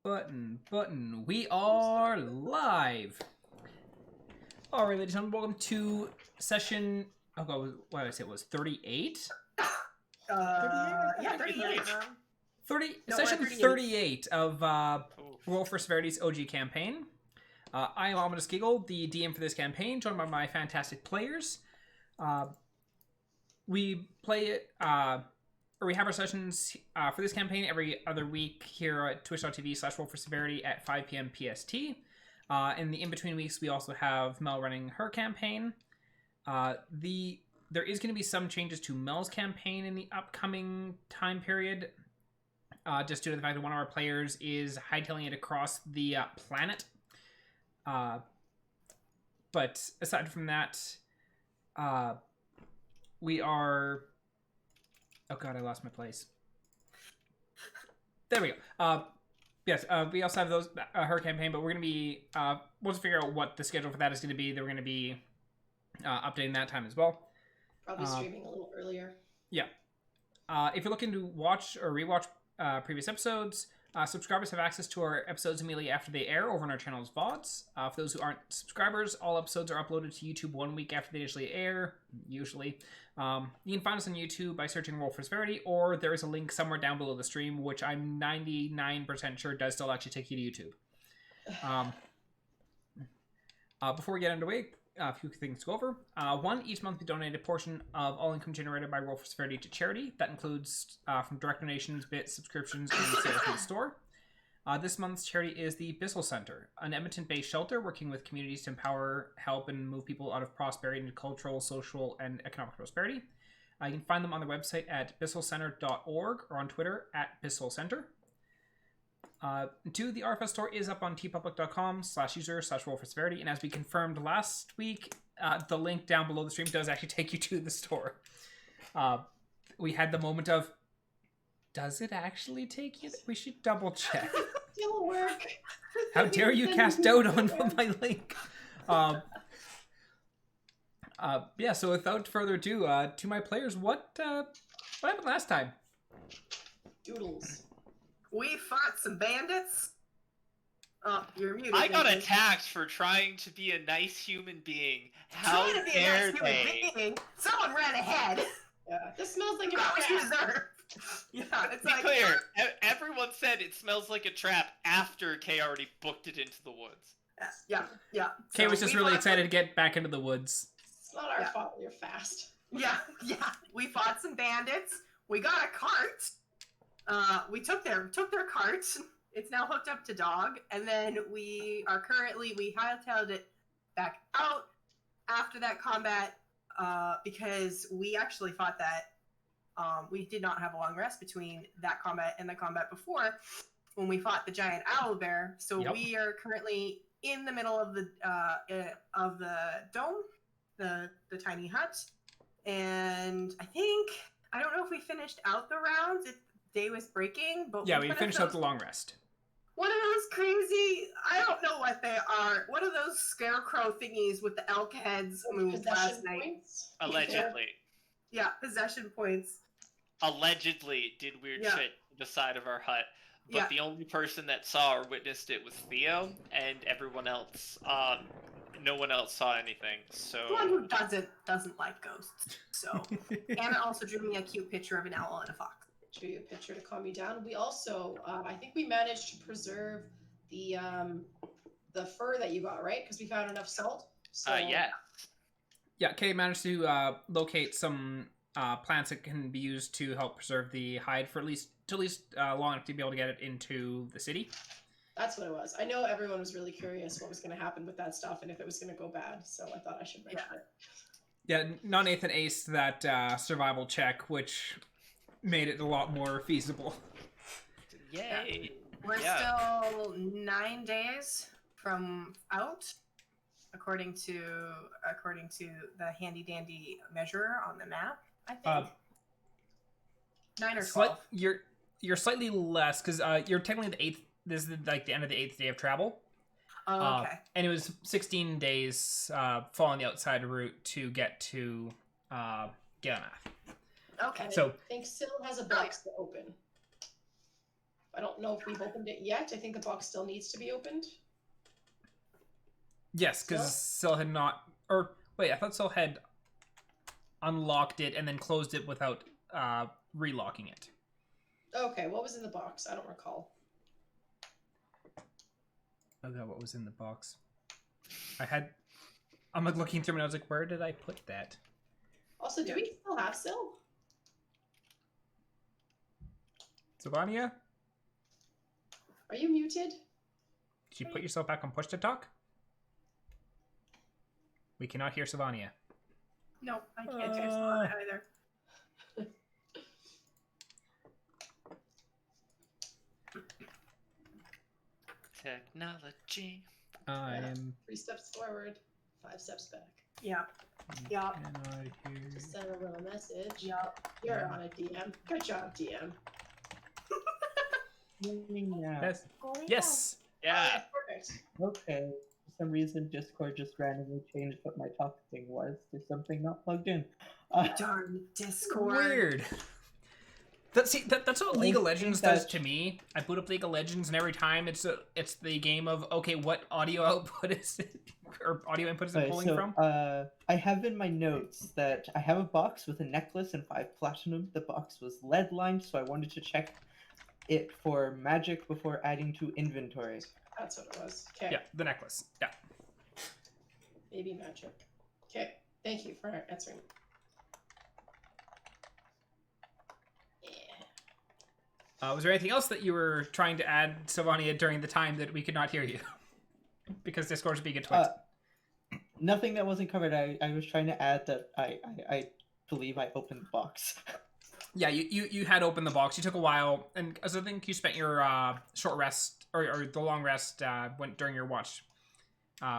Button. We are live. All right, ladies and gentlemen, welcome to session. Oh God, what did I say? It was 38. Yeah, 38. 30. No, Session 38. 38 of Roll for Severity's OG campaign. I am Ominous Giggle, the DM for this campaign, joined by my fantastic players. We play it. Or we have our sessions for this campaign every other week here at twitch.tv/rollforseverity at 5 p.m. PST. In the in-between weeks, we also have Mel running her campaign. There is going to be some changes to Mel's campaign in the upcoming time period, just due to the fact that one of our players is hightailing it across the planet. But aside from that, we are... Oh God, I lost my place. There we go. Yes, we also have those her campaign, but we're going to be once we figure out what the schedule for that is going to be, then we're going to be updating that time as well. Probably streaming a little earlier. Yeah. If you're looking to watch or rewatch previous episodes, subscribers have access to our episodes immediately after they air over on our channel's VODs. For those who aren't subscribers, all episodes are uploaded to YouTube 1 week after they initially air, usually. You can find us on YouTube by searching Roll for Severity, or there is a link somewhere down below the stream, which I'm 99% sure does still actually take you to YouTube. Before we get underway, a few things to go over. One, each month we donate a portion of all income generated by Roll for Severity to charity. That includes from direct donations, bits, subscriptions, and sales from the store. This month's charity is the Bissell Center, an Edmonton-based shelter working with communities to empower, help, and move people out of prosperity into cultural, social, and economic prosperity. You can find them on their website at bissellcenter.org or on Twitter at bissellcenter. Two, the Artificer store is up on tpublic.com/user/roll4severity, and as we confirmed last week, the link down below the stream does actually take you to the store. We had the moment of, does it actually take you? We should double check. It'll work. How dare you cast doubt on my link? Yeah, so without further ado, to my players, what happened last time? Doodles. We fought some bandits. Oh, you're muted. I got attacked for trying to be a nice human being. How Trying to be a dare nice they? human being. Someone ran ahead. Yeah, this smells like a trap. Yeah, it's To be clear, everyone said it smells like a trap after Kay already booked it into the woods. Yeah. Kay was just really excited to get back into the woods. It's not our fault you're fast. Yeah. We fought some bandits. We got a cart. We took their cart. It's now hooked up to dog, and then we hightailed it back out after that combat because we actually fought that. We did not have a long rest between that combat and the combat before when we fought the giant owl bear. So We are currently in the middle of the dome, the tiny hut, and I don't know if we finished out the rounds. Day was breaking, but yeah, we finished up the long rest. One of those crazy, I don't know what they are. One of those scarecrow thingies with the elk heads moved last night. Points? Allegedly. Yeah, possession points. Allegedly did weird shit to the side of our hut. But the only person that saw or witnessed it was Theo, and everyone else, no one else saw anything. So the one who doesn't like ghosts. So Anna also drew me a cute picture of an owl and a fox. Show you a picture to calm you down. We also, I think we managed to preserve the fur that you got, right? Because we found enough salt. So... Yeah, Kay managed to locate some plants that can be used to help preserve the hide for at least long enough to be able to get it into the city. That's what it was. I know everyone was really curious what was going to happen with that stuff and if it was going to go bad, so I thought I should mention it. Yeah, non-Nathan aced that survival check, which made it a lot more feasible. Yay! We're still 9 days from out, according to the handy dandy measure on the map. I think 9 or 12. You're slightly less because you're technically the 8th. This is like the end of the 8th day of travel. Oh, okay. And it was 16 days following the outside route to get to Gilnath. Okay. So I think Syl has a box to open. I don't know if we've opened it yet. I think the box still needs to be opened. Yes, because Syl had not... Or, wait, I thought Syl had unlocked it and then closed it without relocking it. Okay, what was in the box? I don't recall. Oh god, what was in the box? I'm like looking through and I was like, where did I put that? Also, do we still have Syl? Sylvania? Are you muted? Did you put yourself back on push to talk? We cannot hear Sylvania. No, I can't hear Sylvania either. Technology. I am... 3 steps forward, 5 steps back. Yep. Yep. Can I hear... Send a little message. Yep. You're on a DM. Good job, DM. Yes. Yes. Yeah. Okay, perfect. Okay. For some reason, Discord just randomly changed what my talk thing was to something not plugged in. Darn Discord. Weird. That's what League of Legends does to me. I boot up League of Legends, and every time it's the game of, okay, what audio output is it? Or audio input is it pulling from? I have in my notes that I have a box with a necklace and 5 platinum. The box was lead lined, so I wanted to check it for magic before adding to inventory. That's what it was. Okay. Yeah, the necklace. Yeah. Maybe magic. Okay. Thank you for answering. Was there anything else that you were trying to add, Sylvania, during the time that we could not hear you? Because Discord's being a twit. Nothing that wasn't covered. I was trying to add that I believe I opened the box. Yeah, you had opened the box. You took a while, and as I think you spent your short rest or the long rest went during your watch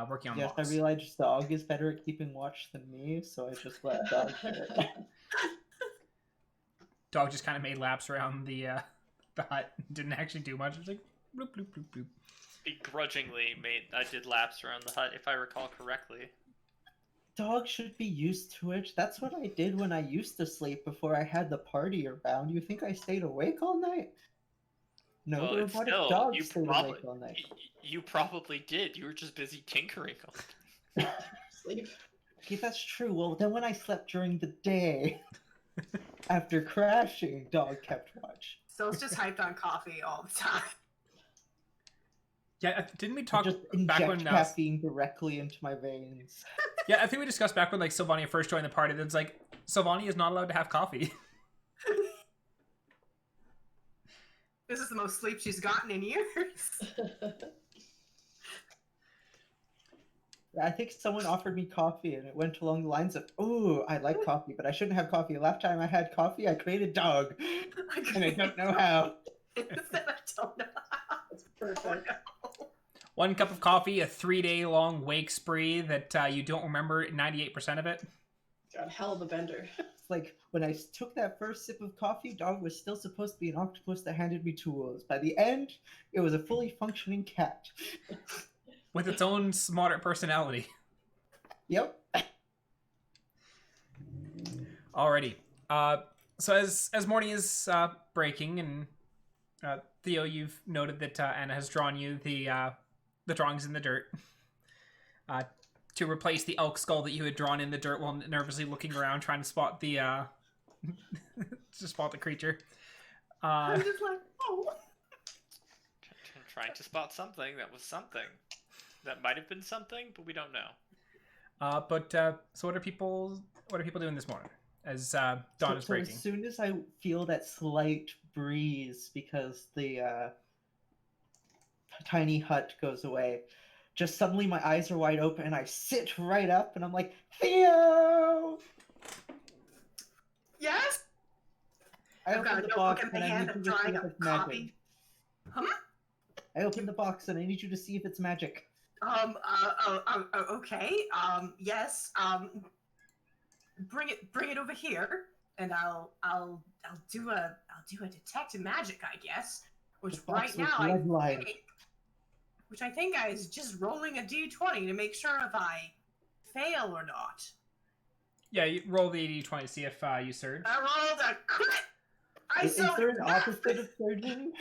working on the box. Yes, I realized Dog is better at keeping watch than me, so I just let Dog do it. Dog just kind of made laps around the hut. Didn't actually do much. It was like bloop bloop bloop bloop. Begrudgingly I did laps around the hut, if I recall correctly. Dog should be used to it. That's what I did when I used to sleep before I had the party around. You think I stayed awake all night? No, Well, but what if Dog stayed awake all night? You probably did. You were just busy tinkering. Sleep. Okay, that's true. Well, then when I slept during the day, after crashing, Dog kept watch. So it's just hyped on coffee all the time. Yeah, didn't we talk just back inject when caffeine directly into my veins? Yeah, I think we discussed back when like Sylvania first joined the party. That's like Sylvania is not allowed to have coffee. This is the most sleep she's gotten in years. I think someone offered me coffee, and it went along the lines of, "Oh, I like coffee, but I shouldn't have coffee. Last time I had coffee, I created Dog, and I don't know how." I don't know how. That's perfect. 1 cup of coffee, a 3-day-long wake spree that you don't remember 98% of it. God, hell of a bender. It's like, when I took that first sip of coffee, Dog was still supposed to be an octopus that handed me tools. By the end, it was a fully functioning cat. With its own smart personality. Yep. Alrighty. So as morning is breaking, and Theo, you've noted that Anna has drawn you the drawings in the dirt to replace the elk skull that you had drawn in the dirt while nervously looking around trying to spot the creature. I'm just like, oh. Trying to spot something that was something. That might have been something, but we don't know. So what are people doing this morning as dawn is breaking? As soon as I feel that slight breeze, because the tiny hut goes away, just suddenly my eyes are wide open and I sit right up and I'm like, Theo! Yes? I I've got opened a the box notebook in and my I hand. need I'm you to see drawing if a it's magic. copy. Huh? I opened the box and I need you to see if it's magic. Okay. Yes. Bring it over here, and I'll do a detect magic, I guess. Which The box right now was bloodline. I think I is just rolling a d20 to make sure if I fail or not. Yeah, you roll the d20 to see if you surge. I rolled a crit. Is there an opposite of surgery?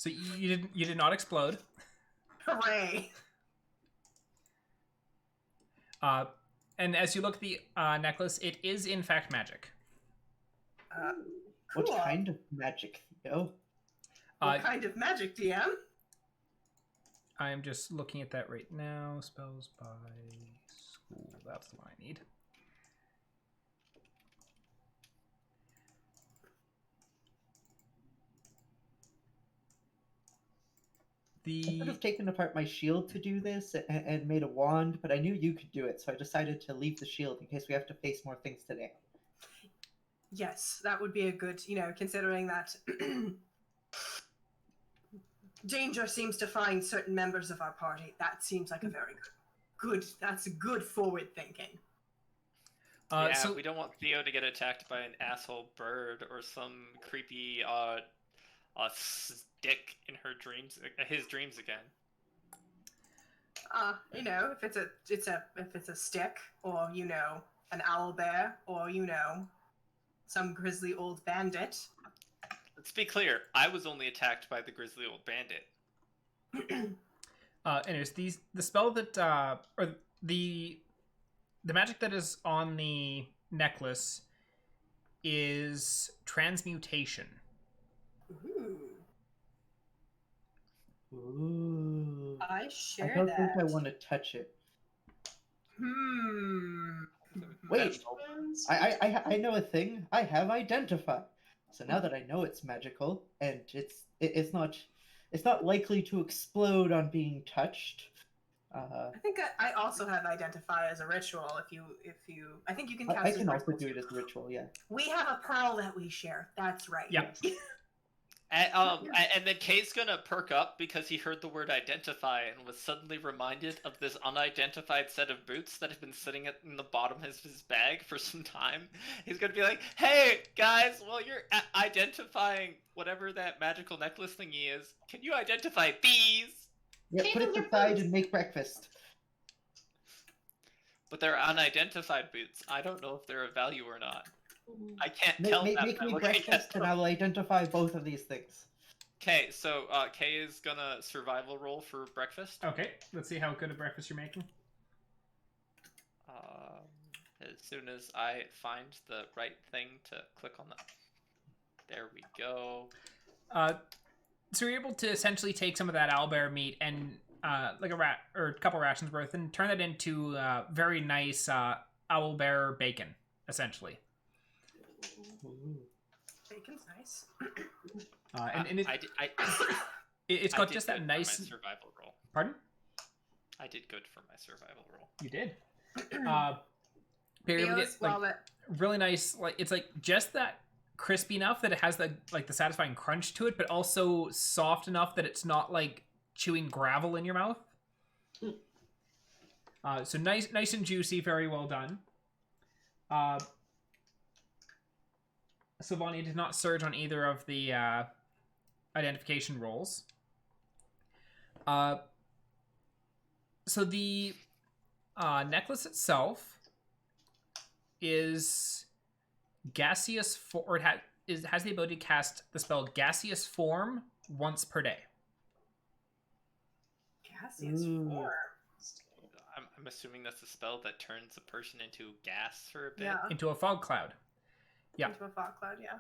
So you did not explode. Hooray! And as you look at the necklace, it is in fact magic. Cool. What kind of magic, Theo? What kind of magic, DM? I'm just looking at that right now. Spells by school. That's the one I need. I could have taken apart my shield to do this and made a wand, but I knew you could do it, so I decided to leave the shield in case we have to face more things today. Yes, that would be a good, considering that danger seems to find certain members of our party. That seems like a very that's good forward thinking. So we don't want Theo to get attacked by an asshole bird or some creepy stick in his dreams again. If it's a stick, or an owl bear, or some grisly old bandit. Let's be clear. I was only attacked by the grisly old bandit. Anyways, the spell that or the magic that is on the necklace is transmutation. Ooh. I share I don't that. think I want to touch it. Wait, I know a thing. I have identify. So now that I know it's magical and it's not likely to explode on being touched. I think I also have identify as a ritual. If you, I think you can. Cast I can also rituals do too. it as a ritual. Yeah. We have a pearl that we share. That's right. Yep. And then Kay's gonna perk up because he heard the word identify and was suddenly reminded of this unidentified set of boots that have been sitting in the bottom of his bag for some time. He's gonna be like, "Hey guys, while you're identifying whatever that magical necklace thingy is, can you identify these?" Yeah, put it aside and make breakfast. But they're unidentified boots. I don't know if they're of value or not. I can't tell. Make me breakfast, and I will identify both of these things. Okay, so Kay is gonna survival roll for breakfast. Okay, let's see how good a breakfast you're making. As soon as I find the right thing to click on that. There we go. So you're able to essentially take some of that owlbear meat and like a couple rations worth, and turn that into very nice owlbear bacon, essentially. Ooh. Bacon's nice. It's got just that nice survival roll. Pardon? I did good for my survival roll. You did. You're able to get really nice. Like it's like just that crispy enough that it has the satisfying crunch to it, but also soft enough that it's not like chewing gravel in your mouth. So nice and juicy, very well done. Sylvania did not surge on either of the identification rolls. So the necklace itself is gaseous, or it has the ability to cast the spell Gaseous Form once per day. Gaseous form. I'm assuming that's a spell that turns a person into gas for a bit. Yeah. Into a fog cloud. Yeah. Into a fog cloud, yeah.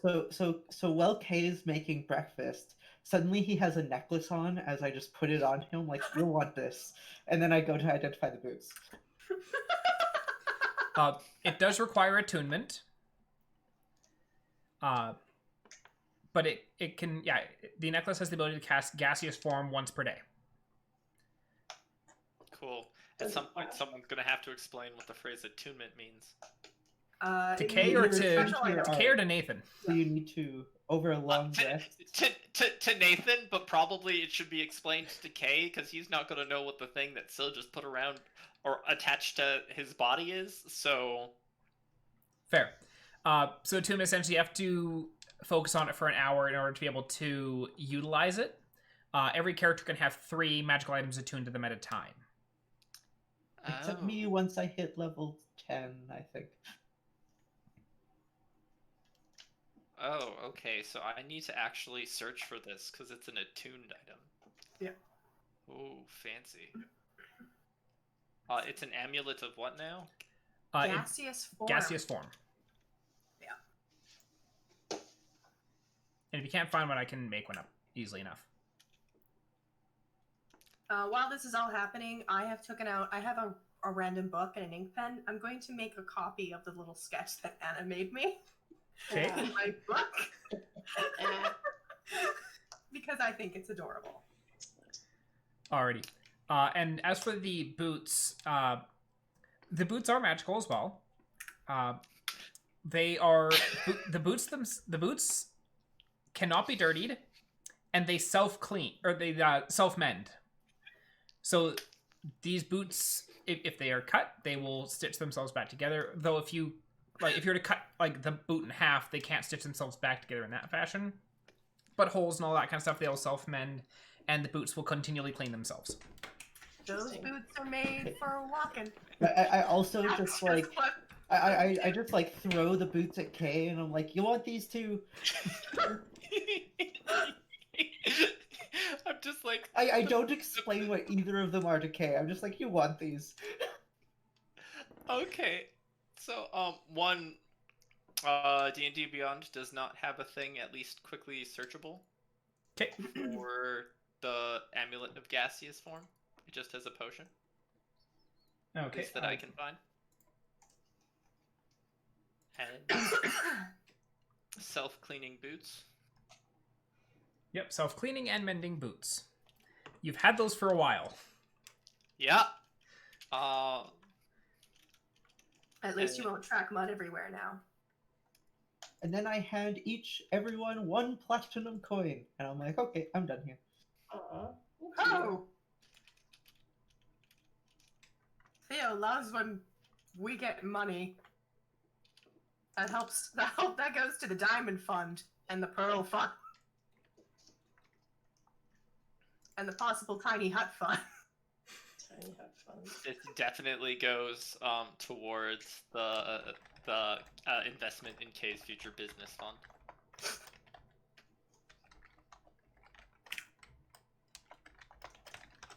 So while Kay is making breakfast, suddenly he has a necklace on as I just put it on him, like, you'll want this. And then I go to identify the boots. It does require attunement. But it can, the necklace has the ability to cast Gaseous Form once per day. Cool. At some point, someone's going to have to explain what the phrase attunement means. To Kay or to Nathan? So you need to, over a long rest. To Nathan, but probably it should be explained to Kay, because he's not going to know what the thing that Syl just put around or attached to his body is, so... Fair. So attunement, essentially, you have to focus on it for an hour in order to be able to utilize it. Every character can have 3 magical items attuned to them at a time. Except me once I hit level 10, I think. Oh, okay. So I need to actually search for this because it's an attuned item. Yeah. Ooh, fancy. It's an amulet of what now? Gaseous form. Gaseous form. Yeah. And if you can't find one, I can make one up easily enough. While this is all happening, I have a random book and an ink pen. I'm going to make a copy of the little sketch that Anna made me Okay. in my book. Because I think it's adorable. Alrighty. And as for the boots are magical as well. They are the boots cannot be dirtied, and they self-clean or they self-mend. So these boots, if they are cut, they will stitch themselves back together. Though if you were to cut like the boot in half, they can't stitch themselves back together in that fashion. But holes and all that kind of stuff, they'll self-mend, and the boots will continually clean themselves. Those boots are made for walking. I also just like I just like throw the boots at Kay, and I'm like, you want these too? I'm just like I don't explain what either of them are to Kay. I'm just like, you want these? okay. So one D&D Beyond does not have a thing at least quickly searchable Okay. for the Amulet of Gaseous Form. It just has a potion. At Okay. least that I can find. And self-cleaning boots. Yep, self-cleaning and mending boots. You've had those for a while. Yeah. At least you won't track mud everywhere now. And then I hand everyone 1 platinum coin, and I'm like, okay, I'm done here. Oh! Theo loves when we get money. That helps. That goes to the Diamond Fund and the Pearl Fund. And the possible Tiny Hut Fund. Tiny Hut Fund. It definitely goes towards the investment in Kay's future business fund.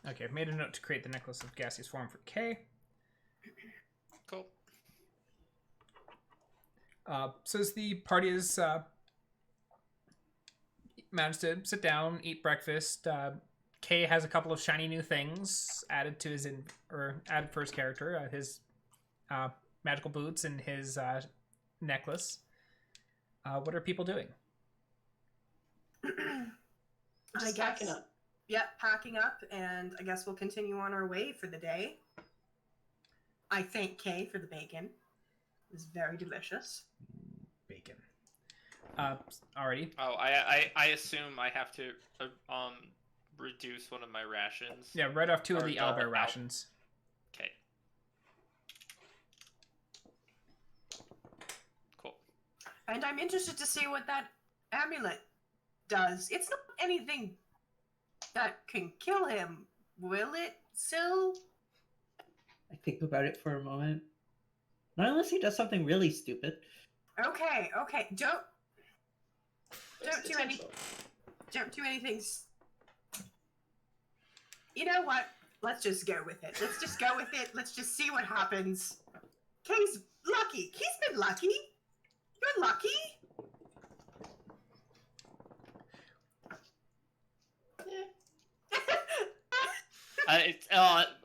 Okay, I've made a note to create the necklace of gaseous form for Kay. Cool. So as the party is managed to sit down, eat breakfast, Kay has a couple of shiny new things added to his added for his character. His magical boots and his necklace. What are people doing? Just packing up. Yep, packing up, and I guess we'll continue on our way for the day. I thank Kay for the bacon. It was very delicious. Bacon. Alrighty. Oh, I assume I have to reduce one of my rations. Yeah, right off 2 of Or the the owlbear rations. Okay. Cool. And I'm interested to see what that amulet does. It's not anything that can kill him, will it, Syl? I think about it for a moment. Not unless he does something really stupid. Okay. Don't There's do potential. Don't do anything. You know what? Let's just go with it. Let's just see what happens. Kay's lucky. Kay's been lucky. You're lucky.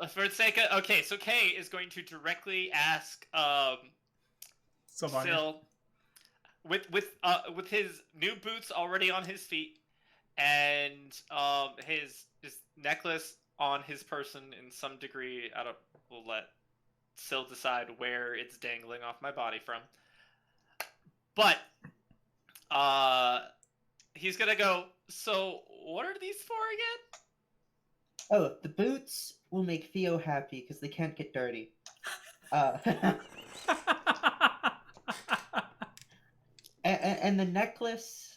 For the sake of okay, so Kay is going to directly ask Sylvania. Syl with his new boots already on his feet and his necklace on his person in some degree. We'll let Syl decide where it's dangling off my body from. But he's gonna go. So what are these for again? Oh, the boots will make Theo happy because they can't get dirty. And the necklace,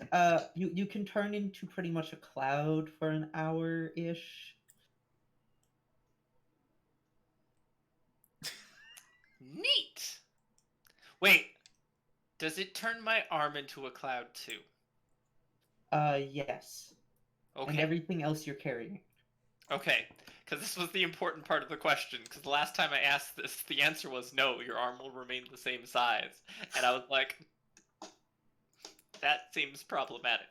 you can turn into pretty much a cloud for an hour-ish. Neat. Wait, Does it turn my arm into a cloud too? Yes. Okay. And everything else you're carrying. Okay, because this was the important part of the question, because the last time I asked this, the answer was no, your arm will remain the same size. And I was like, that seems problematic.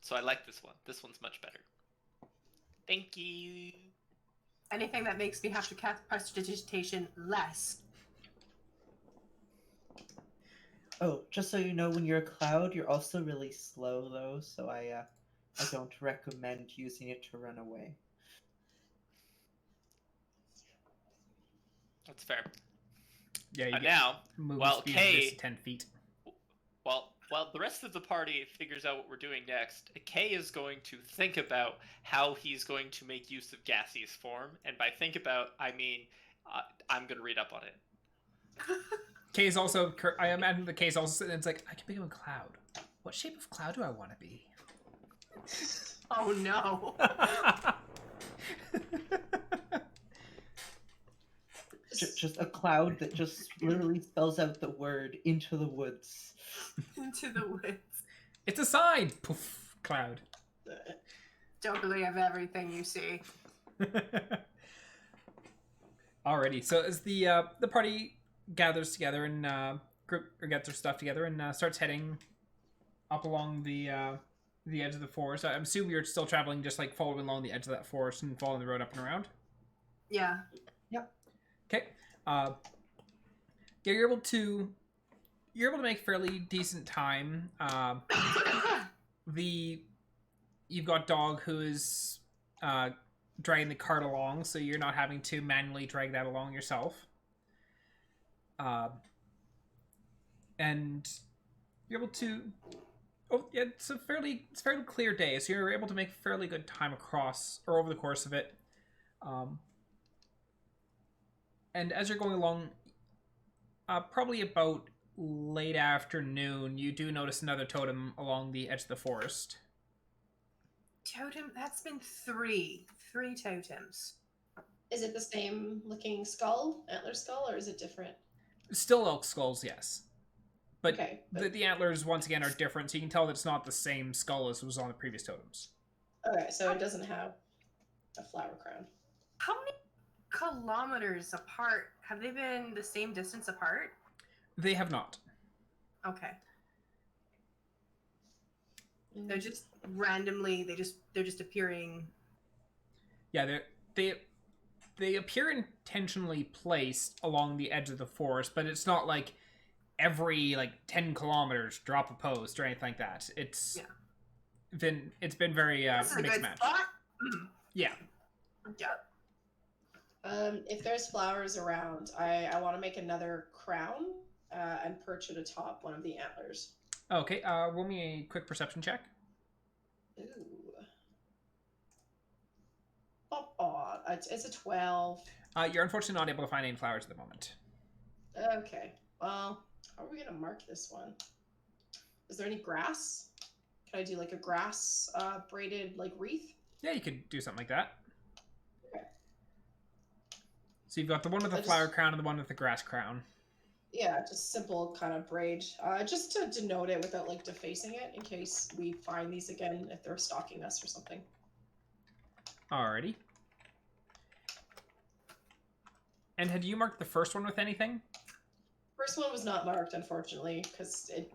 So I like this one. This one's much better. Thank you. Anything that makes me have to cast prestidigitation less. Oh, just so you know, when you're a cloud, you're also really slow, though, so I don't recommend using it to run away. That's fair. Yeah, you get Now, movement while speed Kay- of this 10 feet. while the rest of the party figures out what we're doing next, Kay is going to think about how he's going to make use of gaseous form, and by think about, I mean, I'm going to read up on it. Kay's also, I imagine the Kay's also sitting there, it's like, I can become a cloud. What shape of cloud do I want to be? Oh no. Just a cloud that just literally spells out the word into the woods. Into the woods. It's a sign! Poof, cloud. Don't believe everything you see. Alrighty, so as the party gathers together and gets their stuff together and starts heading up along the edge of the forest. I assume you're still traveling, just like following along the edge of that forest and following the road up and around. Yeah. Okay. Yeah, you're able to make fairly decent time. You've got Dog who is dragging the cart along, so you're not having to manually drag that along yourself. And you're able to. Oh, yeah, it's a fairly clear day, so you're able to make fairly good time across or over the course of it. And as you're going along, probably about late afternoon, you do notice another totem along the edge of the forest. Totem? That's been three totems. Is it the same looking skull, antler skull, or is it different? Still elk skulls, yes. But, Okay, the antlers, once again, are different, so you can tell that it's not the same skull as was on the previous totems. Okay, so it doesn't have a flower crown. How many kilometers apart? Have they been the same distance apart? They have not. Okay. They're just randomly, they're just appearing. Yeah, they appear intentionally placed along the edge of the forest, but it's not like every 10 kilometers drop a post or anything like that. It's been very mixed match. Yeah. If there's flowers around, I want to make another crown and perch it atop one of the antlers. Okay, roll me a quick perception check. Ooh. Oh, it's a 12. You're unfortunately not able to find any flowers at the moment. Okay. Well, how are we going to mark this one? Is there any grass? Can I do a grass braided wreath? Yeah, you could do something like that. Okay. So you've got the one with the flower crown and the one with the grass crown. Yeah, just simple kind of braid. Just to denote it without defacing it in case we find these again if they're stalking us or something. Alrighty. And had you marked the first one with anything? First one was not marked, unfortunately, because it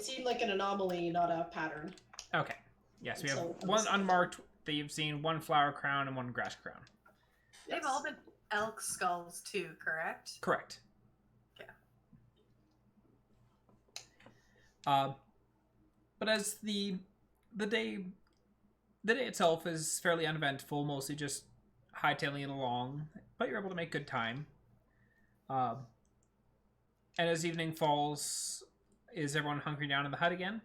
seemed like an anomaly, not a pattern. Okay. Yeah, so we have one unmarked that you've seen, one flower crown, and one grass crown. They've all been elk skulls too, correct? Correct. Yeah. But as the day itself is fairly uneventful, mostly just hightailing it along, but you're able to make good time. And as evening falls, is everyone hunkering down in the hut again?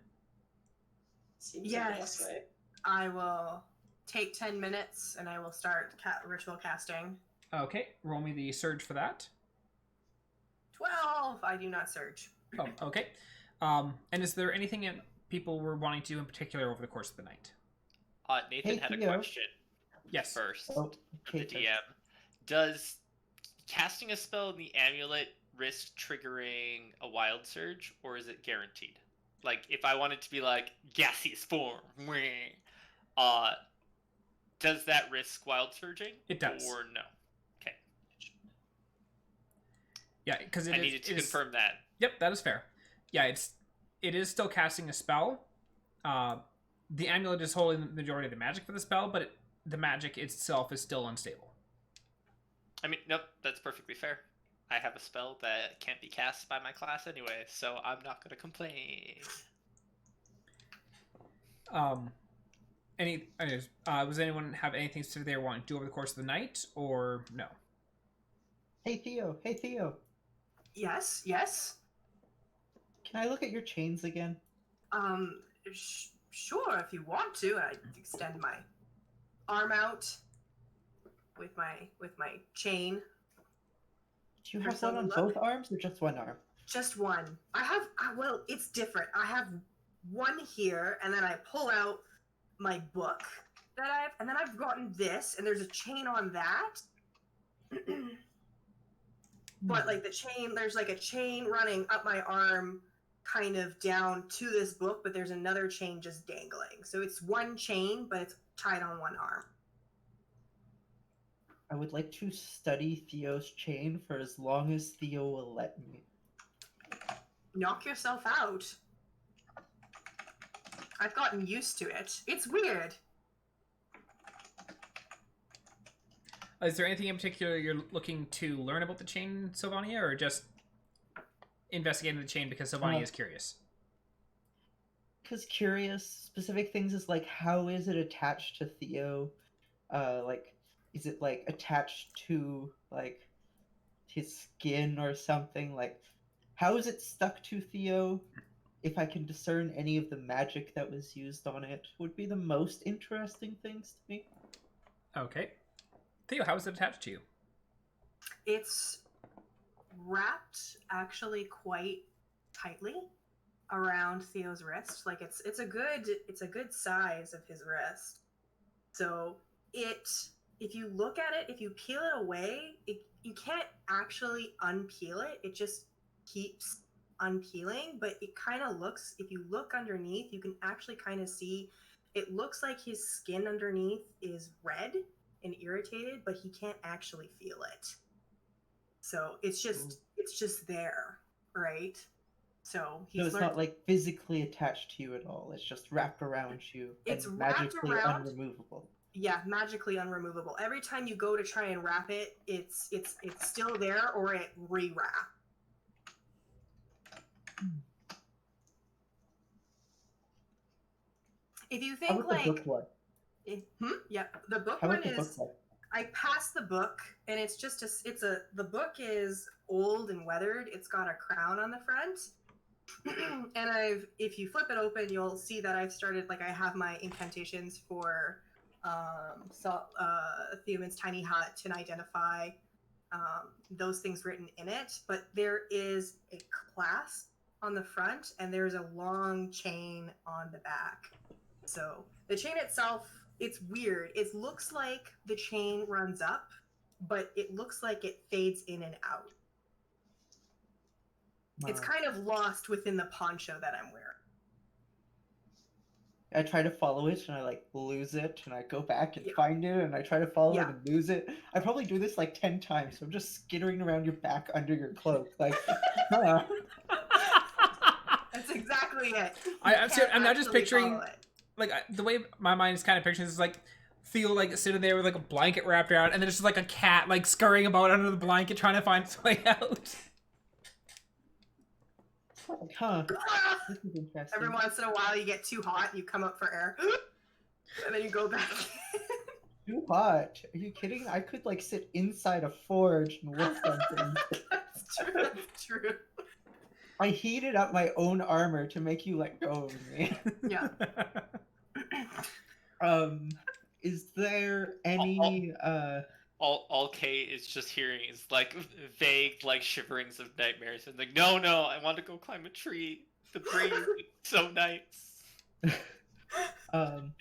Seems like the best Yes. way. I will take 10 minutes and I will start ritual casting. Okay, roll me the surge for that. 12! I do not surge. Oh, okay. And is there anything people were wanting to do in particular over the course of the night? Nathan had a question. Yes. First, Oh, for the DM. Does casting a spell in the amulet risk triggering a wild surge, or is it guaranteed? Like, if I wanted to be like gaseous form, does that risk wild surging? It does. Or no? Okay. Yeah, because I needed to confirm that. Yep, that is fair. Yeah, it is still casting a spell. The amulet is holding the majority of the magic for the spell, but the magic itself is still unstable. I mean, nope, that's perfectly fair. I have a spell that can't be cast by my class anyway, so I'm not going to complain. Was anyone have anything specific they want to do over the course of the night, or no? Hey Theo. Yes. Can I look at your chains again? Sure, if you want to. I extend my arm out with my chain. Do you have one on both arms or just one arm? Just one. Well, it's different. I have one here, and then I pull out my book and then I've gotten this, and there's a chain on that. But like the chain, there's like a chain running up my arm, kind of down to this book, but there's another chain just dangling. So it's one chain, but it's tied on one arm. I would like to study Theo's chain for as long as Theo will let me. Knock yourself out. I've gotten used to it. It's weird. Is there anything in particular you're looking to learn about the chain, Sylvania, or just investigating the chain because Sylvania is curious? Because curious, specific things is like, how is it attached to Theo? Is it like attached to like his skin or something? Like, how is it stuck to Theo? If I can discern any of the magic that was used on it, would be the most interesting things to me. Okay. Theo, how is it attached to you? It's wrapped actually quite tightly around Theo's wrist. Like it's a good size of his wrist. So if you look at it, if you peel it away, you can't actually unpeel it. It just keeps unpeeling, but it kind of looks, if you look underneath, you can actually kind of see, it looks like his skin underneath is red and irritated, but he can't actually feel it. So it's just there, right? So it's not like physically attached to you at all. It's just wrapped around you. It's and wrapped magically around, unremovable. Yeah, magically unremovable. Every time you go to try and wrap it, it's still there, or it re-wrap. If you think like the book one? Yeah, the book How one about the is. book one? I passed the book, and it's just the book is old and weathered. It's got a crown on the front, and if you flip it open, you'll see that I've started, like, I have my incantations for Theoman's tiny hut and identify those things written in it. But there is a clasp on the front, and there's a long chain on the back. So the chain itself, it's weird. It looks like the chain runs up, but it looks like it fades in and out. Wow. It's kind of lost within the poncho that I'm wearing. I try to follow it, and I like lose it, and I go back and find it, and I try to follow it and lose it. I probably do this like 10 times, so I'm just skittering around your back under your cloak, like. That's exactly it. I'm not just picturing. Like, the way my mind is kind of picturing this is like Theo like sitting there with like a blanket wrapped around, and then there's just like a cat like scurrying about under the blanket trying to find its way out. Huh. This is interesting. Every once in a while you get too hot and you come up for air. And then you go back. Too hot? Are you kidding? I could like sit inside a forge and work on things. That's true. I heated up my own armor to make you let go of me. Yeah. Is there any all Kay is just hearing is like vague like shiverings of nightmares and like no, I want to go climb a tree. The breeze is so nice.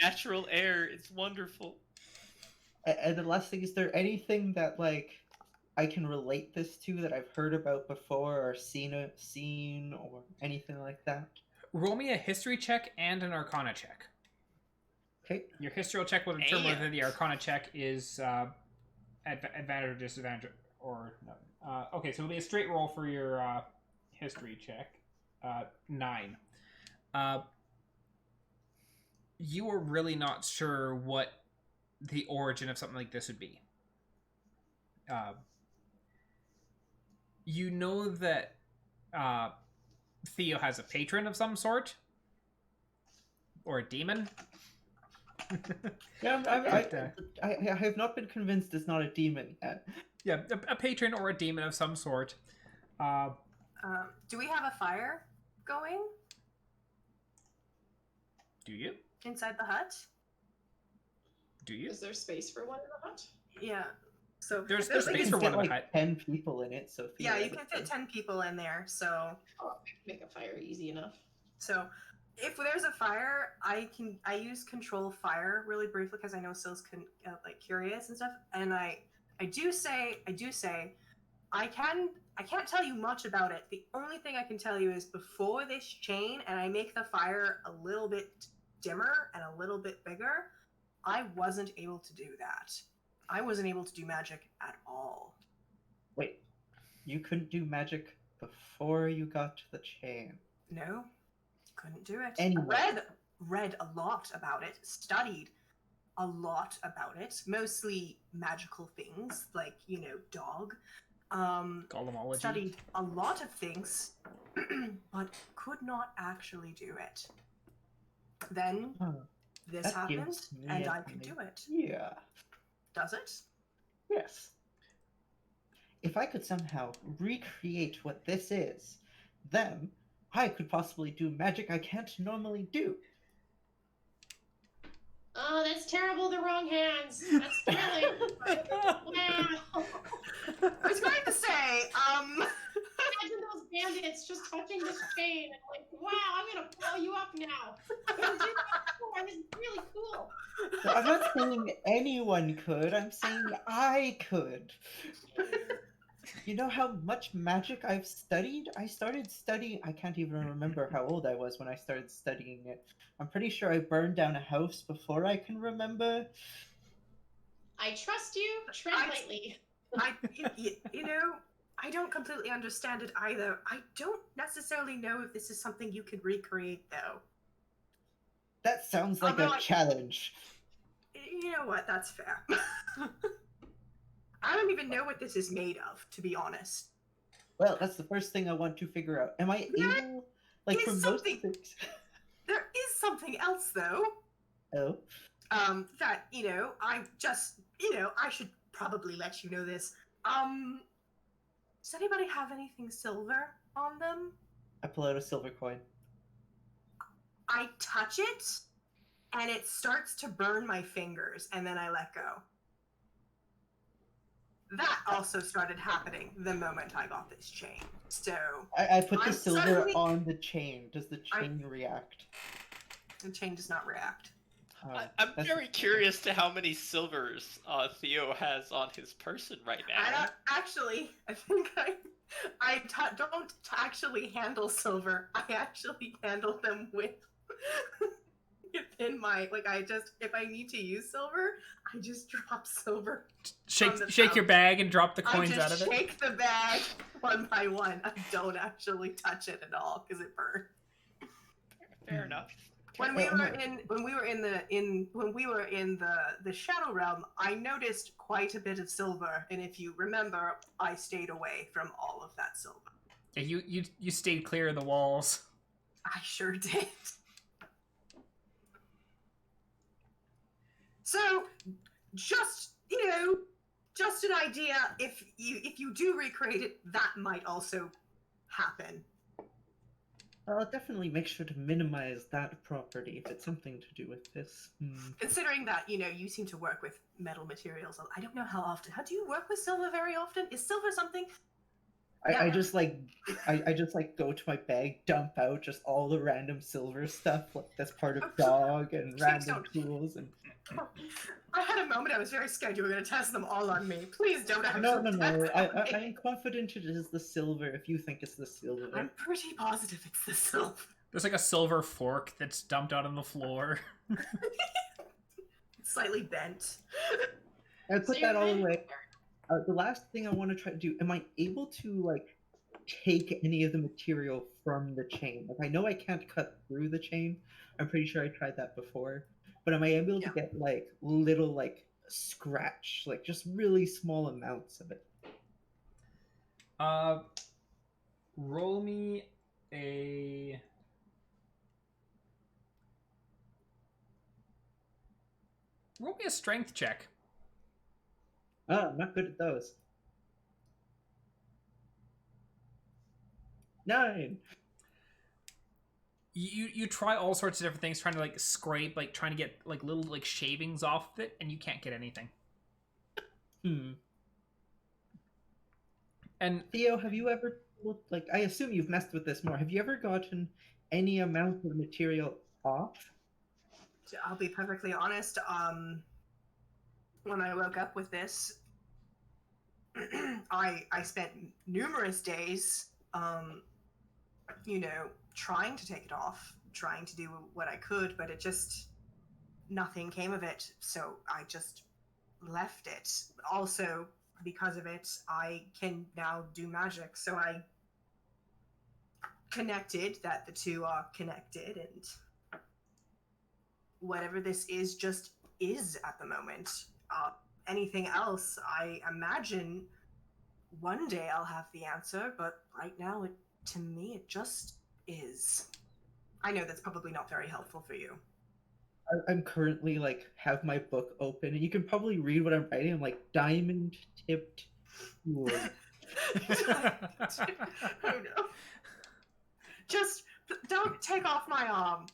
Natural air is wonderful. And the last thing, is there anything that like I can relate this to that I've heard about before or seen or anything like that? Roll me a history check and an arcana check. Okay. Your history check will determine And- whether the arcana check is advantage or disadvantage or no. Okay, so it'll be a straight roll for your history check. 9. You were really not sure what the origin of something like this would be. You know that Theo has a patron of some sort, or a demon. Yeah, I have not been convinced it's not a demon yet. Yeah, a patron or a demon of some sort. Do we have a fire going Do you? inside the hut? Do you? Is there space for one in the hut? Yeah. So There's there's space You for can one fit, in the like hut. 10 people in it, so yeah, you can fit theoretically. 10 people in there. So Make a fire easy enough. if there's a fire, I use control fire really briefly because I know Syl's like curious and stuff, and I do say I can't tell you much about it. The only thing I can tell you is before this chain, and I make the fire a little bit dimmer and a little bit bigger, I wasn't able to do that. I wasn't able to do magic at all. Wait, you couldn't do magic before you got to the chain? No, couldn't do it. Anyway. Read a lot about it, studied a lot about it, mostly magical things like, dog. Golemology. Studied a lot of things, but could not actually do it. Then Huh. this That happened, gives me and an I could do it. Yeah. Does it? Yes. If I could somehow recreate what this is, then I could possibly do magic I can't normally do. Oh, that's terrible. The wrong hands. That's thrilling. Wow. I was going to say, Imagine those bandits just touching this chain and like, wow, I'm gonna blow you up now. You did that before. This is really cool. So I'm not saying anyone could, I'm saying I could. You know how much magic I've studied? I started studying, I can't even remember how old I was when I started studying it. I'm pretty sure I burned down a house before I can remember. I trust you. Tread lightly. I don't completely understand it either. I don't necessarily know if this is something you could recreate, though. That sounds like Although a challenge. You know what? That's fair. I don't even know what this is made of, to be honest. Well, that's the first thing I want to figure out. Am I able, like, is for most something- things? There is something else, though. Oh? That, I should probably let you know this. Does anybody have anything silver on them? I pull out a silver coin. I touch it, and it starts to burn my fingers, and then I let go. That also started happening the moment I got this chain. So I put the I'm silver suddenly- on the chain. Does the chain react? the chain does not react. I'm That's- very curious to how many silvers Theo has on his person right now. I don't actually. I think I don't actually handle silver. I actually handle them with within my if I need to use silver, I just drop silver. Shake From the your pouch. bag and drop the I coins out just of it. shake the bag one by one. I don't actually touch it at all because it burns. Fair enough. When we were in the Shadow Realm, I noticed quite a bit of silver, and if you remember, I stayed away from all of that silver. Yeah, you stayed clear of the walls. I sure did. So, just an idea. If you do recreate it, that might also happen. I'll definitely make sure to minimize that property if it's something to do with this. Considering that, you seem to work with metal materials. I don't know how often. How do you work with silver very often? Is silver something? I just go to my bag, dump out just all the random silver stuff, like that's part of Oh, dog and please random don't. tools and I had a moment. I was very scared you were going to test them all on me. Please don't actually No. test them on me. I'm confident it is the silver. If you think it's the silver, I'm pretty positive it's the silver. There's like a silver fork that's dumped out on the floor. It's slightly bent. I put So that all you're away. The last thing I want to try to do, am I able to, like, take any of the material from the chain? Like, I know I can't cut through the chain. I'm pretty sure I tried that before. But am I able to get, like, little, like, scratch, like, just really small amounts of it? Roll me a... Roll me a strength check. Oh, I'm not good at those. 9. You try all sorts of different things, trying to like scrape, like trying to get like little like shavings off of it, and you can't get anything. And Theo, have you ever, like, I assume you've messed with this more. Have you ever gotten any amount of material off? I'll be perfectly honest. When I woke up with this, I spent numerous days, trying to take it off, trying to do what I could, but it just, nothing came of it. So I just left it. Also, because of it, I can now do magic. So I connected that the two are connected, and whatever this is just is at the moment. Anything else, I imagine one day I'll have the answer, but right now, to me, it just is. I know that's probably not very helpful for you. I'm currently, like, have my book open, and you can probably read what I'm writing. I'm like, diamond-tipped wood. Oh no. Just don't take off my arm.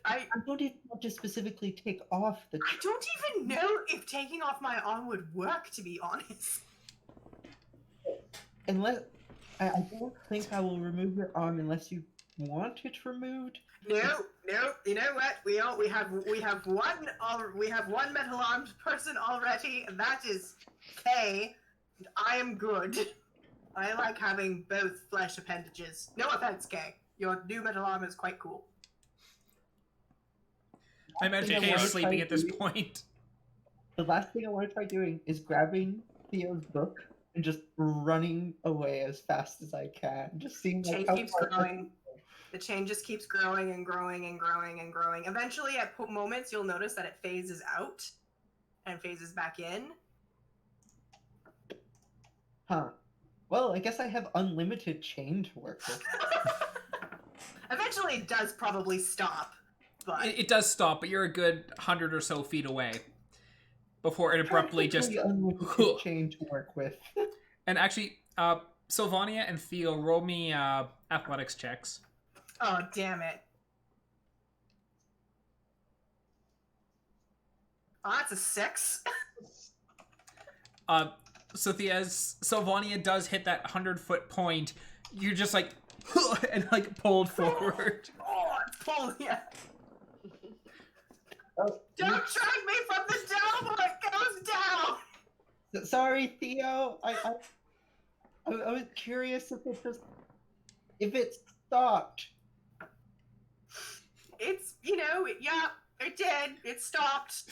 I don't even want to specifically take off the... I don't even know if taking off my arm would work, to be honest. Unless... I don't think I will remove your arm unless you want it removed. No. You know what? We have one metal armed person already, and that is Kay. And I am good. I like having both flesh appendages. No offense, Kay. Your new metal arm is quite cool. I imagine Kay is sleeping at this point. The last thing I want to try doing is grabbing Theo's book and just running away as fast as I can. Just seeing The chain keeps growing. The chain just keeps growing and growing and growing and growing. Eventually, at moments, you'll notice that it phases out and phases back in. Huh. Well, I guess I have unlimited chain to work with. Eventually, it does probably stop. But It does stop, but you're a good 100 or so feet away before it abruptly just... unlimited chain to work with. And actually, Sylvania and Theo, roll me athletics checks. Oh, damn it. Oh, that's a 6. Sylvania does hit that 100-foot point. You're just like, and like pulled forward. Oh, it's pulling, yeah. Oh, Don't drag me from the dome or it goes down! sorry, Theo. I was curious if it stopped. It's, yeah, it did. It stopped.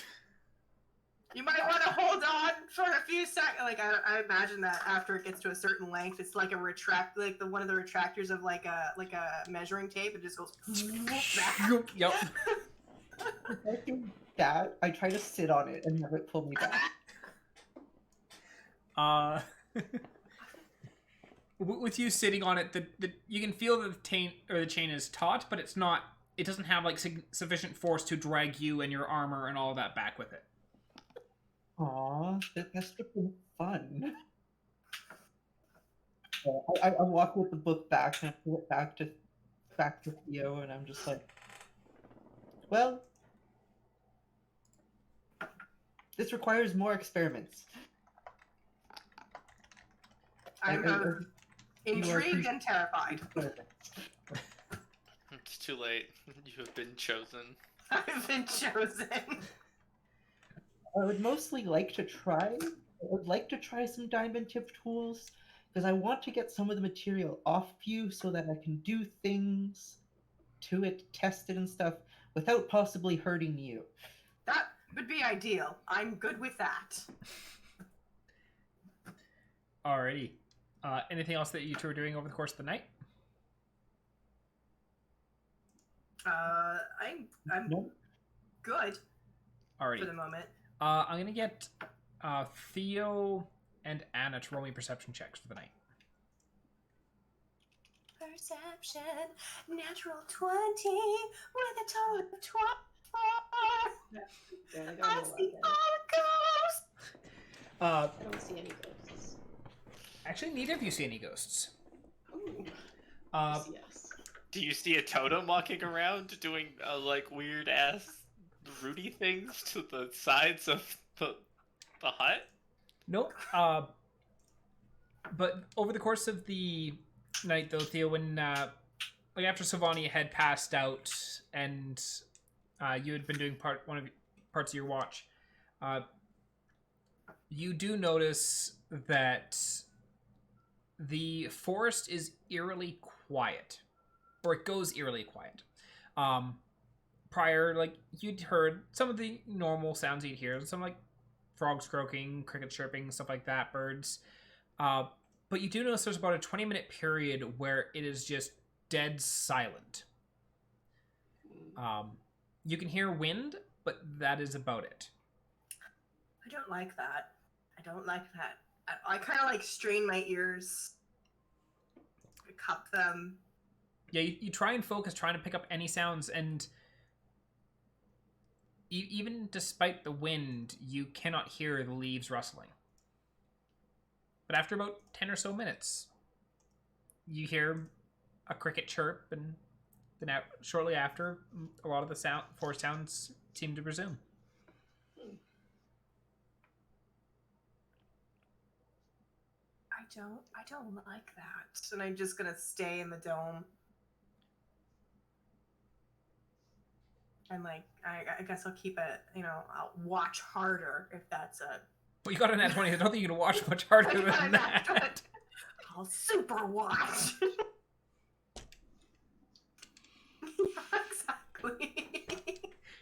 You might want to hold on for a few seconds. Like, I imagine that after it gets to a certain length, it's like a one of the retractors of like a measuring tape. It just goes back. Yep. If I do that, I try to sit on it and have it pull me back. With you sitting on it, you can feel that the chain is taut, but it's not. It doesn't have like sufficient force to drag you and your armor and all of that back with it. Aw, that's been fun. I walk with the book back and I pull it back to Theo, and I'm just like, well, this requires more experiments. I'm intrigued and terrified. It's too late. You have been chosen. I've been chosen. I would mostly like to try. I would like to try some diamond tipped tools because I want to get some of the material off you so that I can do things to it, test it and stuff without possibly hurting you. That would be ideal. I'm good with that. Alrighty. Anything else that you two are doing over the course of the night? I'm Nope. good for Alrighty. the moment. I'm gonna get Theo and Anna to roll me perception checks for the night. Perception, natural 20 with a total of 24. Yeah, I got I a see 11. all ghosts. I don't see any ghosts. Actually, neither of you see any ghosts. Ooh. Yes. Do you see a totem walking around doing like weird ass Rudy things to the sides of the hut? Nope. But over the course of the night, though, Theo, when like after Sylvania had passed out and you had been doing parts of your watch, you do notice that the forest is eerily quiet, or it goes eerily quiet. Prior, like, you'd heard some of the normal sounds you'd hear, some like frogs croaking, crickets chirping, stuff like that, birds. But you do notice there's about a 20-minute period where it is just dead silent. You can hear wind, but that is about it. I don't like that. I don't like that. I kind of like strain my ears, cup them. Yeah, you try and focus, trying to pick up any sounds, and even despite the wind, you cannot hear the leaves rustling. But after about 10 or so minutes, you hear a cricket chirp, and then shortly after, a lot of the forest sounds seem to resume. I don't like that. And I'm just gonna stay in the dome. And like, I guess I'll keep it, I'll watch harder if that's a... Well, you got a nat 20. I don't think you can watch much harder than that. I'll super watch. Yeah, exactly.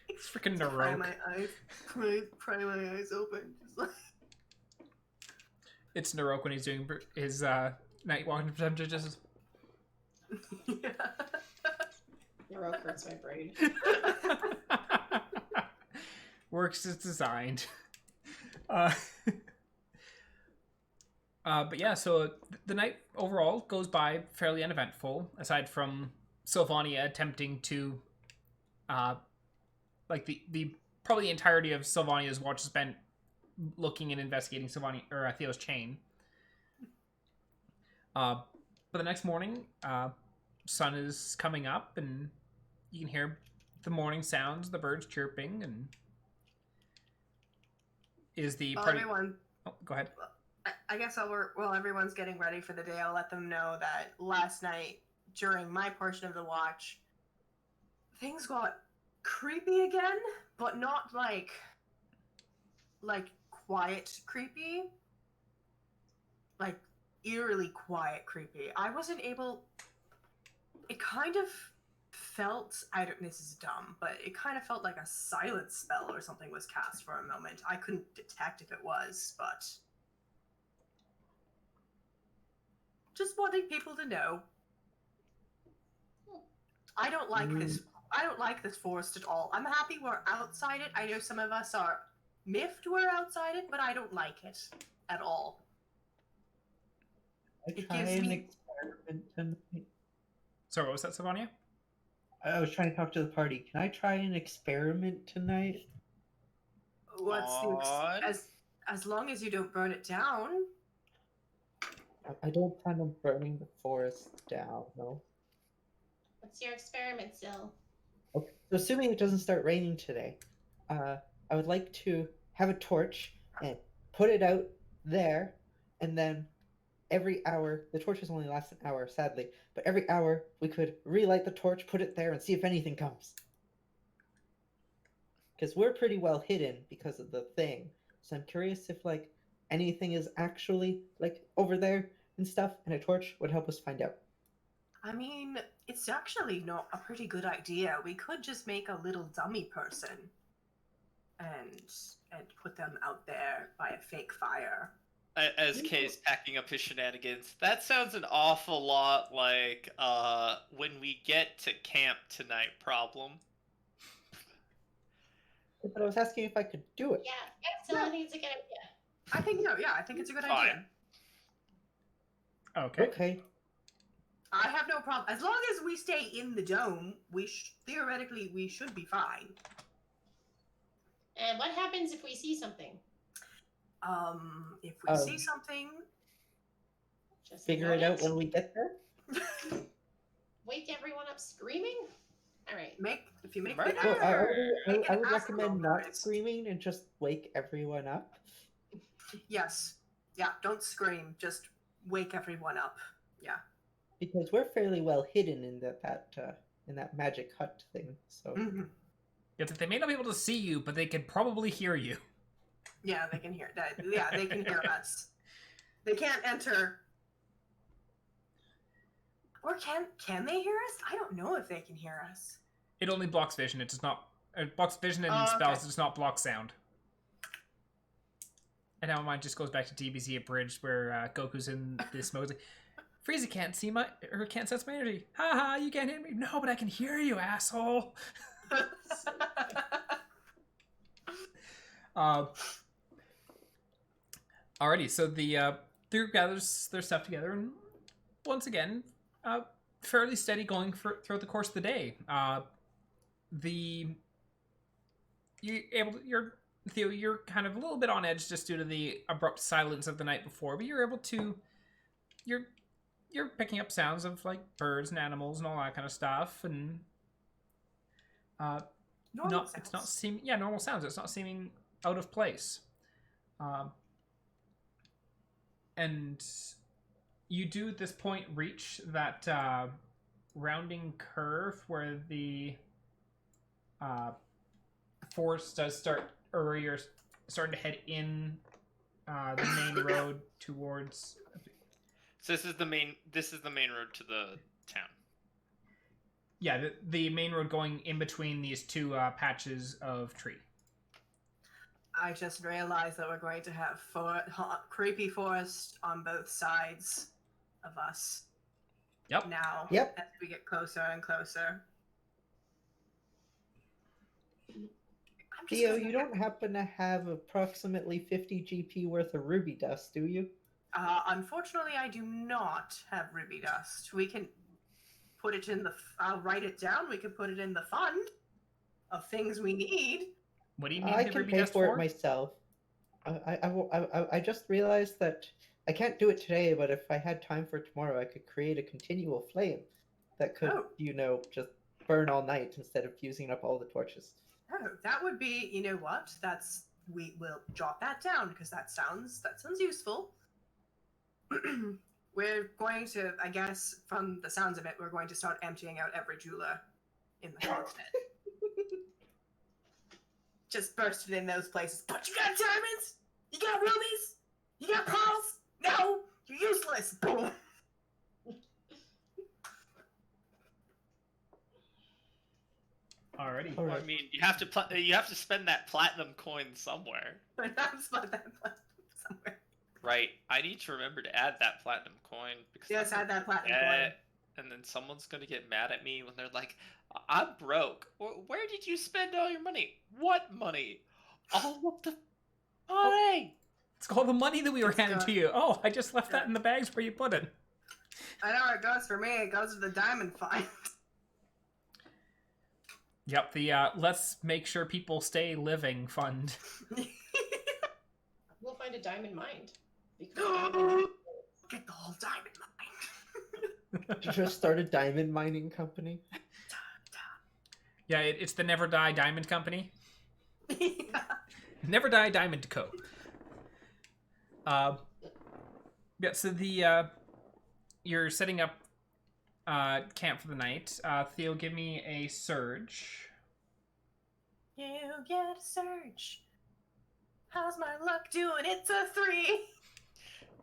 It's freaking Pry Narok. my eyes, pry my eyes open, just like... It's Narok when he's doing his night walking percentages. Yeah. Narok hurts my brain. Works as designed. But yeah, so the night overall goes by fairly uneventful, aside from Sylvania attempting to, like the probably the entirety of Sylvania's watch spent looking and investigating Theo's chain. But the next morning, sun is coming up, and you can hear the morning sounds, the birds chirping, and is the party... Everyone... Oh, go ahead. I guess while everyone's getting ready for the day, I'll let them know that last night, during my portion of the watch, things got creepy again, but not like quiet creepy. Like, eerily quiet creepy. I wasn't able... It kind of felt... This is dumb, but it kind of felt like a silence spell or something was cast for a moment. I couldn't detect if it was, but... Just wanting people to know. I don't like this. I don't like this forest at all. I'm happy we're outside it. I know some of us are miffed we're outside it, but I don't like it at all. I It try gives an me- experiment tonight. Sorry, what was that, Sylvania? I was trying to talk to the party. Can I try an experiment tonight? What's Odd. as long as you don't burn it down. I don't plan on burning the forest down, no. What's your experiment, Sil? Okay, so assuming it doesn't start raining today, I would like to have a torch and put it out there, and then every hour, the torches only last an hour, sadly, but every hour we could relight the torch, put it there, and see if anything comes. because we're pretty well hidden because of the thing. So I'm curious if like anything is actually like over there and stuff, and a torch would help us find out. I mean, it's actually not a pretty good idea. We could just make a little dummy person and put them out there by a fake fire. As Kay's packing up his shenanigans, that sounds an awful lot like when we get to camp tonight problem. But I was asking if I could do it. Yeah, I think it's a good idea. I think I think it's a good Fine. idea. Okay. Okay. I have no problem as long as we stay in the dome. Theoretically we should be fine. And what happens if we see something? If we see something, Just Figure it out when we get there. wake everyone up screaming. All right. if you make Right. the Well, effort, I would recommend not noise. screaming and just wake everyone up. Yes. Yeah, don't scream. Just wake everyone up. Yeah. Because we're fairly well hidden in that magic hut thing. So Mhm. Yeah, they may not be able to see you, but they can probably hear you. Yeah, they can hear that. Yeah, they can hear us. They can't enter. Or can they hear us? I don't know if they can hear us. It only blocks vision. It does not. It blocks vision and Oh, okay. spells. It does not block sound. And now mine just goes back to DBZ Abridged, where Goku's in this mode. Like, Frieza can't see can't sense my energy. Ha ha! You can't hear me. No, but I can hear you, asshole. Alrighty, so the group gathers their stuff together, and once again, fairly steady going throughout the course of the day. Theo, you're kind of a little bit on edge just due to the abrupt silence of the night before, but you're picking up sounds of like birds and animals and all that kind of stuff, and Normal it's not sounds. normal sounds. It's not seeming out of place. And you do at this point reach that rounding curve where the forest does start, or you're starting to head in the main road towards. So this is the main road to the town. Yeah, the main road going in between these two patches of tree. I just realized that we're going to have creepy forest on both sides of us. Yep. Now, Yep. as we get closer and closer. I'm just Theo, gonna- you don't happen to have approximately 50 GP worth of ruby dust, do you? Unfortunately, I do not have ruby dust. We can put it in I'll write it down. We can put it in the fund of things we need. What do you need I the can ruby pay dust for for? it myself. I just realized that I can't do it today, but if I had time for tomorrow, I could create a continual flame that could, Oh. just burn all night instead of using up all the torches. Oh, that would be. You know what? We will jot that down because that sounds useful. We're going to, I guess, from the sounds of it, we're going to start emptying out every jeweler in the continent. Just bursting in those places. But you got diamonds? You got rubies? You got pearls? No, you're useless. Boom. Alrighty. All Well, right. I mean, you have to spend that platinum coin somewhere. I'm spot that somewhere. Right. I need to remember to add that platinum coin because Yes, I'm add that platinum gonna coin. get- And then someone's gonna get mad at me when they're like, "I'm broke. Where did you spend all your money? What money? All of the money." It's called the money that we were It's handing got- to you. Oh, I just left that in the bags where you put it. I know where it goes for me. It goes to the diamond find. Yep, the let's make sure people stay living fund. We'll find a diamond mine. Because Get the whole diamond mine. Just start a diamond mining company. Yeah, it's the Never Die Diamond Company. Yeah. Never Die Diamond Co. Yeah, so you're setting up camp for the night. Theo, give me a surge. You get a surge. How's my luck doing? It's a 3.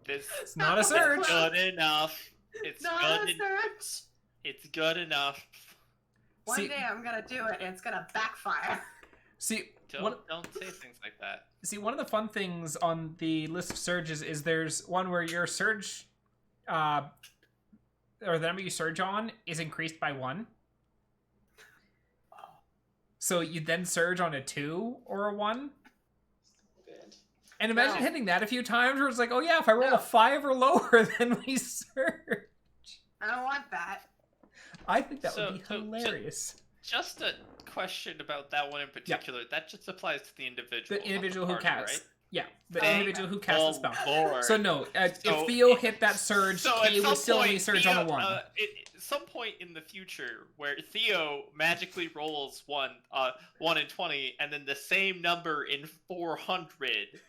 It's not a surge. good enough. It's Not good. a surge. It's good enough. One See- day I'm gonna do it and it's gonna backfire. See, Don't say things like that. See, one of the fun things on the list of surges is there's one where your surge, or the number you surge on is increased by 1. So you then surge on a 2 or a 1. Good. And imagine No. hitting that a few times where it's like, oh yeah, if I roll No. a 5 or lower, then we surge. I don't want that. I think that So- would be so- hilarious. Just a question about that one in particular. That just applies to the individual. The individual who not the party, casts. right? Yeah, the Oh, individual who casts the spell. Lord. So no, So if Theo hit that surge, So Kay at some would still only point, surge Theo, on a 1. at some point in the future, where Theo magically rolls 1 in 20, and then the same number in 400,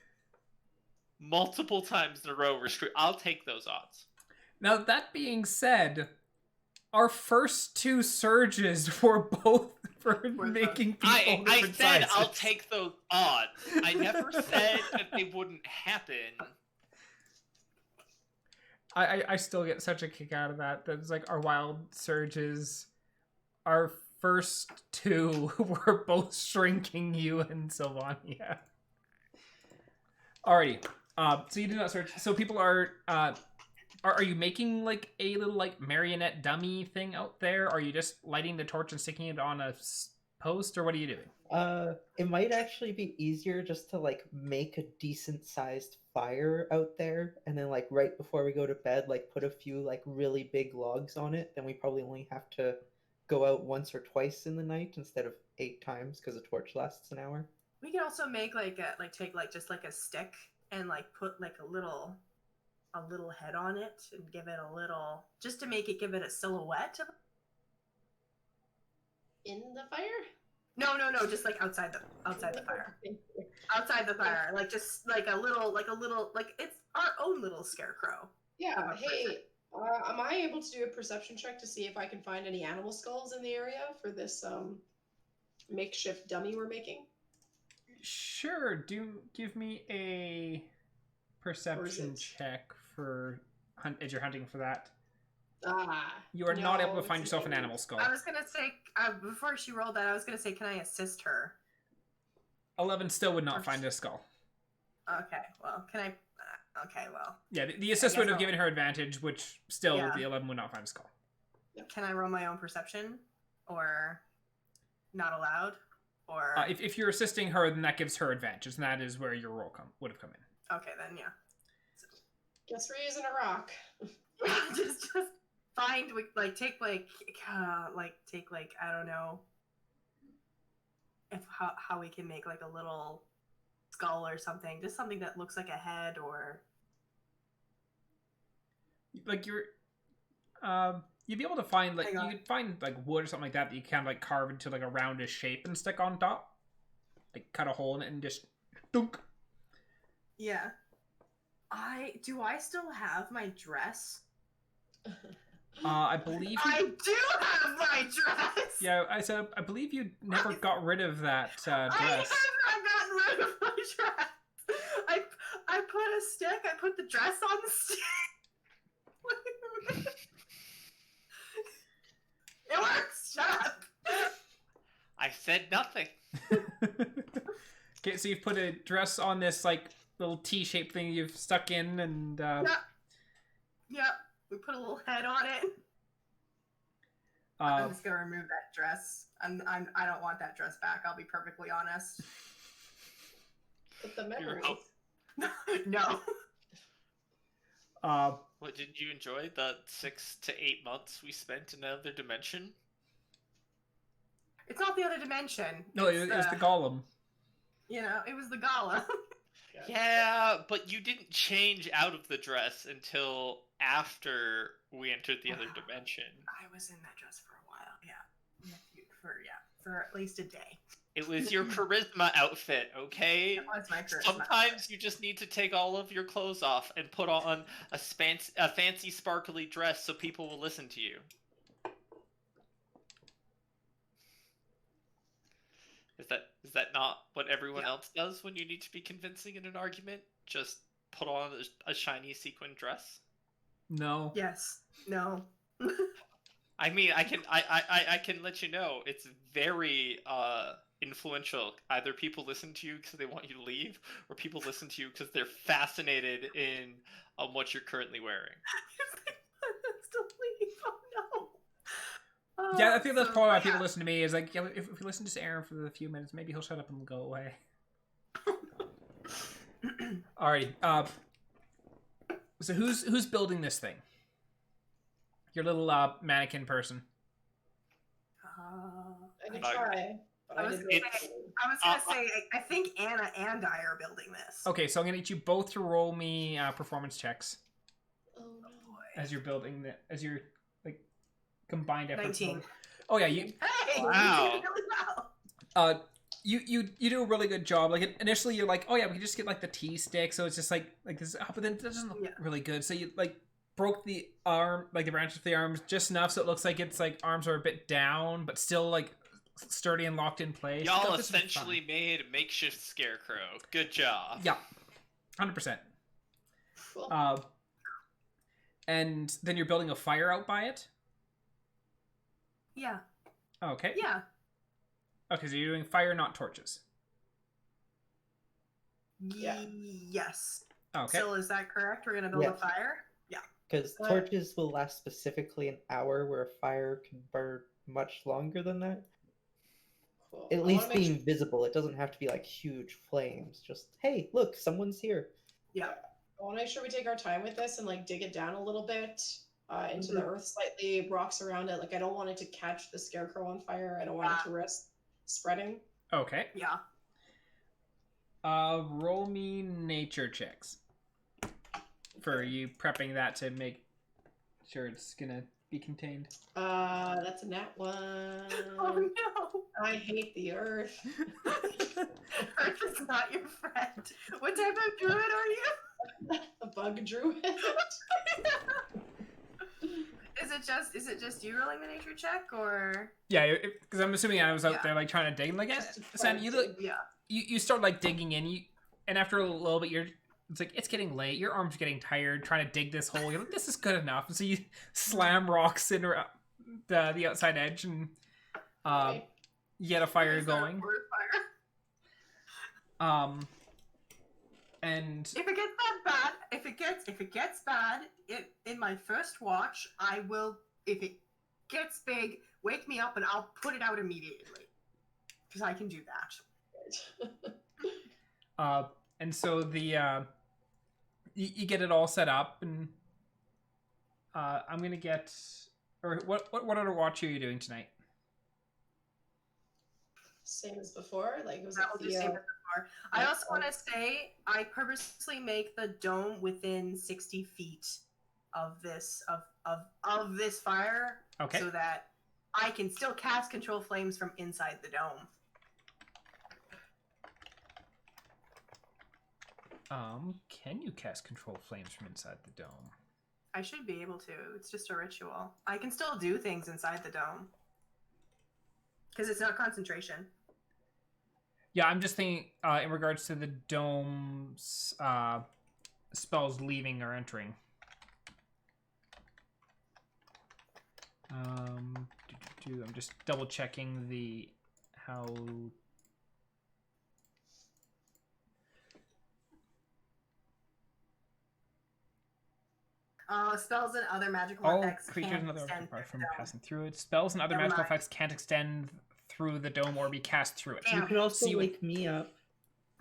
multiple times in a row, we're screwed. I'll take those odds. Now, that being said, our first 2 surges were both for making people I different said sizes. I'll take those odds. I never said that they wouldn't happen. I still get such a kick out of that. That's like our wild surges. Our first 2 were both shrinking you and Sylvania. Alrighty. So you do not surge. So people are you making like a little like marionette dummy thing out there? Are you just lighting the torch and sticking it on a post, or what are you doing? It might actually be easier just to like make a decent sized fire out there, and then like right before we go to bed, like put a few like really big logs on it. Then we probably only have to go out once or twice in the night instead of 8 times because a torch lasts an hour. We can also make take just like a stick and like put like a little head on it and give it a little, just to give it a silhouette. In the fire? No, just like outside the fire. Outside the fire, like just like a little, like it's our own little scarecrow. Yeah. Hey, am I able to do a perception check to see if I can find any animal skulls in the area for this makeshift dummy we're making? Sure. Give me a perception check for as you're hunting for that. You are not able to find yourself an animal skull. I was gonna say before she rolled that, I was gonna say, can I assist her? 11 still would not find a skull. Okay, well, can I? Okay, well. Yeah, the assist would have I'll- given her advantage, which still Yeah. the 11 would not find a skull. Can I roll my own perception, or not allowed, or? If you're assisting her, then that gives her advantage, and that is where your roll would have come in. Okay, then yeah. Guess we're using a rock. just find take I don't know if how we can make like a little skull or something, just something that looks like a head, or Like you're, you'd be able to find like Hang on. you could find like wood or something like that you kind of like carve into like a roundish shape and stick on top, like cut a hole in it and just dunk. yeah. Do I still have my dress? I believe. I do have my dress. Yeah, I believe you never got rid of that I dress. have not gotten rid of my dress. I put a stick. I put the dress on the stick. It works. Shut up. I said nothing. Okay, so you've put a dress on this like little T-shaped thing you've stuck in, and Yep. We put a little head on it. I'm just gonna remove that dress. I don't want that dress back. I'll be perfectly honest. But the memories. No. What, did you enjoy the 6 to 8 months we spent in another dimension? It's not the other dimension. No, it was the golem. You know, it was the golem. Yeah, but you didn't change out of the dress until after we entered the other dimension. I was in that dress for a while. Yeah. For at least a day. It was your charisma outfit, okay? That was my charisma. Sometimes you just need to take all of your clothes off and put on a fancy sparkly dress so people will listen to you. Is that not what everyone else does when you need to be convincing in an argument? Just put on a shiny sequin dress? No. Yes. No. I mean, I can let you know it's very influential. Either people listen to you because they want you to leave, or people listen to you because they're fascinated in what you're currently wearing. Still leave. Oh no. Yeah, I think that's probably why people listen to me. Is like, yeah, if we listen to Aaron for a few minutes, maybe he'll shut up and go away. Alrighty. So who's building this thing? Your little mannequin person. I could try. But I was gonna say, I think Anna and I are building this. Okay, so I'm gonna need you both to roll me performance checks Oh no. as you're building as you're like combined efforts. 19. Oh yeah, you. Hey, Wow. you did really well. You do a really good job. Like initially, you're like, oh yeah, we can just get like the T stick, so it's just like this. But then it doesn't look really good. So you like broke the arm, like the branches of the arms, just enough so it looks like it's like arms are a bit down, but still like sturdy and locked in place. Y'all essentially made a makeshift scarecrow. Good job. Yeah, 100%. Cool. And then you're building a fire out by it. Yeah. Okay. Yeah. Okay, so you're doing fire, not torches. Yeah. Yes. Okay. So is that correct? We're gonna build a fire? Yeah. Because torches will last specifically an hour, where a fire can burn much longer than that. Cool. At least being visible. It doesn't have to be like huge flames. Just, hey, look, someone's here. Yeah. I want to make sure we take our time with this and like dig it down a little bit into the earth slightly, rocks around it. Like I don't want it to catch the scarecrow on fire. I don't want it to risk spreading. Okay. Yeah. Roll me nature checks for you prepping that to make sure it's gonna be contained. That's a nat 1. Oh no. I hate the earth. Earth is not your friend. What type of druid are you? A bug druid. Is it just you rolling the nature check, or? Yeah, because I'm assuming I was out there like trying to dig. Like, Sam, you start like digging in, and after a little bit, it's like it's getting late. Your arm's getting tired trying to dig this hole. You're like, this is good enough. And so you slam rocks in the outside edge, and you get a fire going. And if it gets that bad, if it gets bad, in my first watch, I will. If it gets big, wake me up and I'll put it out immediately, because I can do that. And so the you get it all set up, and I'm gonna get. Or what other watch are you doing tonight? Same as before. Like it was I'll do same as before. I also want to say I purposely make the dome within 60 feet of this of this fire, okay, so that I can still cast control flames from inside the dome. Can you cast control flames from inside the dome? I should be able to. It's just a ritual. I can still do things inside the dome because it's not concentration. Yeah, I'm just thinking in regards to the dome's spells leaving or entering. I'm just double checking how. Spells and other magical effects creatures can't and other extend apart from through the passing through it. Spells and other magical effects can't extend through the dome or be cast through it. Damn. You could also wake me up.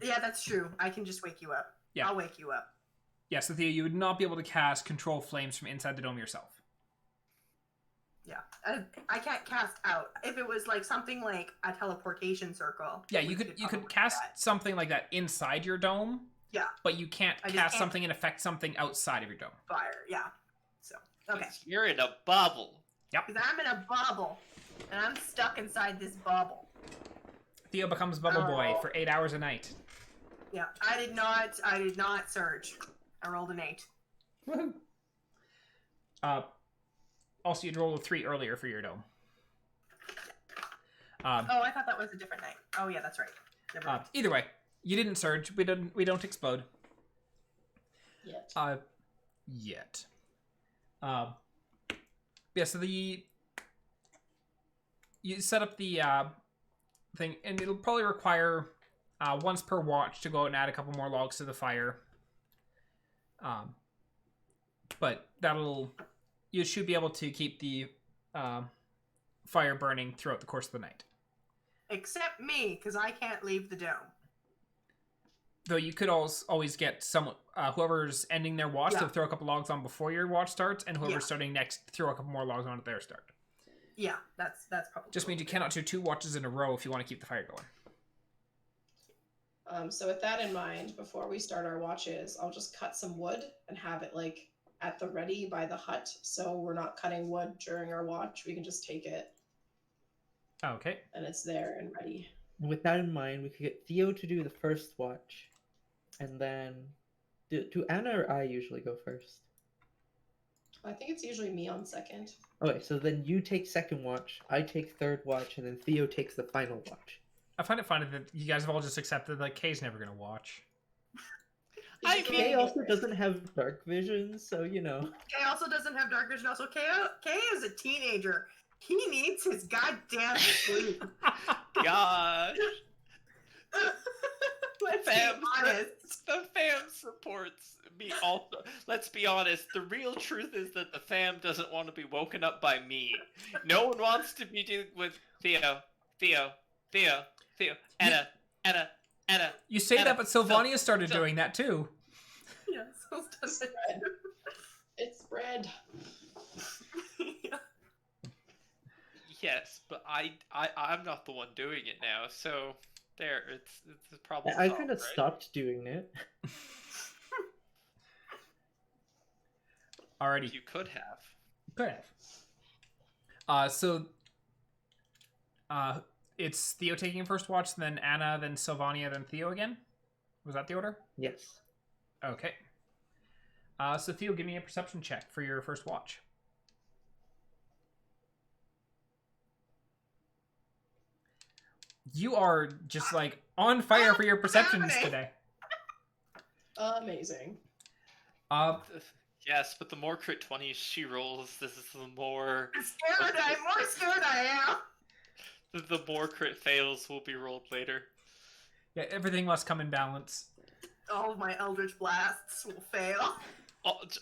Yeah, that's true. I can just wake you up. Yeah. I'll wake you up. Yeah, so Thea, you would not be able to cast control flames from inside the dome yourself. Yeah, I can't cast out. If it was like something like a teleportation circle. Yeah, you could cast something like that inside your dome. Yeah. But you can't cast something and affect something outside of your dome. Fire, yeah. So, okay. You're in a bubble. Yep. Because I'm in a bubble, and I'm stuck inside this bubble. Theo becomes Bubble Boy for 8 hours a night. Yeah, I did not surge. I rolled an 8. Woohoo. Also, you'd rolled a 3 earlier for your dome. Oh, I thought that was a different night. Oh yeah, that's right. Never mind. Either way, you didn't surge. We don't explode. Yet. Yet. Yeah. So you set up the thing, and it'll probably require once per watch to go out and add a couple more logs to the fire. But you should be able to keep the fire burning throughout the course of the night. Except me, because I can't leave the dome. Though you could always get someone, whoever's ending their watch to throw a couple logs on before your watch starts, and whoever's starting next, throw a couple more logs on at their start. Yeah, that's probably. Just means you cannot do 2 watches in a row if you want to keep the fire going. So with that in mind, before we start our watches, I'll just cut some wood and have it like at the ready by the hut, so we're not cutting wood during our watch. We can just take it. Okay. And it's there and ready. With that in mind, we could get Theo to do the first watch, and then do Anna or I usually go first? I think it's usually me on second. Okay, so then you take second watch, I take third watch, and then Theo takes the final watch. I find it funny that you guys have all just accepted that Kay's never going to watch. Kay also doesn't have dark vision, so you know. Kay also doesn't have dark vision. Also, Kay is a teenager. He needs his goddamn sleep. Gosh. Let's be honest. The fam supports me also. Let's be honest. The real truth is that the fam doesn't want to be woken up by me. No one wants to be dealing with Theo. Anna. You say Anna, that, but Sylvania started doing that too. Yeah, so does it. It's red. Yeah. Yes, but I'm not the one doing it now, so there, it's a problem. I kind of stopped doing it. Alrighty. You could have. Could have. It's Theo taking first watch, then Anna, then Sylvania, then Theo again? Was that the order? Yes. Okay. So Theo, give me a perception check for your first watch. You are just like on fire for your perceptions today. Amazing. Yes, but the more crit 20s she rolls, this is the more... More scared I am. The more crit fails will be rolled later. Yeah, everything must come in balance. All of my Eldritch Blasts will fail.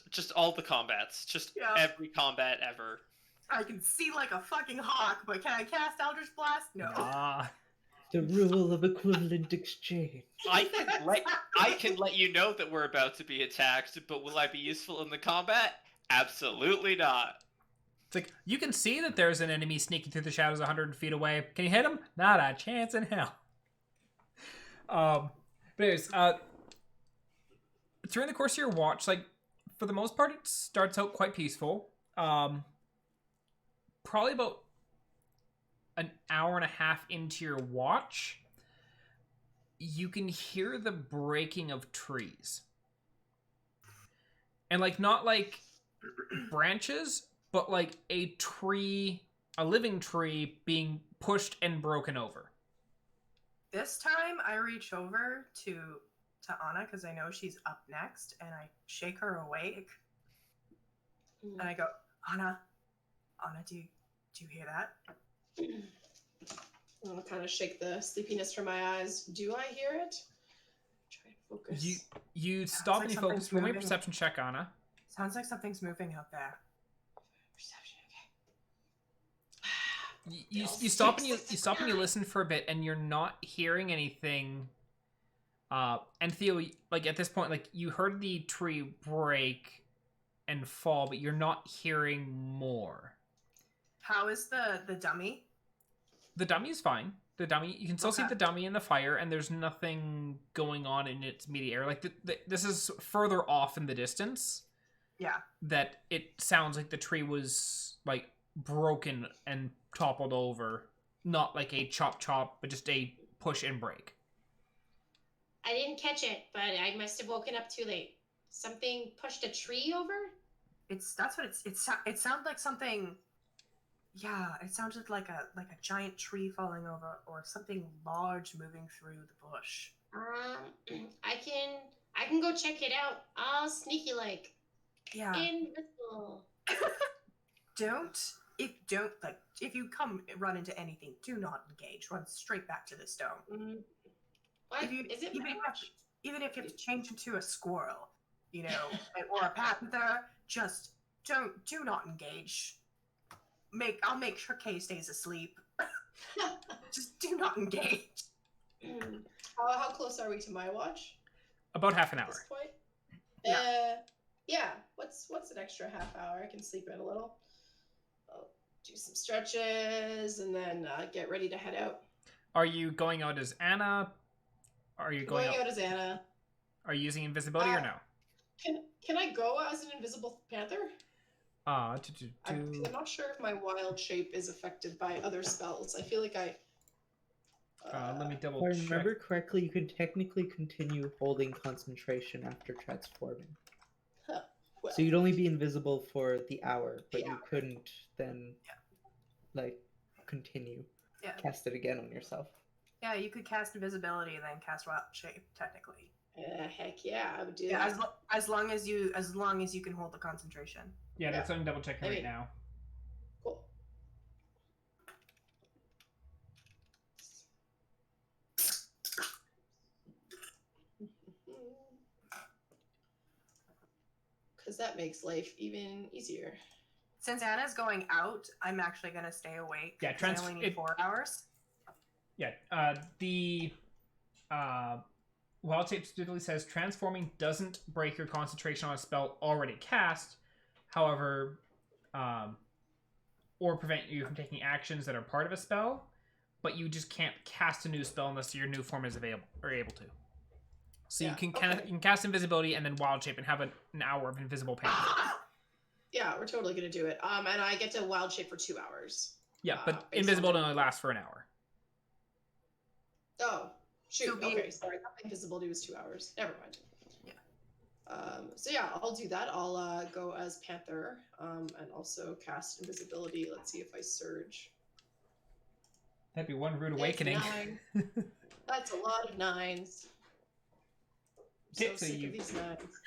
Just all the combats. Just every combat ever. I can see like a fucking hawk, but can I cast Eldritch Blast? No. The rule of equivalent exchange. I can let you know that we're about to be attacked, but will I be useful in the combat? Absolutely not. It's like, you can see that there's an enemy sneaking through the shadows 100 feet away. Can you hit him? Not a chance in hell. But anyways, during the course of your watch, like, for the most part, it starts out quite peaceful. Probably about an hour and a half into your watch, you can hear the breaking of trees. And, like, not like branches, but like a living tree being pushed and broken over. This time I reach over to Anna because I know she's up next, and I shake her awake. And I go, Anna, do you hear that? I'll kind of shake the sleepiness from my eyes. Do I hear it? Try to focus. You stop and you focus. Roll me a perception check, Anna. Sounds like something's moving out there. Perception, okay. You stop and you listen for a bit, and you're not hearing anything. And Theo, like at this point, like you heard the tree break and fall, but you're not hearing more. How is the dummy? The dummy is fine. The dummy, you can still see the dummy in the fire, and there's nothing going on in its immediate area. Like this is further off in the distance. Yeah. That it sounds like the tree was like broken and toppled over, not like a chop, but just a push and break. I didn't catch it, but I must have woken up too late. Something pushed a tree over? It sounded like something Yeah, it sounded like a giant tree falling over or something large moving through the bush. I can go check it out. I'll sneaky like Yeah. invisible. If you come run into anything, do not engage. Run straight back to the stone. What If you, is it? even if you have to change into a squirrel, or a panther, just do not engage. I'll make sure Kay stays asleep. Just do not engage. How close are we to my watch About half an at hour. this point? Yeah. Yeah. What's an extra half hour? I can sleep in a little. I'll do some stretches and then get ready to head out. Are you going out as Annah? Are you going out as Annah. Are you using invisibility or no? Can I go as an invisible panther? I'm not sure if my wild shape is affected by other spells. I feel like let me double If I check. remember correctly, you can technically continue holding concentration after transforming. Well, So you'd only be invisible for the hour, but Yeah. you couldn't then, continue. Yeah. Cast it again on yourself. Yeah, you could cast invisibility and then cast wild shape, technically. heck yeah, I would do Yeah, that. as long as you can hold the concentration. Yeah, that's what I'm double checking right now. Cool. Because that makes life even easier. Since Anna's going out, I'm actually going to stay awake. Yeah, 'cause I only need 4 hours. Yeah, the Wild Shape specifically says transforming doesn't break your concentration on a spell already cast, however, or prevent you from taking actions that are part of a spell, but you just can't cast a new spell unless your new form is available or able to. So you can cast invisibility and then Wild Shape and have an hour of invisible pain. Yeah, we're totally gonna do it. And I get to wild shape for 2 hours. Yeah, but based invisibility on- only lasts for an hour. Oh, shoot. So Okay, sorry. I thought invisibility was 2 hours. Never mind. Yeah. So yeah, I'll do that. I'll go as Panther, and also cast invisibility. Let's see if I surge. That'd be one rude It's awakening. 9. That's a lot of 9s. Okay, So so sick you- of these 9s.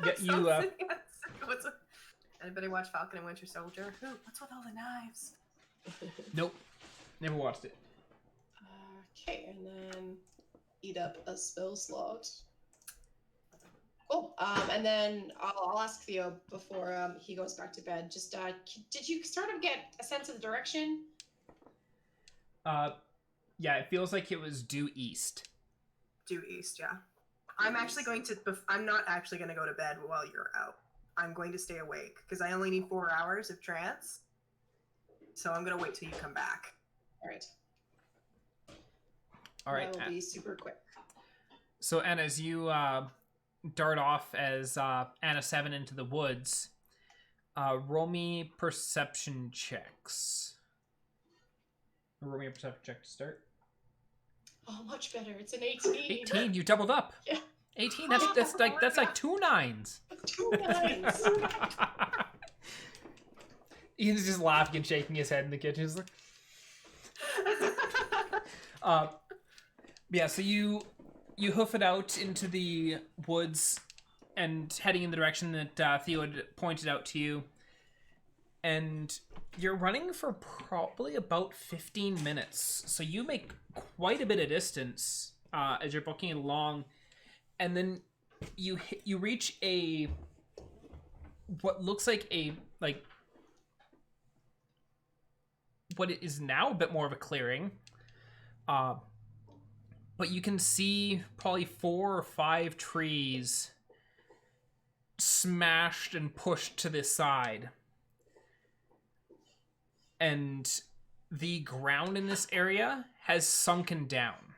Yeah, you, Anybody watch Falcon and Winter Soldier? What's with all the knives? Nope, never watched it. Okay, and then eat up a spell slot. Cool. And then I'll ask Theo before he goes back to bed. Just did you sort of get a sense of the direction? Yeah, it feels like it was due east. Due east, yeah. I'm not actually going to go to bed while you're out. I'm going to stay awake because I only need 4 hours of trance. So I'm going to wait till you come back. All right. All right. That will be super quick. So, Anna, as you dart off as Anna 7 into the woods, roll me perception checks. Roll me a perception check to start. Oh, much better. It's an 18. 18, you doubled up. Yeah. 18, that's like 2 9s. 2 9s. Ian's just laughing and shaking his head in the kitchen. He's like, yeah, so you hoof it out into the woods and heading in the direction that Theo had pointed out to you. And you're running for probably about 15 minutes. So you make quite a bit of distance as you're booking along. And then you reach what looks like what is now a bit more of a clearing. But you can see probably 4 or 5 trees smashed and pushed to the side. And the ground in this area has sunken down.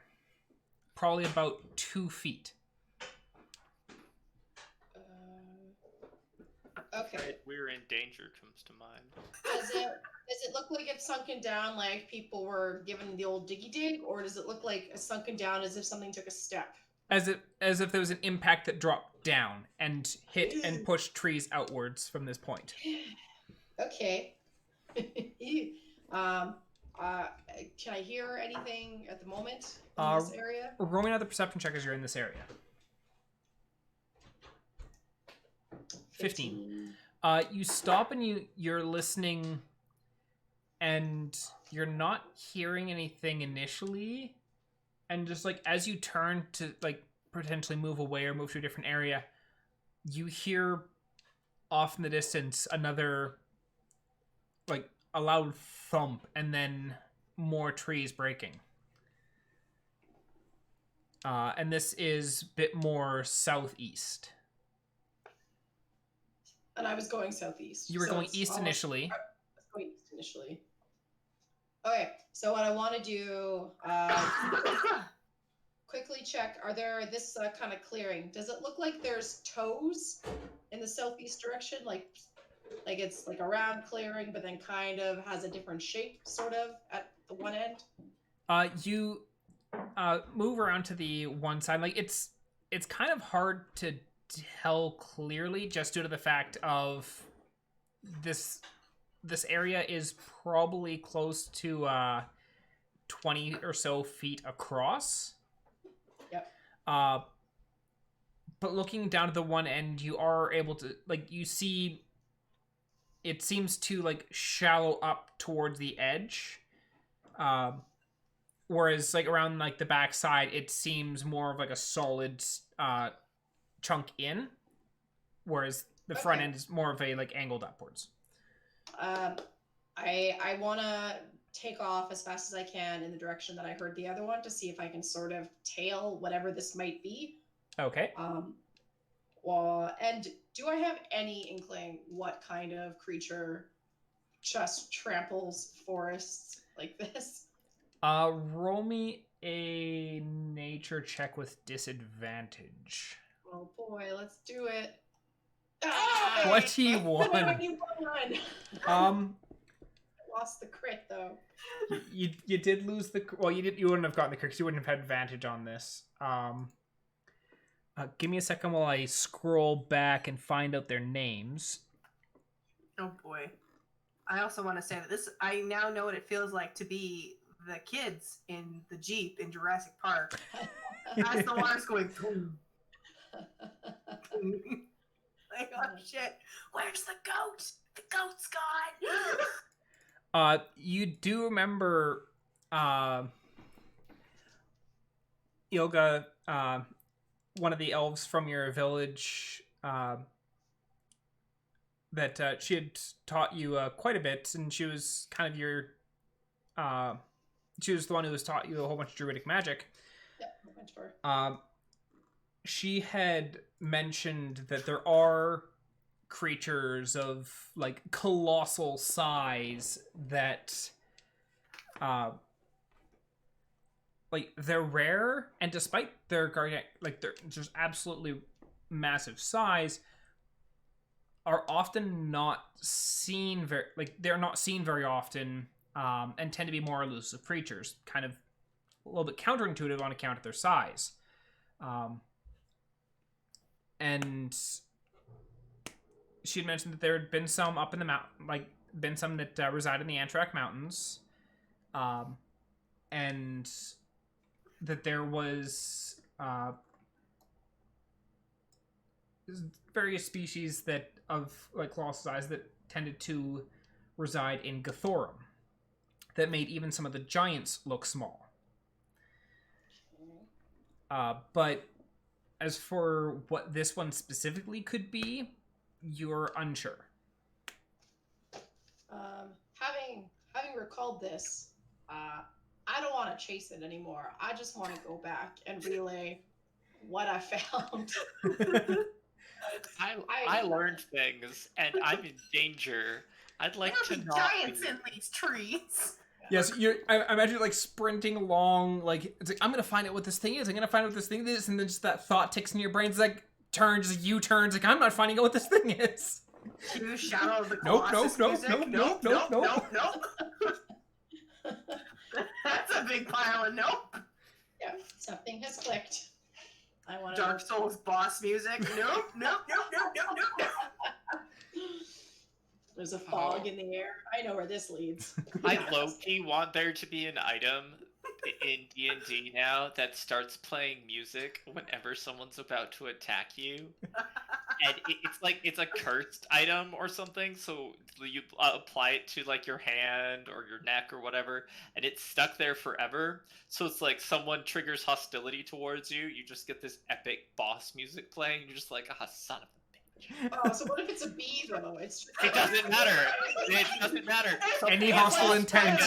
Probably about 2 feet. Okay. We're in danger comes to mind. Does it look like it's sunken down like people were given the old diggy dig, or does it look like it's sunken down as if something took a step? As if there was an impact that dropped down and hit and pushed trees outwards from this point. Okay. Can I hear anything at the moment in this area? Roll me another perception check as you're in this area. 15. You stop and you're listening, and you're not hearing anything initially, and just like as you turn to like potentially move away or move to a different area, you hear off in the distance another like a loud thump, and then more trees breaking. And this is a bit more southeast. And I was going southeast. You were going east initially. I was going east initially. Okay, so what I want to do, quickly check, are there this kind of clearing? Does it look like there's toes in the southeast direction? Like it's like a round clearing, but then kind of has a different shape, sort of, at the one end? You move around to the one side. Like it's kind of hard to tell clearly just due to the fact of this area is probably close to 20 or so feet across. Yep. But looking down to the one end, you are able to like you see it seems to like shallow up towards the edge. Whereas like around like the back side, it seems more of like a solid chunk in, whereas the front end is more of a like angled upwards. I want to take off as fast as I can in the direction that I heard the other one to see if I can sort of tail whatever this might be. Okay. Well, and do I have any inkling what kind of creature just tramples forests like this? Roll me a nature check with disadvantage. Oh boy, let's do it. 21. 21. I lost the crit though. You did lose the you wouldn't have gotten the crit because you wouldn't have had advantage on this. Give me a second while I scroll back and find out their names. Oh boy. I also want to say that I now know what it feels like to be the kids in the Jeep in Jurassic Park. As the water's going boom. Like, oh shit. Where's the goat? The goat's gone. You do remember Ilga, one of the elves from your village, that she had taught you quite a bit, and she was kind of your she was the one who has taught you a whole bunch of druidic magic. Yeah, mentor. She had mentioned that there are creatures of like colossal size that like they're rare, and despite their like they're just absolutely massive size, are often not seen they're not seen very often, and tend to be more elusive creatures, kind of a little bit counterintuitive on account of their size. And she had mentioned that there had been some up in the mountain, like been some that reside in the Antrak Mountains, and that there was various species that of like colossal size that tended to reside in Gathorum, that made even some of the giants look small. But as for what this one specifically could be, you're unsure. Having recalled this, I don't want to chase it anymore. I just want to go back and relay what I found. I learned things, and I'm in danger. I'd like to There'll be not giants in these trees. Yes, I imagine like sprinting along, like it's like I'm gonna find out what this thing is. I'm gonna find out what this thing is, and then just that thought ticks in your brain. It's like turns, U-turns. Like I'm not finding out what this thing is. Cue Shadow of the Nope, Colossus nope, music. nope, nope, nope, nope. That's a big pile of nope. Yeah, something has clicked. I want Dark Souls boss music. Nope, nope, nope, nope, nope, nope, nope. There's a fog in the air. I know where this leads. I low-key want there to be an item in D&D now that starts playing music whenever someone's about to attack you. And it's like, it's a cursed item or something, so you apply it to like your hand or your neck or whatever, and it's stuck there forever. So it's like someone triggers hostility towards you, you just get this epic boss music playing, you're just like, ah, son of a bitch. Oh, so what if it's a bee though? It doesn't matter. It doesn't matter. Any hostile intent.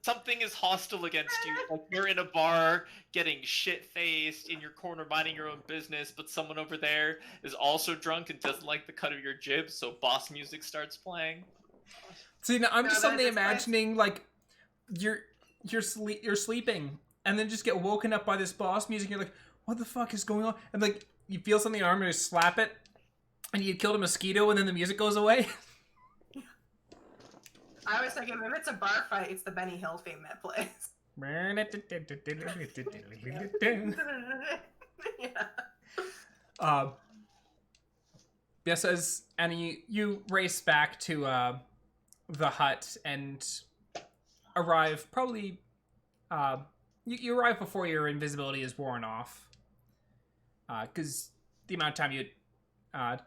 Something is hostile against you. Like you're in a bar getting shit-faced in your corner minding your own business, but someone over there is also drunk and doesn't like the cut of your jib, so boss music starts playing. See, now I'm just suddenly imagining like you're sleeping and then just get woken up by this boss music. You're like, what the fuck is going on? And like you feel something in your arm and you slap it, and you killed a mosquito, and then the music goes away. I was thinking, if it's a bar fight, it's the Benny Hill theme that plays. Yeah. Yes, as Annie, you race back to the hut and arrive probably. You arrive before your invisibility is worn off. Because the amount of time you'd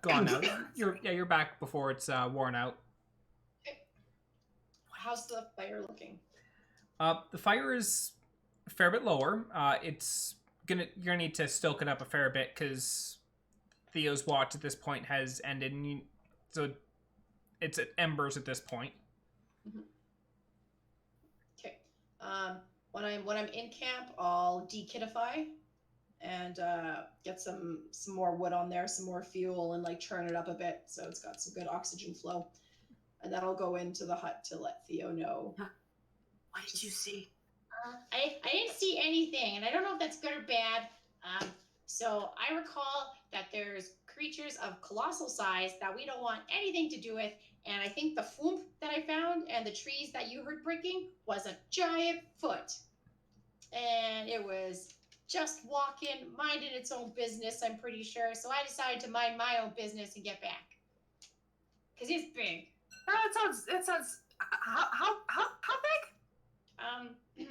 gone out, you're back before it's worn out. How's the fire looking? The fire is a fair bit lower. You're gonna need to stoke it up a fair bit because Theo's watch at this point has ended, and so it's at embers at this point. Mm-hmm. Okay. When I'm in camp, I'll dekitify and get some more wood on there, some more fuel, and like churn it up a bit so it's got some good oxygen flow. And then I'll go into the hut to let Theo know. What did you see? I didn't see anything, and I don't know if that's good or bad. So I recall that there's creatures of colossal size that we don't want anything to do with, and I think the foom that I found and the trees that you heard breaking was a giant foot. And it was just walking, minding its own business, I'm pretty sure. So I decided to mind my own business and get back. Because it's big. It sounds. How big?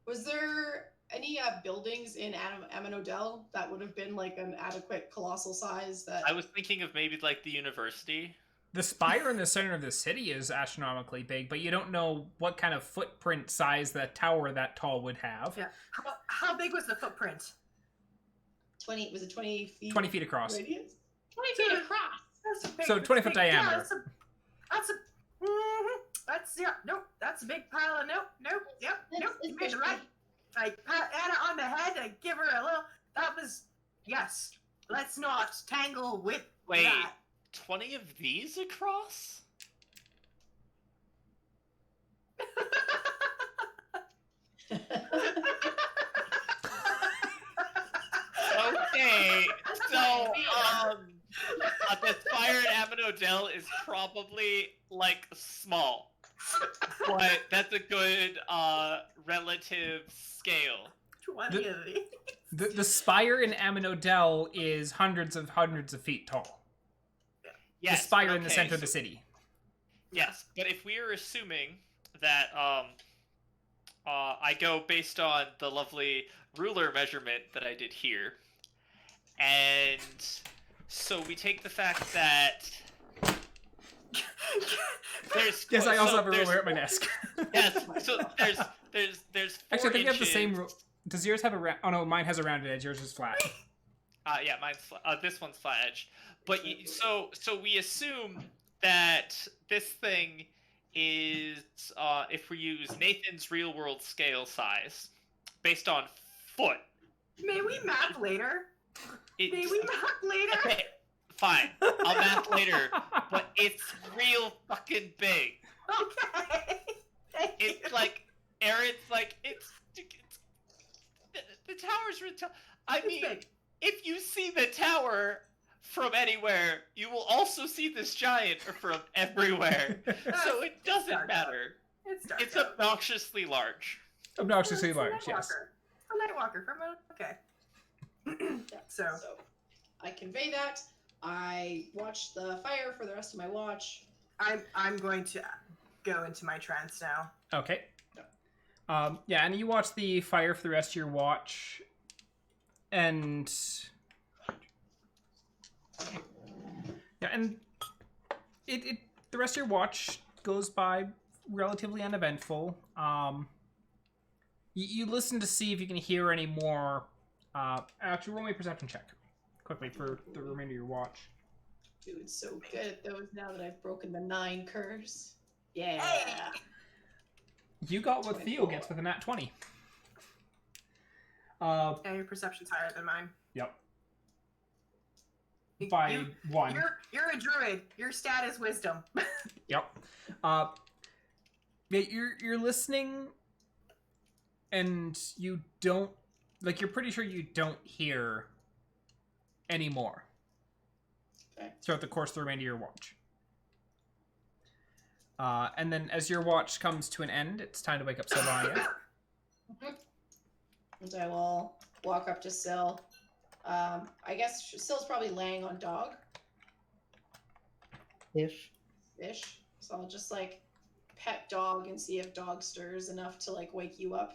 Was there any buildings in Amunodel that would have been like an adequate colossal size? That I was thinking of maybe like the university. The spire in the center of the city is astronomically big, but you don't know what kind of footprint size that tower that tall would have. Yeah. How big was the footprint? 20. Was it 20 feet? 20 feet across. Radius? 20 feet across. That's a big, So 20 foot diameter. That's a big pile of nope. Yep. You made It's it right. I pat Anna on the head and give her a little. That was yes. Let's not tangle with Wait, that. 20 of these across? Okay, so the spire in Amunodel is probably like small, but that's a good relative scale. 20 of these. The spire in Amunodel is hundreds of feet tall. Yes, the spire in the okay, center of the city. Yes, but if we are assuming that I go based on the lovely ruler measurement that I did here, and so we take the fact that there's Yes, I also have a there's- ruler at my desk. Yes, so there's 4 Actually, I think you have the inches. same. Does yours have a round? Oh no, mine has a rounded edge. Yours is flat. Yeah, mine's this one's flat edge. But so we assume that this thing is if we use Nathan's real world scale size based on foot. May we map later? Okay, fine. I'll map later. But it's real fucking big. Okay. It's like Aaron's like it's the tower's really tall. I mean, big. if you see the tower from anywhere, you will also see this giant from everywhere. So it doesn't dark matter. It's obnoxiously large. Obnoxiously It's a large. Yes. Nightwalker from a okay. So I convey that. I watch the fire for the rest of my watch. I'm going to go into my trance now. Okay. Yeah, and you watch the fire for the rest of your watch, and yeah, and it the rest of your watch goes by relatively uneventful. You listen to see if you can hear any more. Actually, roll me a perception check quickly for the remainder of your watch. Dude, so good at those now that I've broken the 9 curse. Yeah. Hey! You got what Theo 24. gets with a nat 20. Yeah, your perception's higher than mine. Yep. You- By you- 1. You're a druid. Your stat is wisdom. Yep. Yeah, you're listening, and you don't you're pretty sure you don't hear anymore. Okay. Throughout the course of the remainder of your watch. And then as your watch comes to an end, it's time to wake up Sylvania. And I will walk up to Syl. I guess Syl's probably laying on dog. Ish. Ish. So I'll just like pet dog and see if dog stirs enough to like wake you up.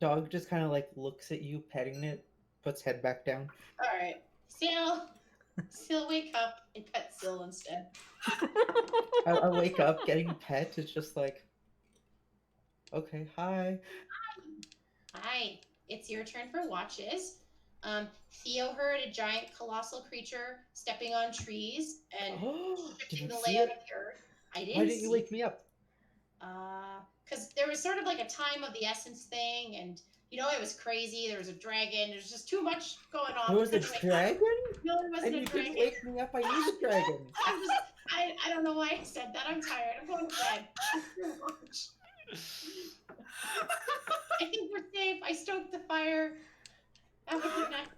Dog just kind of like looks at you, petting it, puts head back down. Alright. Syl! Syl, wake up. I pet Syl instead. I wake up getting pet. It's just like, okay, hi. Hi, it's your turn for watches. Theo heard a giant colossal creature stepping on trees and Did shifting you the see layout it? of the earth. I didn't Why didn't you see wake me up? because there was sort of like a time of the essence thing, and you know it was crazy. There was a dragon. There's just too much going on. There was a Couldn't wake up. dragon? No, there And wasn't you a didn't dragon. wake me up. I need a dragon. I don't know why I said that. I'm tired. I'm going to bed. I think we're safe. I stoked the fire. Have a good night.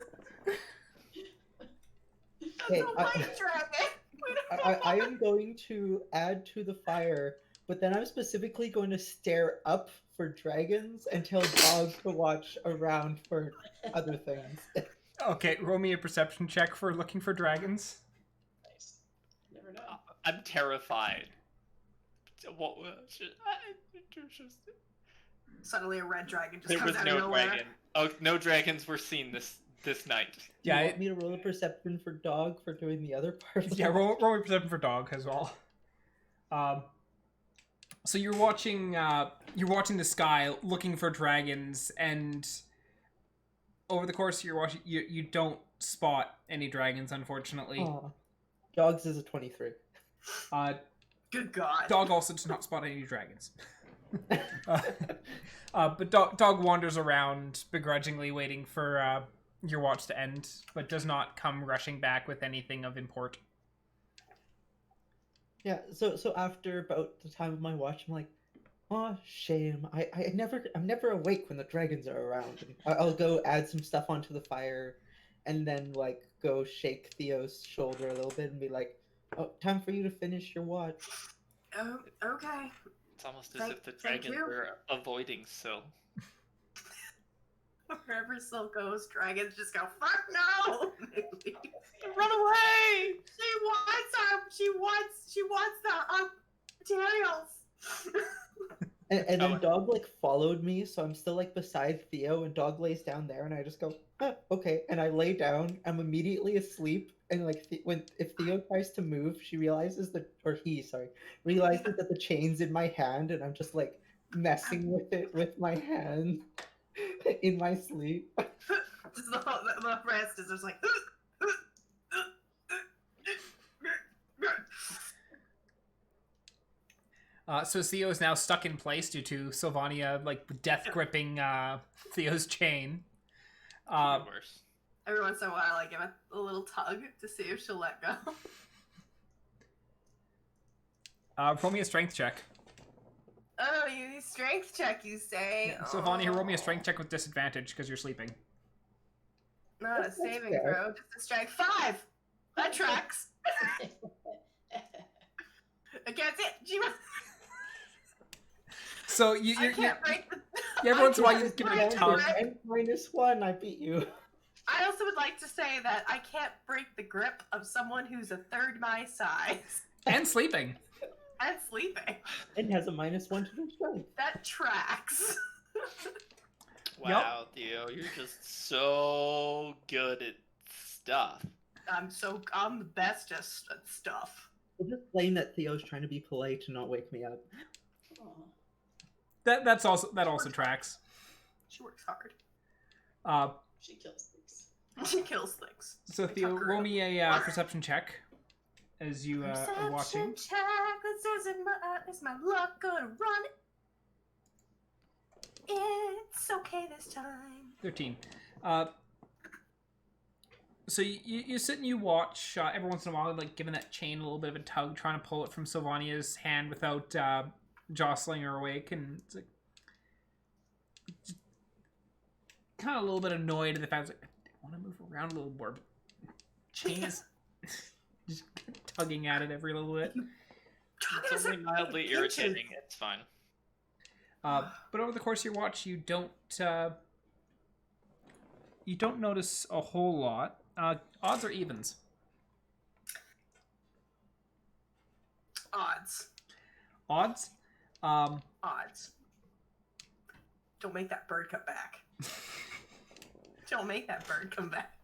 That's Hey, a white dragon. I am going to add to the fire, but then I'm specifically going to stare up for dragons and tell Dog to watch around for other things. Okay, roll me a perception check for looking for dragons. Nice. Never know. I'm terrified. What was Suddenly a red dragon just There comes was out of no nowhere. dragon. Oh, no dragons were seen this night. Do Yeah, you want me to roll a perception for Dog for doing the other part? Yeah, roll me perception for dog as well. So you're watching the sky looking for dragons, and over the course of your watch, you don't spot any dragons, unfortunately. Aw. Dog's is a 23. Good God. Dog also does not spot any dragons. But dog wanders around begrudgingly, waiting for your watch to end, but does not come rushing back with anything of import. Yeah, so after about the time of my watch, I'm like, oh, shame. I'm never awake when the dragons are around. And I'll go add some stuff onto the fire, and then like go shake Theo's shoulder a little bit and be like, oh, time for you to finish your watch. Oh, okay. It's almost as Thank- if the thank dragons you. were avoiding Syl. Wherever Syl goes, dragons just go, fuck no! Run away! She wants the materials. And then Oh. Dog like followed me, so I'm still like beside Theo, and Dog lays down there, and I just go, okay, and I lay down. I'm immediately asleep, and like if Theo tries to move, she realizes that, or he, sorry, realizes that the chain's in my hand, and I'm just like messing with it with my hand in my sleep. Just the rest is just like. So Theo is now stuck in place due to Sylvania like death gripping Theo's chain. Worse. Every once in a while, I give it a little tug to see if she'll let go. Roll me a strength check. Oh, you strength check, you say? Yeah. Sylvania, roll me a strength check with disadvantage because you're sleeping. Not a That's saving fair. throw, just a strength. 5! That tracks. Against it. She must. So I you're can't break the. every once in a while you I just give it a can't tug. break the grip. And -1, I beat you. I also would like to say that I can't break the grip of someone who's a third my size. And sleeping. And sleeping. And has a -1 to their strength. That tracks. Wow, Theo, you're just so good at stuff. I'm the best at stuff. I'll just blame that Theo's trying to be polite and not wake me up. Aw. That also tracks. She works hard. She kills things. She kills things. So We Theo, tuck her roll up. me a perception check as you are watching. Perception check. This is my luck gonna run. It's okay this time. 13. So you sit and you watch every once in a while, like giving that chain a little bit of a tug, trying to pull it from Sylvania's hand without jostling her awake, and it's like kind of a little bit annoyed at the fact like I want to move around a little more, but chain is just tugging at it every little bit. It's only mildly irritating. It's fine. But over the course of your watch, you don't notice a whole lot. Odds or evens? Odds. Odds? Odds. Don't make that bird come back. Don't make that bird come back.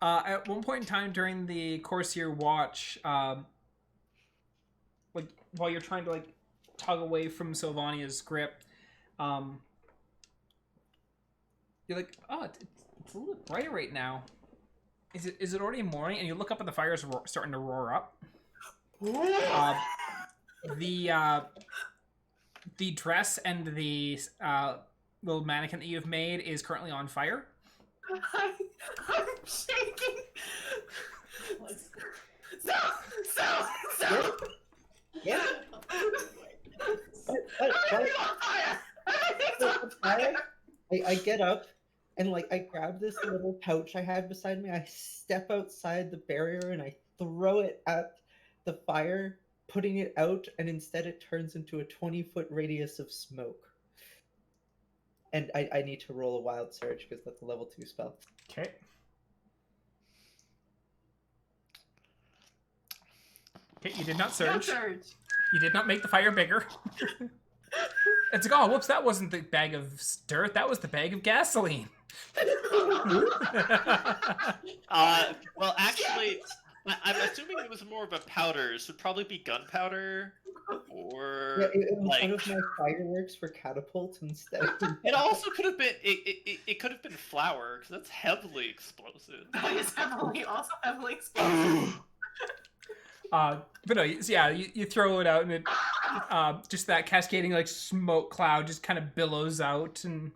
At one point in time during the course of your watch, like while you're trying to like tug away from Sylvania's grip, you're like, oh, it's a little bit brighter right now. Is it already morning? And you look up and the fire's starting to roar up. The dress and the little mannequin that you've made is currently on fire. I'm shaking. So. Yeah. Everything's on fire. Everything's on fire. I get up and like I grab this little pouch I had beside me. I step outside the barrier and I throw it at the fire, putting it out, and instead it turns into a 20-foot radius of smoke. And I need to roll a wild surge because that's a level 2 spell. Okay. Okay, you did not surge. You did not make the fire bigger. It's like, oh, whoops, that wasn't the bag of dirt. That was the bag of gasoline. Well, actually, I'm assuming it was more of a powder. So it'd probably be gunpowder, or Yeah, it was like. one of my fireworks for catapults instead. It also could have been. It could have been flour because that's heavily explosive. That is also heavily explosive. But no, yeah, you throw it out and it just that cascading like smoke cloud just kind of billows out, and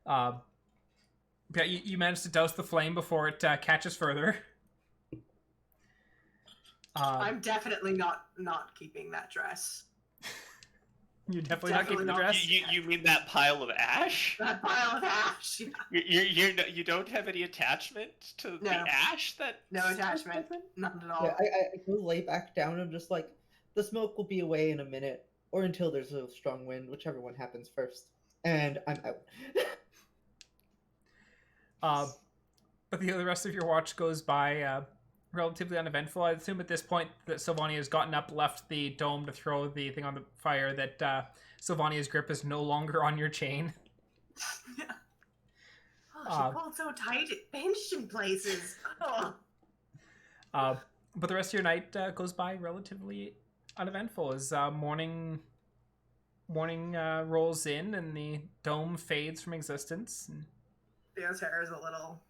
yeah, you manage to douse the flame before it catches further. I'm definitely not keeping that dress. You're definitely not keeping the Definitely dress. You mean that pile of ash? That pile of ash. You don't have any attachment to the ash that? No attachment. None at all. Yeah, I go lay back down and just like, the smoke will be away in a minute, or until there's a strong wind, whichever one happens first. And I'm out. But the rest of your watch goes by relatively uneventful. I assume at this point that Sylvania has gotten up, left the dome to throw the thing on the fire, that Sylvania's grip is no longer on your chain. Oh, she pulled so tight it pinched in places. Oh. But the rest of your night goes by relatively uneventful as morning rolls in and the dome fades from existence. And Theo's hair is a little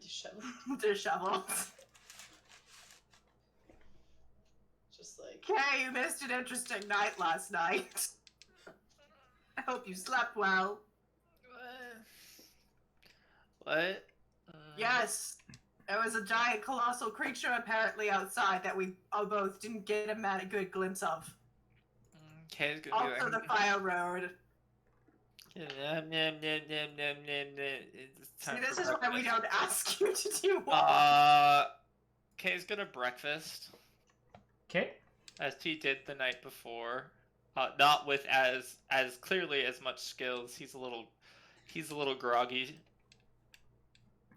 Disheveled. disheveled. Just like, Hey, you missed an interesting night last night. I hope you slept well. What? Yes. There was a giant colossal creature apparently outside that we both didn't get a good glimpse of. Okay, it's gonna be Also like. the fire road. See, this is why we don't ask you to do what. Kay's gonna breakfast okay. as he did the night before, not with as clearly as much skills. He's a little groggy.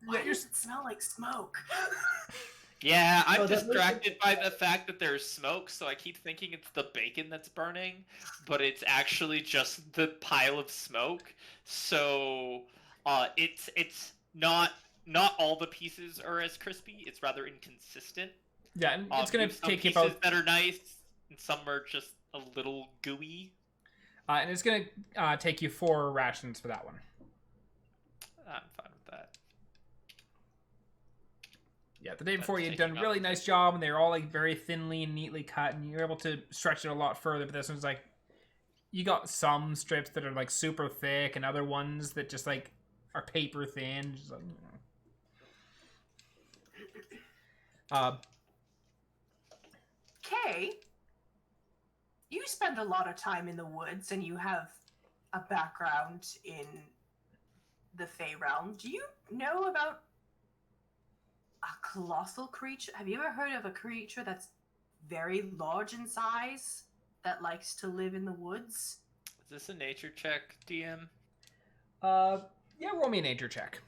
Why does it smell like smoke? Yeah, I'm Oh, that makes distracted by the fact that there's smoke, so I keep thinking it's the bacon that's burning, but it's actually just the pile of smoke. So, it's not all the pieces are as crispy. It's rather inconsistent. Yeah, and it's gonna You have some take you pieces about, that are nice, and some are just a little gooey. and it's gonna take you 4 rations for that one. I'm fine with that. Yeah, the day That's before you'd taking done a up really the- nice job, and they were all like very thinly and neatly cut, and you were able to stretch it a lot further. But this one's like, you got some strips that are like super thick, and other ones that just like are paper thin. Just like, Kay, you spend a lot of time in the woods, and you have a background in the Fey realm. Do you know about a colossal creature? Have you ever heard of a creature that's very large in size that likes to live in the woods? Is this a nature check, DM? yeah, roll me a nature check.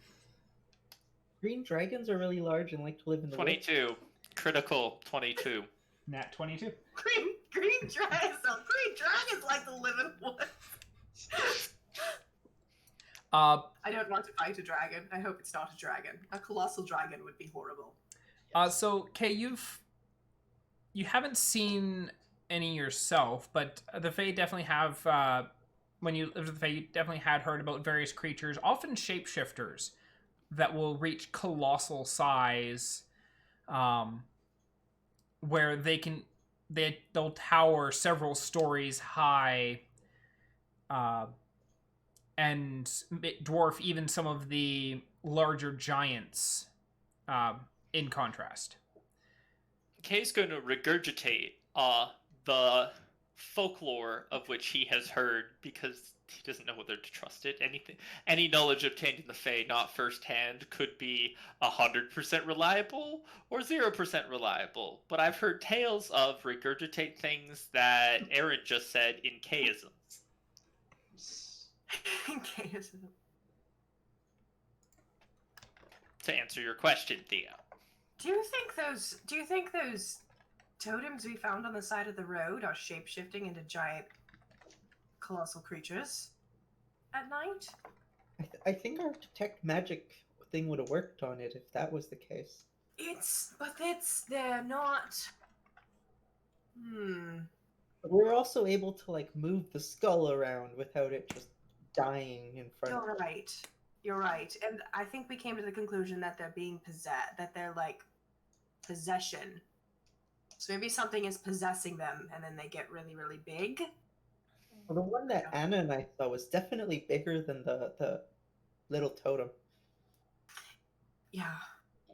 Green dragons are really large and like to live in the woods. 22. Critical 22. Nat 22. Green dragons like to live in woods. I don't want to fight a dragon. I hope it's not a dragon. A colossal dragon would be horrible. So Kay, you haven't seen any yourself, but the Fae definitely have. When you lived with the Fae, you definitely had heard about various creatures, often shapeshifters, that will reach colossal size, where they'll tower several stories high, and dwarf even some of the larger giants. In contrast, Kay's going to regurgitate the folklore of which he has heard because he doesn't know whether to trust it. Any knowledge obtained in the Fae, not firsthand, could be 100% reliable or 0% reliable. But I've heard tales of regurgitate things that Aaron just said in Kayisms. Chaos. To answer your question, Theo. Do you think those totems we found on the side of the road are shape-shifting into giant colossal creatures at night? I think our detect magic thing would have worked on it if that was the case. They're not. But we were also able to like move the skull around without it just dying in front of us. You're right. And I think we came to the conclusion that they're being possessed, that they're like possession. So maybe something is possessing them and then they get really, really big. Well, the one that Anna and I saw was definitely bigger than the little totem. Yeah.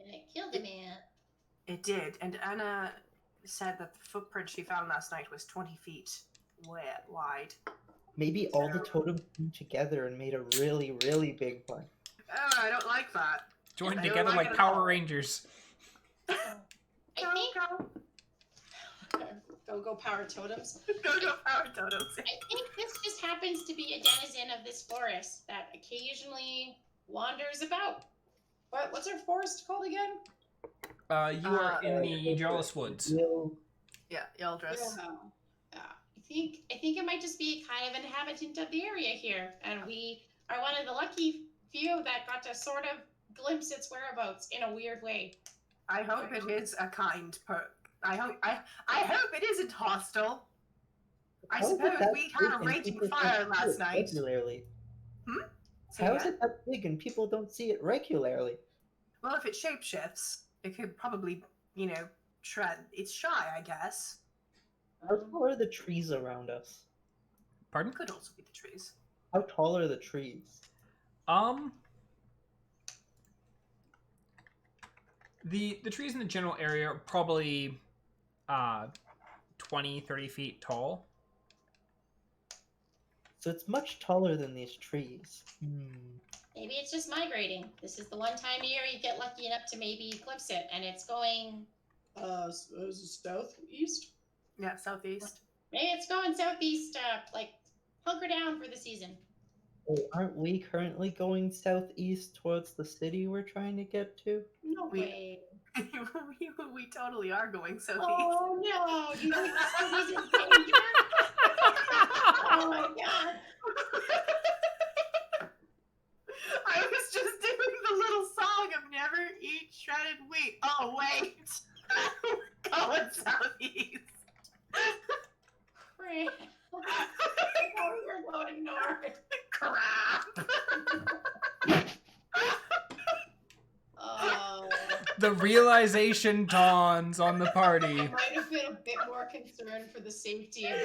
And it killed a man. It did. And Anna said that the footprint she found last night was 20 feet wide. Maybe all the totems came together and made a really, really big one. Oh, I don't like that. joined I don't together like like it at Power all. Rangers. I think Go power totems. Go power totems. I think this just happens to be a denizen of this forest that occasionally wanders about. What's our forest called again? You are in the Jealous Woods. Yeah, Yildris. I think it might just be kind of an inhabitant of the area here, and we are one of the lucky few that got to sort of glimpse its whereabouts in a weird way. I hope it is a kind perk. I hope it isn't hostile. I suppose we had a raging fire last night. Regularly. Say How is again? it that big and people don't see it regularly? Well, if it shapeshifts, it could probably, tread. It's shy, I guess. How tall are the trees around us? Pardon? Could also be the trees. How tall are the trees? The trees in the general area are probably 20, 30 feet tall. So it's much taller than these trees. Maybe it's just migrating. This is the one time a year you get lucky enough to maybe glimpse it, and it's going. Southeast. Yeah, southeast. Maybe it's going southeast. Like hunker down for the season. Wait, aren't we currently going southeast towards the city we're trying to get to? No We- way. we totally are going southeast. Oh no! You think the city's in danger? Oh my god! I was just doing the little song of never eat shredded wheat. Oh wait, we're going southeast. Crap! I thought we were going north. Crap. Oh. The realization dawns on the party. I might have been a bit more concerned for the safety of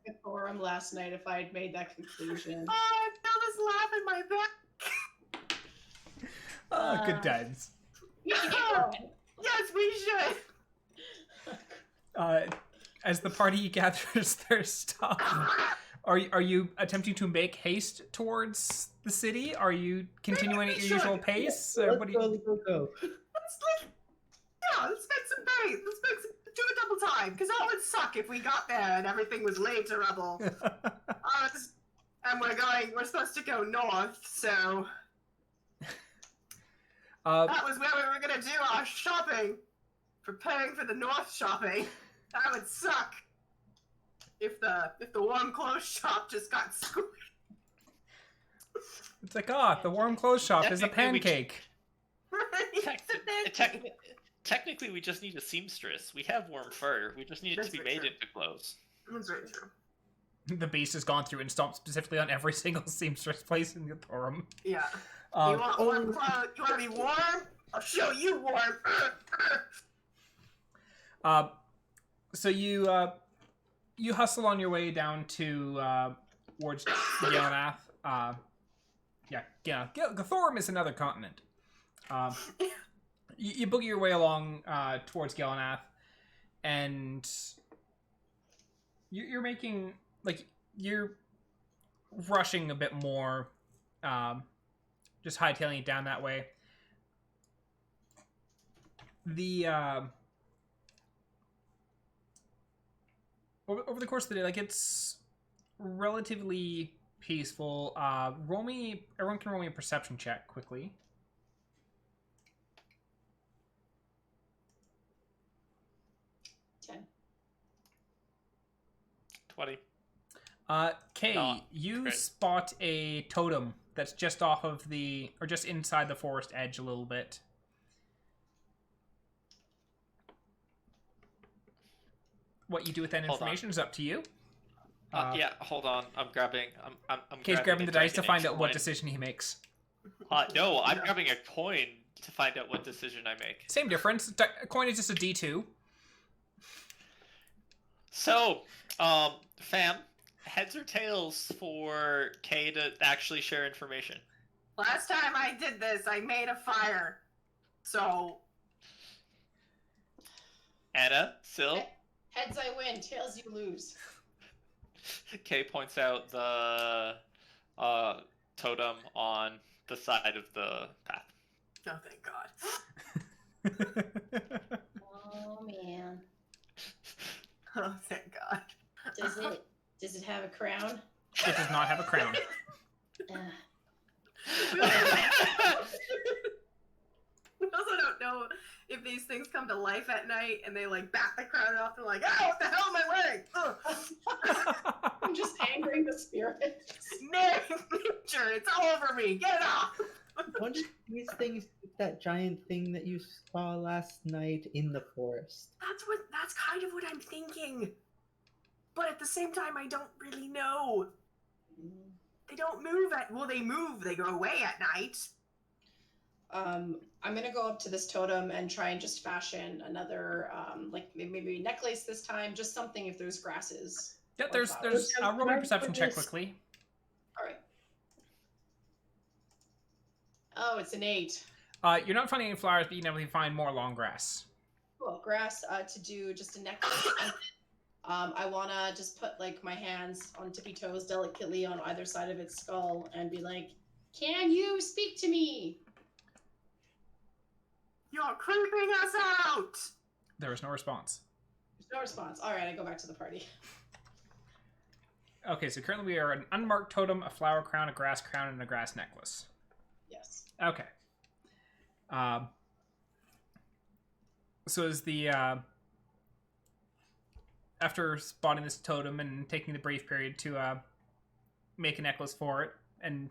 the forum last night if I had made that conclusion. Oh, I feel this laugh in my back. Oh, good times. We should get going. Yes, we should. As the party gathers their stuff, are you attempting to make haste towards the city? Are you continuing at your usual pace? Or what do you... Let's go. Let's make some bait. Do a double time, because that would suck if we got there and everything was laid to rubble. And we're supposed to go north, so that was where we were gonna do our shopping. Preparing for the north shopping. That would suck. If the warm clothes shop just got squished. It's like, the warm clothes shop is a pancake. Technically, we just need a seamstress. We have warm fur. We just need it That's to be very made true. into clothes. That's very true. The beast has gone through and stomped specifically on every single seamstress place in the forum. Yeah. You Um, want warm clothes? You want to be warm? I'll show you warm. so you hustle on your way down to towards Galenath. Gothorum is another continent. You boogie your way along towards Galenath, and you're making you're rushing a bit more, just hightailing it down that way. The over the course of the day, it's relatively peaceful. Everyone can roll me a perception check quickly. 10. 20. Kay, you crit. spot a totem that's just off of just inside the forest edge a little bit. What you do with that Hold on. information is up to you. Yeah, hold on. I'm grabbing. I'm Kay's grabbing the dice to find out what coin. decision he makes. No, I'm grabbing a coin to find out what decision I make. Same difference. A coin is just a D2. So, fam, heads or tails for Kay to actually share information? Last time I did this, I made a fire. So, Anna, Sil, Heads I win, tails you lose. Kay points out the totem on the side of the path. oh thank God. Oh man. Oh thank God. Does it have a crown? It does not have a crown. We also don't know if these things come to life at night and they bat the crown off and what the hell am I wearing? Ugh. I'm just angering the spirits. Nature, it's all over me. Get it off. Don't these things keep that giant thing that you saw last night in the forest? That's kind of what I'm thinking. But at the same time, I don't really know. They don't move they move, they go away at night. I'm gonna go up to this totem and try and just fashion another, maybe a necklace this time, just something if there's grasses. Yeah, or there's flowers. roll me a perception check quickly. All right. Oh, it's an 8. You're not finding any flowers, but you can find more long grass. Cool. Grass to do just a necklace. I wanna just put my hands on tippy toes delicately on either side of its skull and be like, "Can you speak to me?" You're creeping us out. There was no response. There's no response. All right, I go back to the party. Okay, so currently we are an unmarked totem, a flower crown, a grass crown, and a grass necklace. Yes. Okay. So is the after spotting this totem and taking the brief period to make a necklace for it and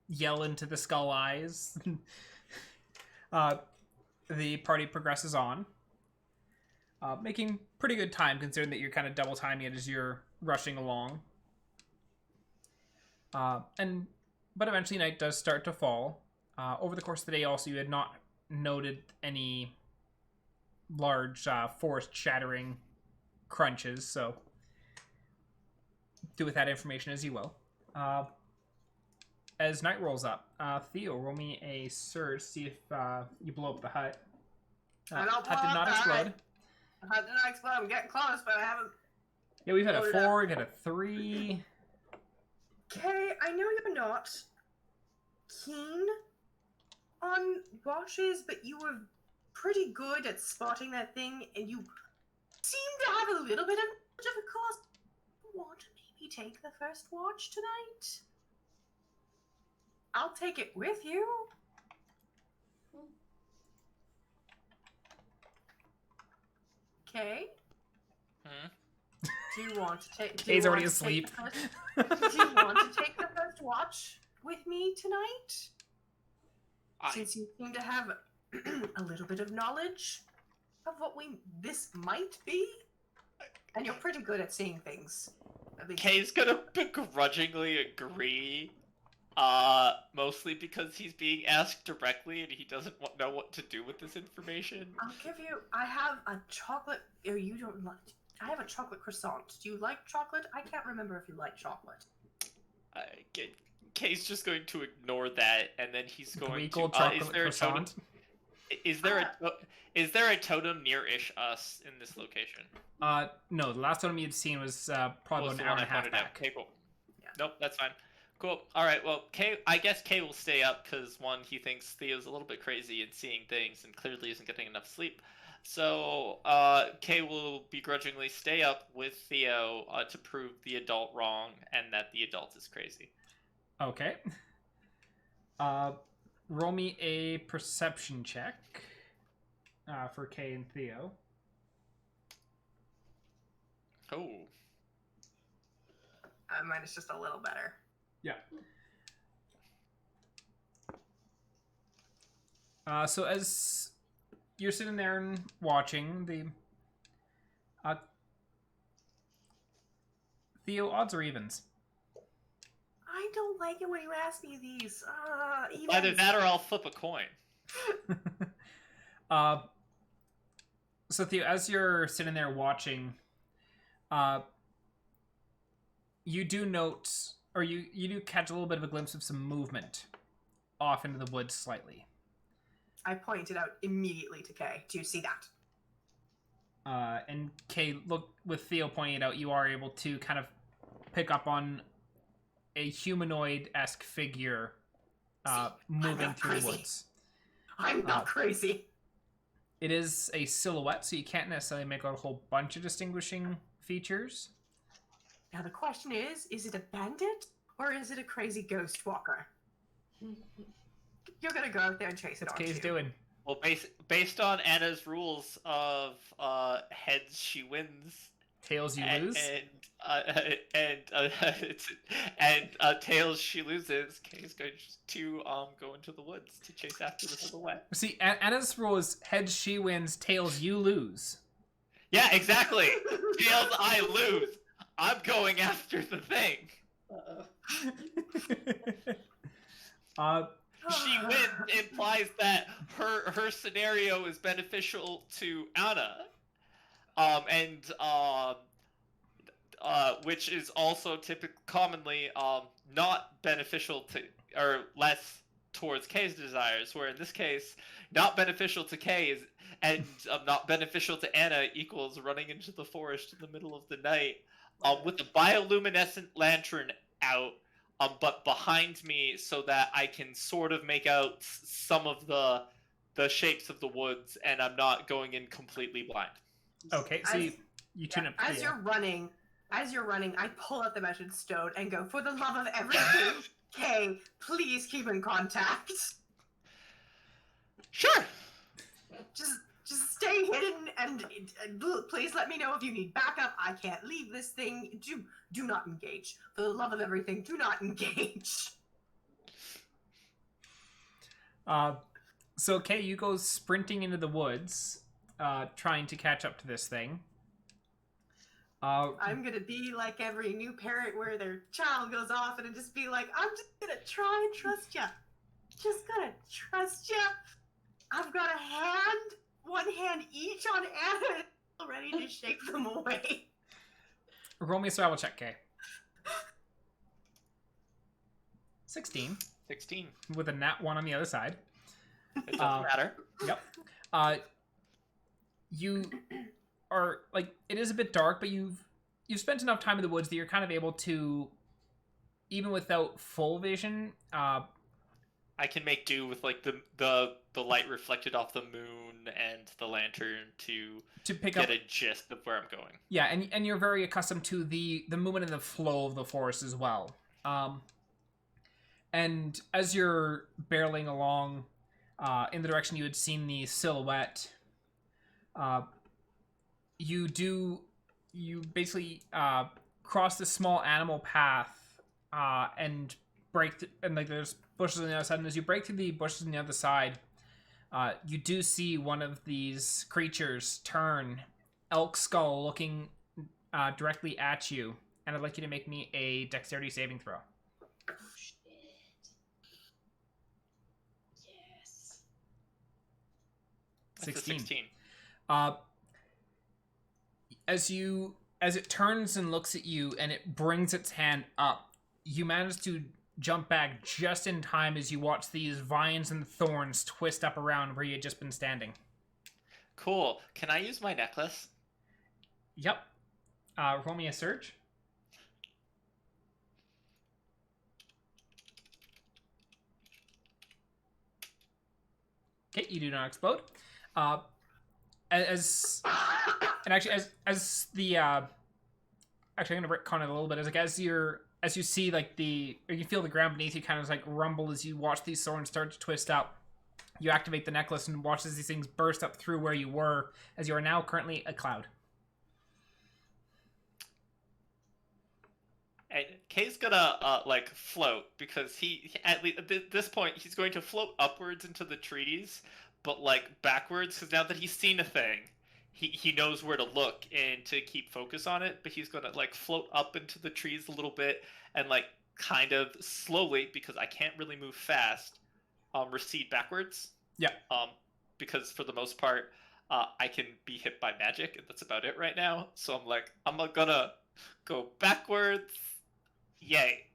yell into the skull eyes, the party progresses on, making pretty good time considering that you're kind of double timing it as you're rushing along. But eventually night does start to fall. Over the course of the day also you had not noted any large forest shattering crunches, so do with that information as you will. As night rolls up, Theo, roll me a surge, see if you blow up the hut. I don't Hut did not explode. The hut did not explode. I'm getting close, but I haven't. Yeah, we've had a Loaded 4, we've had a 3. Okay, I know you're not keen on watches, but you were pretty good at spotting that thing, and you seem to have a little bit of a cost. Want to maybe take the first watch tonight? I'll take it with you. Okay. Do you want to take? He's already asleep. Do you want to take the first watch with me tonight? Since you seem to have a little bit of knowledge of what this might be, and you're pretty good at seeing things. Kay's gonna begrudgingly agree, mostly because he's being asked directly and he doesn't know what to do with this information. I'll give you. I have a chocolate. Or you don't like. I have a chocolate croissant. Do you like chocolate? I can't remember if you like chocolate. Kay's just going to ignore that, and then he's going to. Chocolate croissant. Is there a totem near-ish us in this location? No. The last totem you'd seen was probably about an hour and a half back. Okay, cool. Yeah. Nope, that's fine. Cool. All right. Well, I guess Kay will stay up because one, he thinks Theo's a little bit crazy and seeing things, and clearly isn't getting enough sleep. So Kay will begrudgingly stay up with Theo to prove the adult wrong and that the adult is crazy. Okay. Roll me a perception check for Kay and Theo. Oh. Mine is just a little better. Yeah. So as you're sitting there and watching the Theo, odds or evens? I don't like it when you ask me these. Evens. Either that or I'll flip a coin. So Theo, as you're sitting there watching, you do note, or you do catch a little bit of a glimpse of some movement off into the woods slightly. I pointed out immediately to Kay. Do you see that? And Kay, look, with Theo pointing it out, you are able to kind of pick up on a humanoid-esque figure moving through the woods. I'm not crazy. It is a silhouette, so you can't necessarily make out a whole bunch of distinguishing features. Now the question is it a bandit or is it a crazy ghost walker? You're gonna go out there and chase it. What's Kay's doing? Well, based on Anna's rules of heads she wins, Tails you lose, and tails she loses. Kay's going to go into the woods to chase after the silhouette. See, Anna's rule is heads she wins, tails you lose. Yeah, exactly. Tails I lose. I'm going after the thing. She wins implies that her scenario is beneficial to Anna, which is also commonly not beneficial to, or less towards Kay's desires. Where in this case, not beneficial to Kay is and not beneficial to Anna equals running into the forest in the middle of the night with a bioluminescent lantern out. But behind me, so that I can sort of make out some of the shapes of the woods, and I'm not going in completely blind. Okay, so you tune up. As you're running, as you're running, I pull out the message stone and go, for the love of everything, Kay, please keep in contact. Sure. Just stay hidden and please let me know if you need backup. I can't leave this thing. Do not engage. For the love of everything, do not engage. So Kay, you go sprinting into the woods, trying to catch up to this thing. I'm gonna be like every new parent where their child goes off and just be like, I'm just gonna try and trust ya. Just gonna trust ya. I've got one hand each on Anna, ready to shake them away. Roll me a survival check, Kay. 16. 16. With a nat 1 on the other side. It doesn't matter. Yep. You are, like, it is a bit dark, but you've spent enough time in the woods that you're kind of able to, even without full vision, I can make do with like the light reflected off the moon and the lantern to pick get up a gist of where I'm going. Yeah, and you're very accustomed to the movement and the flow of the forest as well. And as you're barreling along in the direction you had seen the silhouette, you basically cross this small animal path and break and like there's bushes on the other side, and as you break through the bushes on the other side, you do see one of these creatures turn, elk skull, looking directly at you, and I'd like you to make me a dexterity saving throw. Oh, shit. Yes. 16. 16. As it turns and looks at you and it brings its hand up, you manage to jump back just in time as you watch these vines and thorns twist up around where you had just been standing. Cool. Can I use my necklace? Yep. Roll me a surge. Okay, you do not explode. As the actually I'm gonna retcon it a little bit. As you see like you feel the ground beneath you kind of like rumble as you watch these thorns start to twist up. You activate the necklace and watch as these things burst up through where you were, as you are now currently a cloud. And Kay's gonna like float because he at least at this point he's going to float upwards into the trees, but like backwards because now that he's seen a thing, he knows where to look and to keep focus on it. But he's gonna like float up into the trees a little bit and like kind of slowly, because I can't really move fast, recede backwards. Yeah. Because for the most part, I can be hit by magic, and that's about it right now. So I'm gonna go backwards. Yay.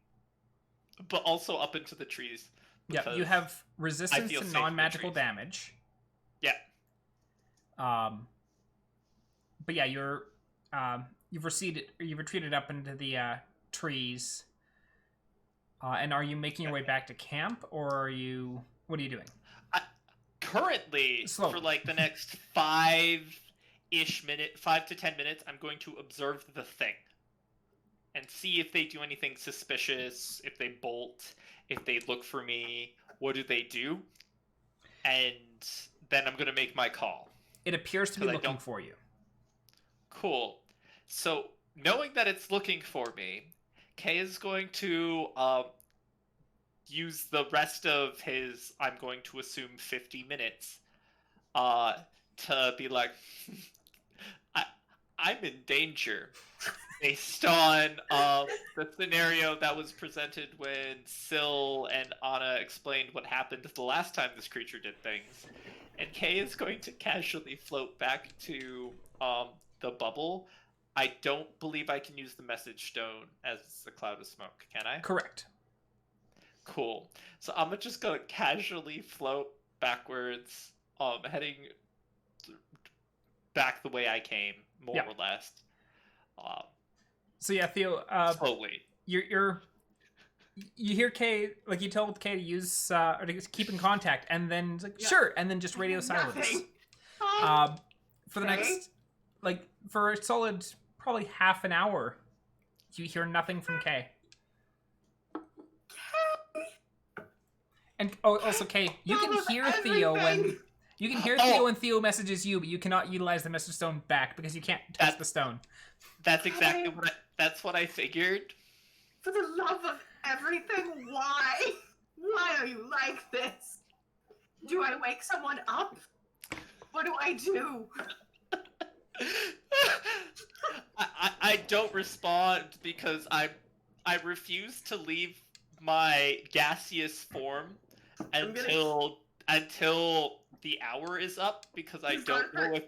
But also up into the trees. Yeah, you have resistance to non-magical damage. Yeah. But yeah, you've retreated up into the trees. And are you making your way back to camp, or what are you doing? Currently, Slowly. for like the next 5 to 10 minutes, I'm going to observe the thing. And see if they do anything suspicious, if they bolt, if they look for me, what do they do? And then I'm going to make my call. It appears to be looking for you. Cool. So, knowing that it's looking for me, Kay is going to use the rest of his, I'm going to assume 50 minutes, to be like, I'm in danger. Based on the scenario that was presented when Syl and Anna explained what happened the last time this creature did things. And Kay is going to casually float back to the bubble. I don't believe I can use the message stone as a cloud of smoke, can I? Correct. Cool. So I'm just going to casually float backwards, heading back the way I came, more or less. So yeah, Theo, slowly. You hear Kay, like you told Kay to use or to keep in contact, and then it's like sure, and then just radio silence. For the next, like for a solid probably half an hour, You hear nothing from Kay. And also, Kay, you can hear Theo when Theo when Theo messages you, but you cannot utilize the message stone back because you can't touch the stone. That's exactly what I figured. For the love of everything, why? Why are you like this? Do I wake someone up? What do I do? I don't respond because I refuse to leave my gaseous form until the hour is up because I don't know if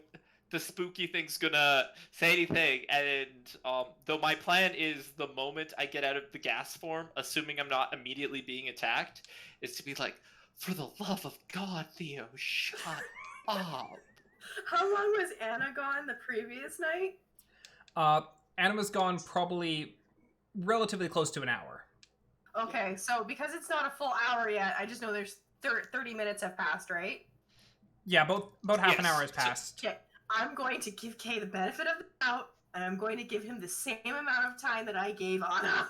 the spooky thing's gonna say anything. And though my plan is the moment I get out of the gas form, assuming I'm not immediately being attacked, is to be like, for the love of God, Theo, shut up. How long was Annah gone the previous night? Annah was gone probably relatively close to an hour. Okay, so because it's not a full hour yet, I just know there's 30 minutes have passed, right? Yeah, about half an hour has passed. Okay, I'm going to give Kay the benefit of the doubt, and I'm going to give him the same amount of time that I gave Anna.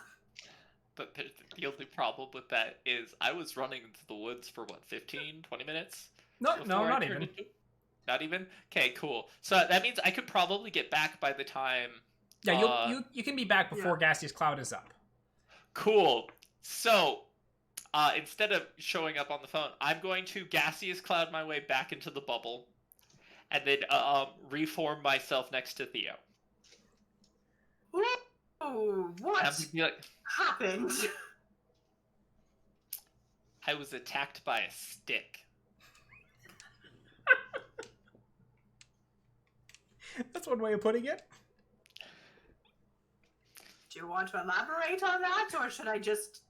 But the only problem with that is I was running into the woods for, 15, 20 minutes? No, not even. Not even? Okay, cool. So that means I could probably get back by the time... Yeah, you can be back before Gaseous Cloud is up. Cool. So, instead of showing up on the phone, I'm going to Gaseous Cloud my way back into the bubble, and then reform myself next to Theo. Whoa, what happened? I was attacked by a stick. That's one way of putting it. Do you want to elaborate on that, or should I just...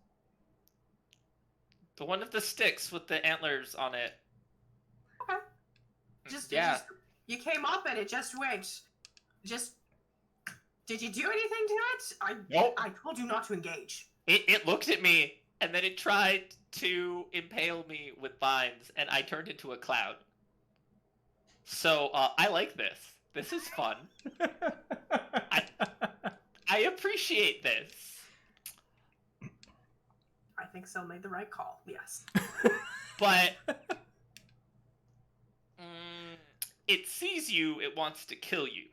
The one of the sticks with the antlers on it. Okay. You came up and it just went. Did you do anything to it? Nope. I told you not to engage. It looked at me, and then it tried to impale me with vines, and I turned into a cloud. So, I like this. This is fun. I appreciate this. I think Syl made the right call, yes. But it sees you, it wants to kill you.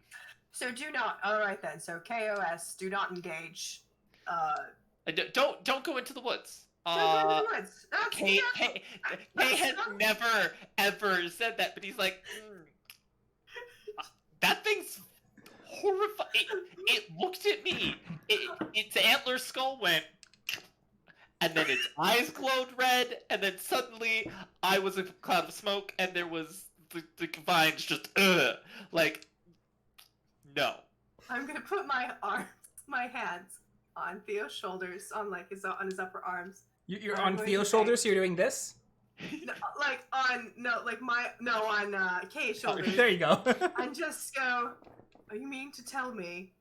So do not. All right then. So KOS, do not engage. Don't go into the woods. Don't go into the woods. Kay has never ever said that, but he's like, that thing's horrifying. It looked at me. Its antler skull went, and then its eyes glowed red, and then suddenly I was a cloud of smoke, and there was the vines just like, no. I'm gonna put my hands on Theo's shoulders, on his upper arms. You're on Theo's shoulders. So you're doing this. On Kay's shoulders. There you go. And just go, you mean to tell me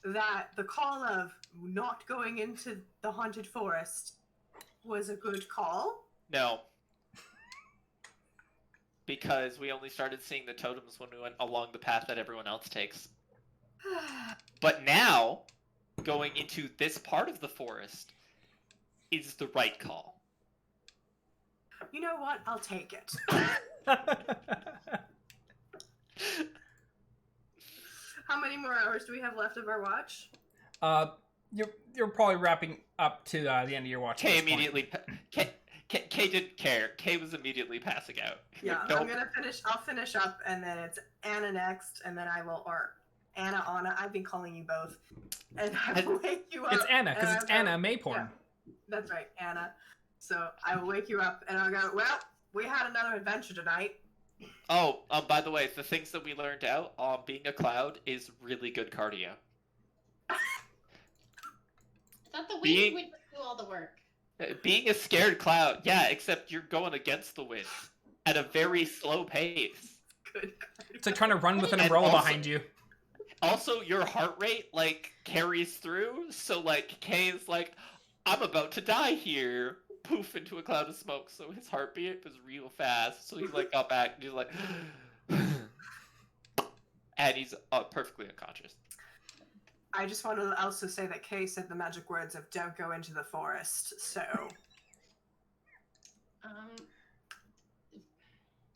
that the call of not going into the haunted forest was a good call? No. Because we only started seeing the totems when we went along the path that everyone else takes. But now, going into this part of the forest is the right call. You know what? I'll take it. How many more hours do we have left of our watch? You're probably wrapping up to the end of your watch. Kay immediately. Kay didn't care. Kay was immediately passing out. Yeah, I'm gonna finish. I'll finish up, and then it's Anna next, and then I will, or Anna. I've been calling you both, and I will wake you up. It's Anna because it's Anna Mayporn. Yeah, that's right, Anna. So I will wake you up, and I'll go. Well, we had another adventure tonight. Oh, by the way, the things that we learned out on being a cloud is really good cardio. I thought the wind would do all the work. Being a scared cloud, yeah, except you're going against the wind at a very slow pace. Good. It's like trying to run with an umbrella behind you. Also, your heart rate, carries through, so, Kay's like, I'm about to die here. Poof, into a cloud of smoke, so his heartbeat was real fast, so he, got back, and he's like... and he's perfectly unconscious. I just want to also say that Kay said the magic words of "Don't go into the forest." So,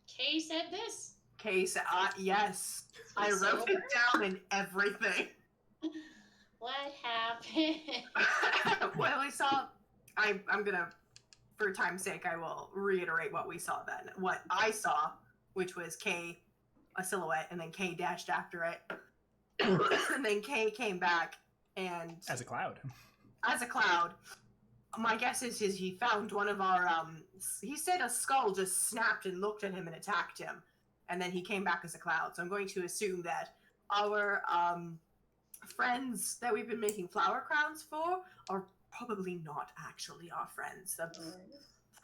Kay said this. Kay said, "Yes, I wrote it down and everything." What happened? Well, we saw. I'm gonna, for time's sake, I will reiterate what we saw then. What I saw, which was Kay, a silhouette, and then Kay dashed after it. And then Kay came back and As a cloud. as a cloud. My guess is he found one of our he said a skull just snapped and looked at him and attacked him, and then he came back as a cloud. So I'm going to assume that our friends that we've been making flower crowns for are probably not actually our friends. They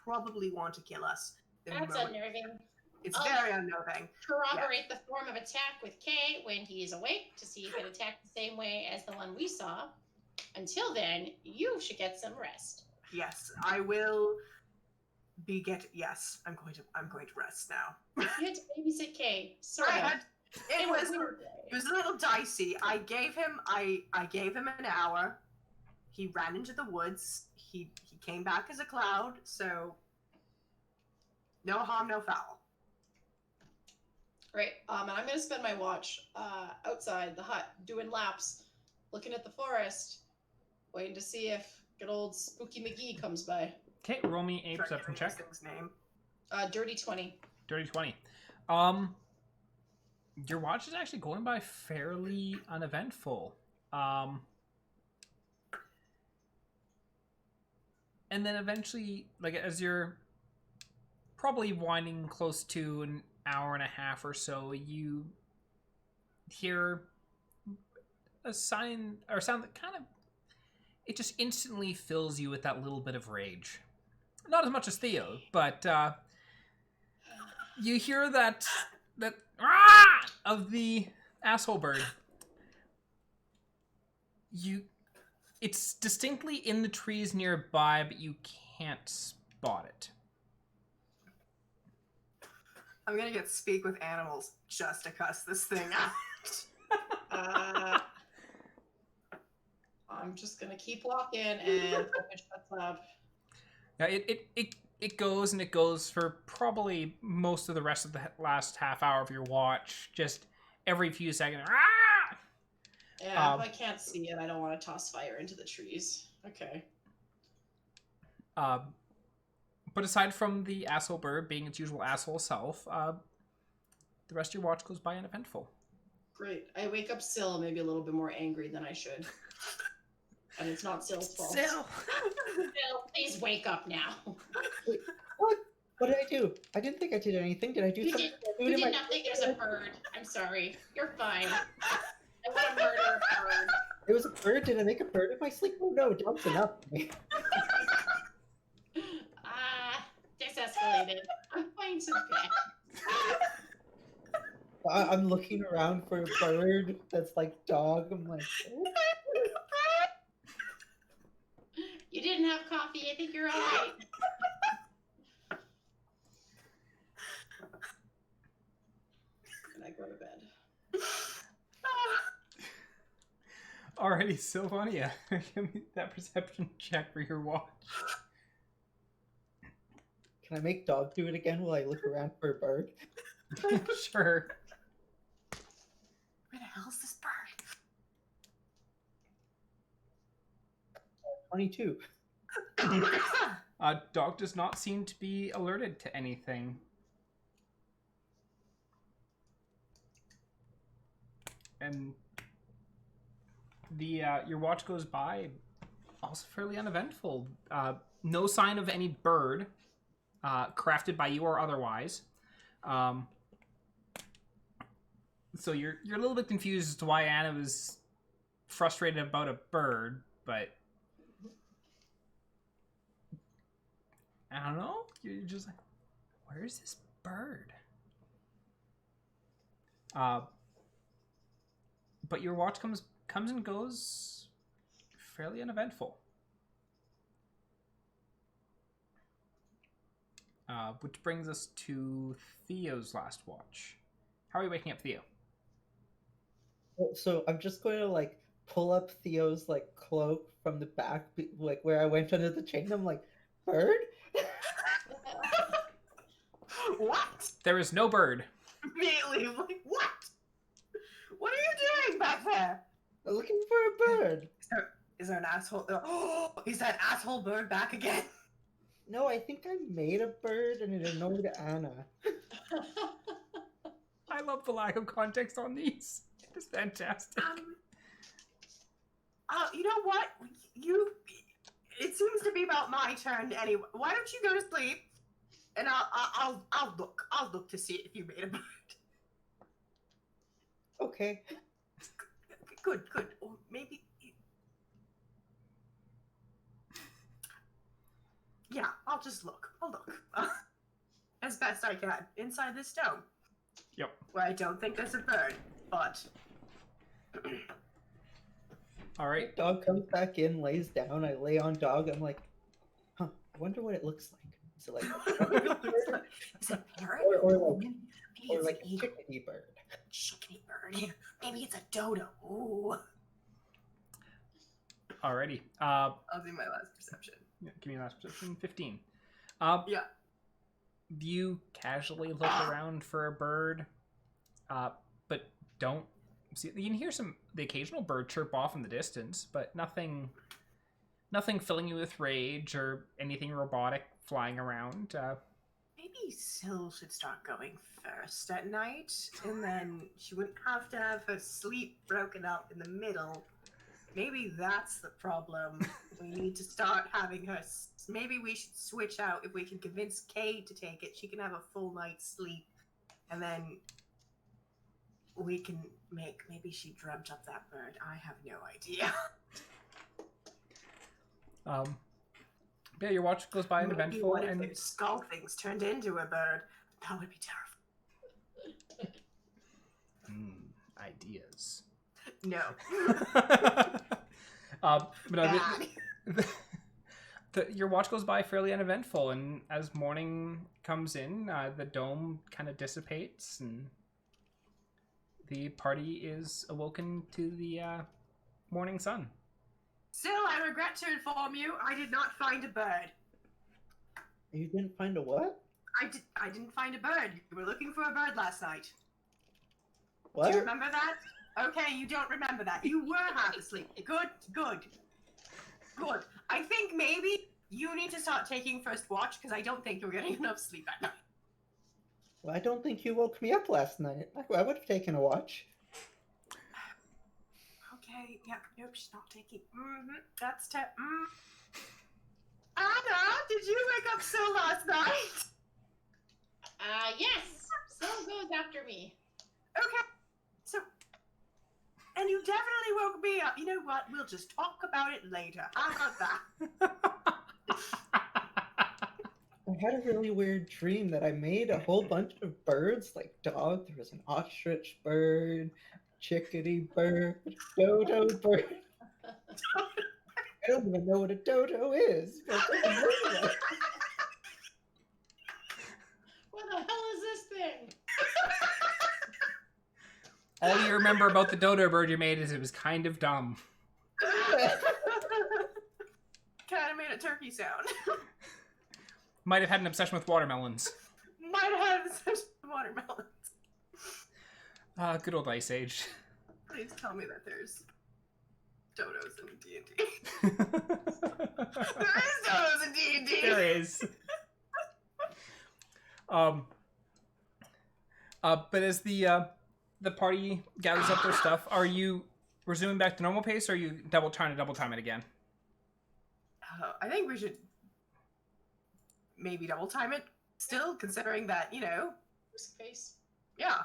probably want to kill us. That's unnerving. It's very unnerving. Corroborate the form of attack with Kay when he is awake to see if it attacked the same way as the one we saw. Until then, you should get some rest. Yes, I will be Yes, I'm going to rest now. You had to babysit Kay. Sort I of. had. It was weird a little dicey. I gave him an hour. He ran into the woods. He came back as a cloud. So no harm, no foul. Great. And I'm gonna spend my watch outside the hut, doing laps, looking at the forest, waiting to see if good old Spooky McGee comes by. Okay, roll me a perception check. Name. Dirty 20. Dirty 20. Your watch is actually going by fairly uneventful. And then eventually, like, as you're probably winding close to an hour and a half or so, you hear a sound that kind of, it just instantly fills you with that little bit of rage. Not as much as Theo, but you hear that of the asshole bird. It's distinctly in the trees nearby, but you can't spot it. I'm gonna get speak with animals just to cuss this thing out. I'm just gonna keep walking and hope it shuts up. Yeah, it goes and it goes for probably most of the rest of the last half hour of your watch. Just every few seconds. Yeah, if I can't see it, I don't want to toss fire into the trees. Okay. But aside from the asshole bird being its usual asshole self, the rest of your watch goes by uneventful. Great. I wake up Syl maybe a little bit more angry than I should. And it's not Syl's fault. Syl! Syl, please wake up now. Wait, what? What did I do? I didn't think I did anything. Did I do something? You did nothing. There's a bird. I'm sorry. You're fine. I want to murder a bird. It was a bird? Did I make a bird in my sleep? Oh no, dog's enough. This escalated. I'm going to bed. I'm looking around for a bird that's like dog. I'm like, oh. You didn't have coffee. I think you're all right. And I go to bed. Alrighty, Sylvania, give me that perception check for your watch. Can I make dog do it again while I look around for a bird? Sure. Where the hell's this bird? 22. Dog does not seem to be alerted to anything. And the your watch goes by also fairly uneventful. No sign of any bird, crafted by you or otherwise. So you're a little bit confused as to why Anna was frustrated about a bird, but I don't know. You're just like, where's this bird? But your watch comes and goes fairly uneventful. Which brings us to Theo's last watch. How are you waking up Theo? So I'm just going to like pull up Theo's like cloak from the back, like where I went under the chain. I'm like, bird? What? There is no bird. Immediately, like, what? What are you doing back there? I'm looking for a bird. Is there an asshole? Oh, is that asshole bird back again? No, I think I made a bird and it annoyed Anna. I love the lack of context on these. It's fantastic. You know what? It seems to be about my turn anyway. Why don't you go to sleep, and I'll look. I'll look to see if you made a bird. Okay. Good. Or maybe. Yeah, I'll just look. I'll look as best I can inside this dome. Yep. Where I don't think there's a bird, but. All right. Dog comes back in, lays down. I lay on dog. I'm like, I wonder what it looks like. Is it like Is it a parrot? or Maybe or it's like an a eagle. chickadee bird? Chickadee bird. Maybe it's a dodo. Ooh. Alrighty. I'll do my last perception. Yeah, give me a last perception. 15. Yeah. You casually look around for a bird, but don't see. You can hear the occasional bird chirp off in the distance, but nothing filling you with rage or anything robotic flying around. Maybe Syl should start going first at night, and then she wouldn't have to have her sleep broken up in the middle. Maybe that's the problem. We need to start having her. Maybe we should switch out. If we can convince Kay to take it, she can have a full night's sleep, and then we can make. Maybe she dreamt up that bird. I have no idea. Yeah, your watch goes by uneventful, What if and those skull things turned into a bird? That would be terrifying. Ideas. No. But no, Bad. your watch goes by fairly uneventful, and as morning comes in, the dome kind of dissipates, and the party is awoken to the morning sun. Still, I regret to inform you, I did not find a bird. You didn't find a what? I didn't find a bird. You were looking for a bird last night. What? Do you remember that? Okay, you don't remember that. You were half asleep. Good. I think maybe you need to start taking first watch, because I don't think you're getting enough sleep at night. Well, I don't think you woke me up last night. I would have taken a watch. Okay, yeah, nope, she's not taking. That's Anna, did you wake up Syl last night? Yes. Syl goes after me. Okay, so, and you definitely woke me up. You know what? We'll just talk about it later. How about that? I had a really weird dream that I made a whole bunch of birds, like dog. There was an ostrich bird, chickadee bird, dodo bird. I don't even know what a dodo is. But What the hell is this thing? All you remember about the dodo bird you made is it was kind of dumb. Kind of made a turkey sound. Might have had an obsession with watermelons. Might have had such watermelons. Good old Ice Age. Please tell me that there's dodos in D&D. There is dodos in D&D. There is. But as the party gathers up their stuff, are you resuming back to normal pace, or are you trying to double time it again? I think we should maybe double time it still, considering that, Risk face. yeah.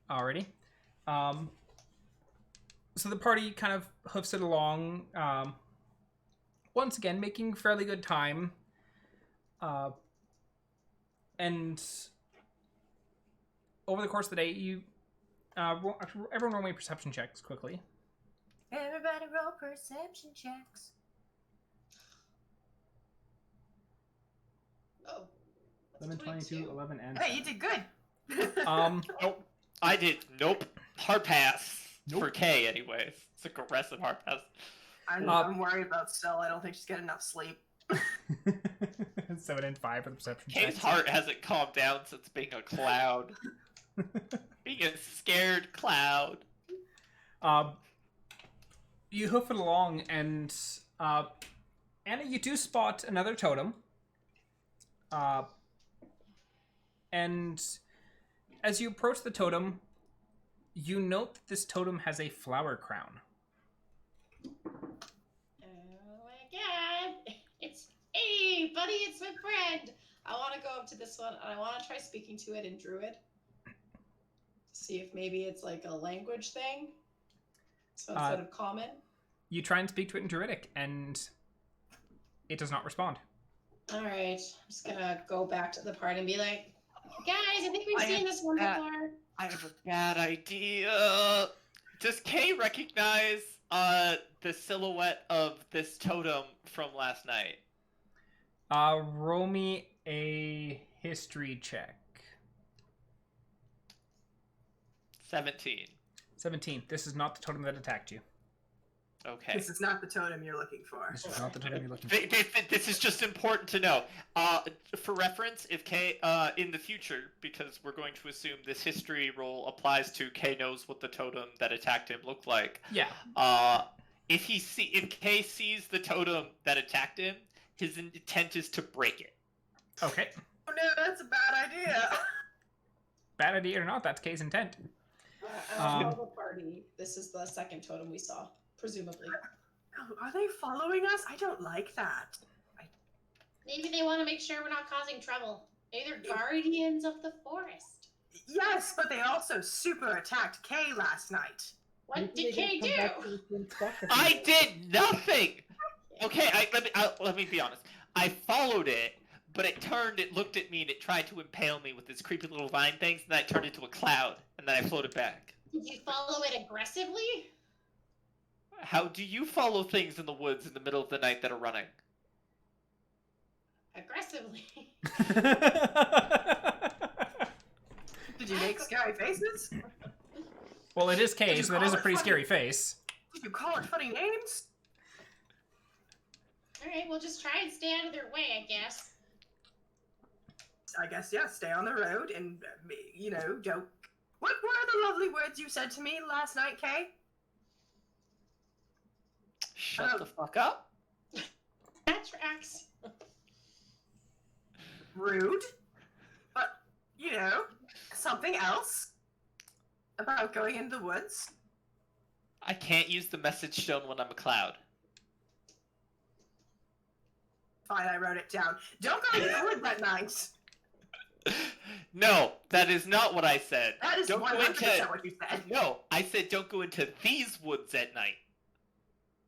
Alrighty. So the party kind of hoofs it along, once again making fairly good time. And over the course of the day, you everyone roll me perception checks quickly. Everybody roll perception checks. Oh. 11, 22, 11, and Hey, you did good. Oh, I did. Nope. Hard pass. Nope. For Kay, anyways. It's aggressive hard pass. I'm worried about Syl. I don't think she's getting enough sleep. 7 and 5 for the perception Kay's checks. heart hasn't calmed down since being a cloud. Being a scared cloud. You hoof it along, and Anna, you do spot another totem. And as you approach the totem, you note that this totem has a flower crown. Oh my god! Hey, buddy, it's my friend! I want to go up to this one, and I want to try speaking to it in Druid. See if maybe it's like a language thing. So instead of common. You try and speak to it in Druidic, and it does not respond. Alright, I'm just gonna go back to the party and be like, guys, I think we've seen this one before. I have a bad idea. Does Kay recognize the silhouette of this totem from last night? Roll me a history check. 17. 17. This is not the totem that attacked you. Okay. This is not the totem you're looking for. This is not the totem you're looking for. This is just important to know. For reference, if Kay, in the future, because we're going to assume this history roll applies to Kay knows what the totem that attacked him looked like. Yeah. If Kay sees the totem that attacked him, his intent is to break it. Okay. Oh no, that's a bad idea. Bad idea or not, that's Kay's intent. I don't know the party. This is the second totem we saw, presumably. Oh, are they following us? I don't like that. Maybe they want to make sure we're not causing trouble. Maybe they're guardians of the forest. Yes, but they also super attacked Kay last night. What did Kay do? I did nothing. Okay, let me be honest. I followed it, but it looked at me, and it tried to impale me with its creepy little vine things, and then I turned into a cloud, and then I floated back. Did you follow it aggressively? How do you follow things in the woods in the middle of the night that are running? Aggressively. Did you make scary faces? Well, it is Kay, Did you so that call is a it pretty funny? scary face. Did you call it funny names? Alright, we'll just try and stay out of their way, I guess. I guess, yeah, stay on the road and, don't... What were the lovely words you said to me last night, Kay? Shut the fuck up. That tracks. Rude. But, something else about going into the woods. I can't use the message stone when I'm a cloud. Fine, I wrote it down. Don't go into the woods at night. No, that is not what I said. That is Don't go 100% into... what you said. No, I said don't go into these woods at night.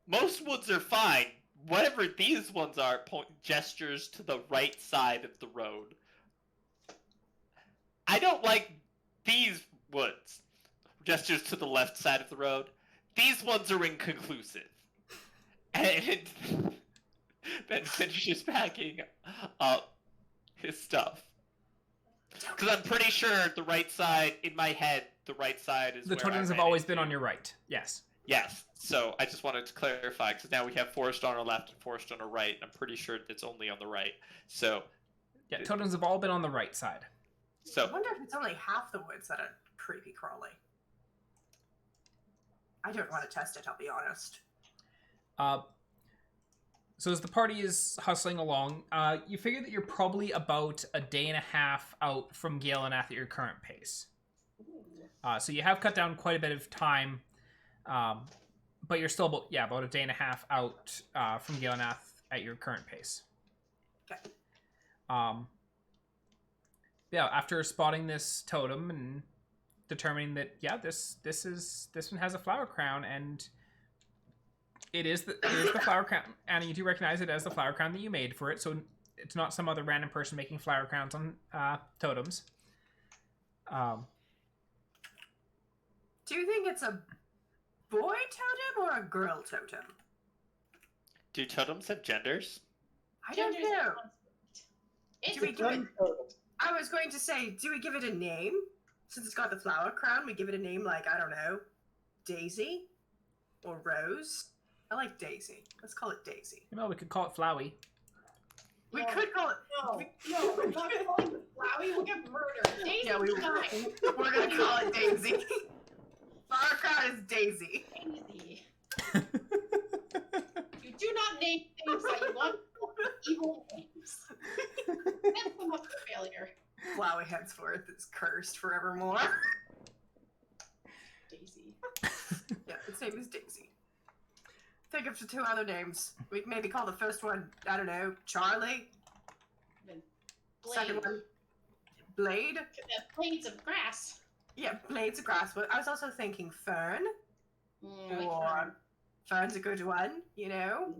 Most woods are fine. Whatever these ones are, gestures to the right side of the road. I don't like these woods. Gestures to the left side of the road. These ones are inconclusive. And then finishes packing up his stuff. Because I'm pretty sure the right side, in my head, the right side is The where I totems have ran always into. been on your right. Yes. Yes, so I just wanted to clarify, because now we have forest on our left and forest on our right, and I'm pretty sure it's only on the right. So, Yeah, totems have all been on the right side. I wonder if it's only half the woods that are creepy crawly. I don't want to test it, I'll be honest. So as the party is hustling along, you figure that you're probably about a day and a half out from Galenath at your current pace. So you have cut down quite a bit of time, but you're still about a day and a half out from Galenath at your current pace. Okay. After spotting this totem and determining that this one has a flower crown, and it is the flower crown. Anna, you do recognize it as the flower crown that you made for it, so it's not some other random person making flower crowns on totems. Do you think it's a boy totem or a girl totem? do totems have genders? I don't Gender's know. It's Do we give it... I was going to say, do we give it a name? Since it's got the flower crown, we give it a name like, I don't know, Daisy or Rose. I like Daisy. Let's call it Daisy. Well, we could call it Flowey. We could call it. No, we're not calling it Flowey. We'll get murdered. Daisy, Yeah, we're gonna call it Daisy. Our card is Daisy. Daisy. You do not name things that you want evil names. That's the most failure. Flowey henceforth is cursed forevermore. Daisy. Yeah, its name is Daisy. Think of 2 other names. We can maybe call the first one, I don't know, Charlie. Blade. Second one, Blade. Blades of grass. Yeah, Blades of Grass. But I was also thinking Fern. I like Fern. Fern's a good one, you know?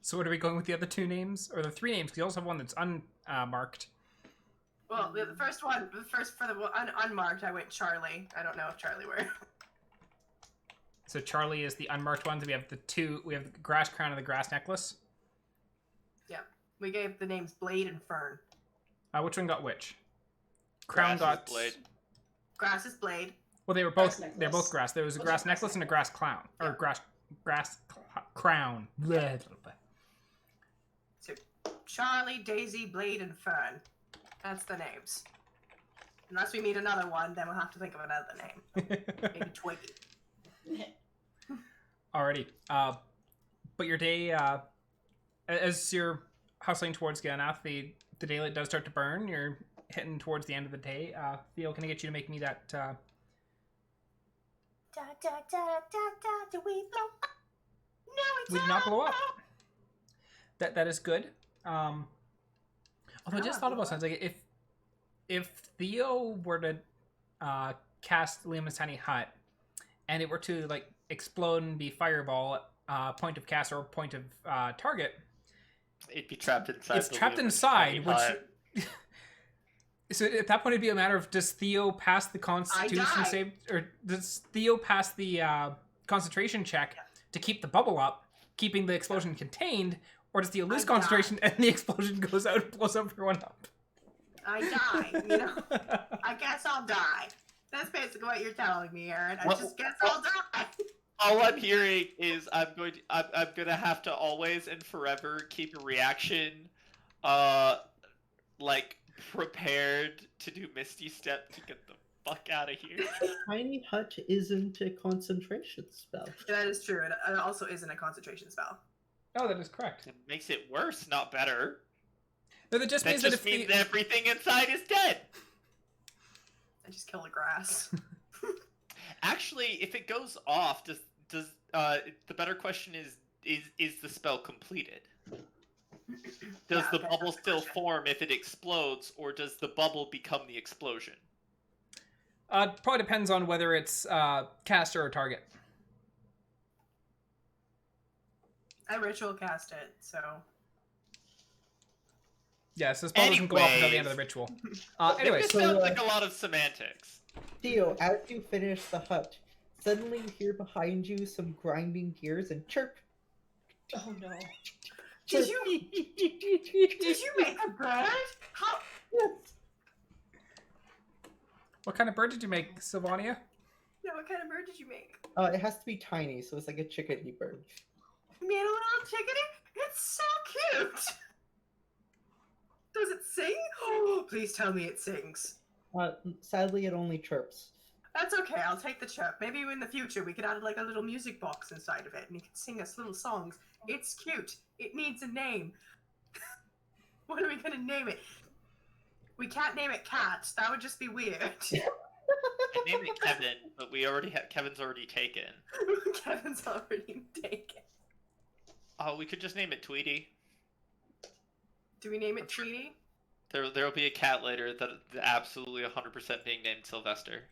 So what are we going with the other 2 names? Or the 3 names, because you also have one that's unmarked. Well, the first one, for the unmarked, I went Charlie. I don't know if Charlie were. So Charlie is the unmarked ones. We have the 2, we have the grass crown and the grass necklace. Yeah, we gave the names Blade and Fern. Which one got which? Crown Grass is got... Blade. Grass is Blade. Well, they were Grass both, they're both necklace. grass. There was a Those grass are grass necklace and a grass clown. Or Yeah. crown. Blah, blah, blah. So, Charlie, Daisy, Blade, and Fern. That's the names. Unless we meet another one, then we'll have to think of another name. Maybe Twiggy. Alrighty. But your day, as you're hustling towards Ganath, the daylight does start to burn. You're hitting towards the end of the day. Theo, can I get you to make me that... Da, da, da, da, da, do we blow up? No, We did not blow up. That is good. Although I just thought about something. Like if Theo were to cast Liam's tiny hut, and it were to like explode and be fireball, point of cast or point of target, It'd be trapped inside. it's the trapped Luminous inside. Tiny Which Hut. so at that point it'd be a matter of does Theo pass the Constitution die. save, or does Theo pass the concentration check to keep the bubble up, keeping the explosion contained, or does Theo lose I concentration and the explosion goes out and blows everyone up? I die, you know? I guess I'll die. That's basically what you're telling me, Aaron. I just guess I'll die. All I'm hearing is I'm gonna have to always and forever keep a reaction, like prepared to do Misty Step to get the fuck out of here. Tiny Hut isn't a concentration spell. That is true. It also isn't a concentration spell. Oh, that is correct. It makes it worse, not better. No, that just That means just that if means the, everything inside is dead. I just kill the grass. Actually, if it goes off, does the better question is the spell completed? Does Yeah, the okay, bubble that's the still question. form if it explodes, or does the bubble become the explosion? probably depends on whether it's caster or target. I ritual cast it, so Yeah, so the spell doesn't go off until the end of the ritual. Anyway, This so, sounds like a lot of semantics. Theo, as you finish the hut, suddenly you hear behind you some grinding gears and chirp. Oh no. Did you make a bird? How? what kind of bird did you make, Sylvania? Yeah, what kind of bird did you make? It has to be tiny, so it's like a chickadee bird. You made a little chickadee? It's so cute! Does it sing? Oh, please tell me it sings. Sadly, it only chirps. That's okay, I'll take the chirp. Maybe in the future we could add like a little music box inside of it and you could sing us little songs. It's cute. It needs a name. What are we gonna name it? We can't name it Cat. That would just be weird. I named it Kevin, but Kevin's already taken. Kevin's already taken. Oh, we could just name it Tweety. Do we name it Tweety? There'll be a cat later that absolutely 100% being named Sylvester.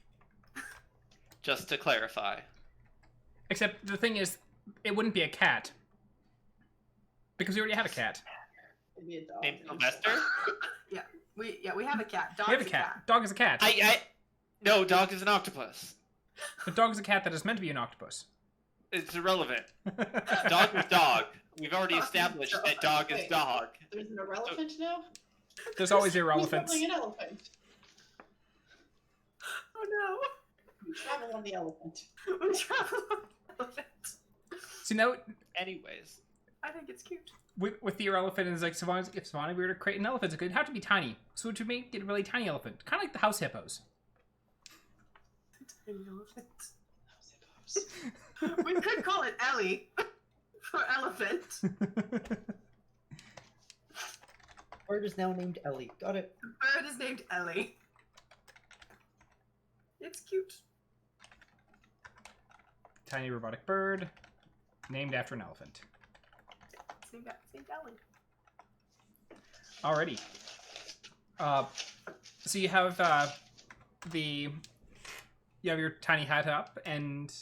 Just to clarify. Except the thing is, it wouldn't be a cat. Because we already have a cat. It'd be a dog. Named Sylvester? We have a cat. Dog's We have a cat. Dog is a cat. No, dog is an octopus. But dog is a cat that is meant to be an octopus. It's irrelevant. Dog is dog. We've already established that dog is dog. There's an irrelevant now? There's always Who's irrelevance. building an elephant? Oh no. We travel on the elephant. We travel on the elephant. So now, Anyways, I think it's cute. with your elephant, it's like, if Sylvania were to create an elephant, it would have to be tiny. So to make it a really tiny elephant, kind of like the house hippos. Tiny elephant. We could call it Ellie for elephant. Bird is now named Ellie. Got it. The bird is named Ellie. It's cute. Tiny robotic bird, named after an elephant. It's named Ellie. Alrighty. So you have you have your tiny hat up, and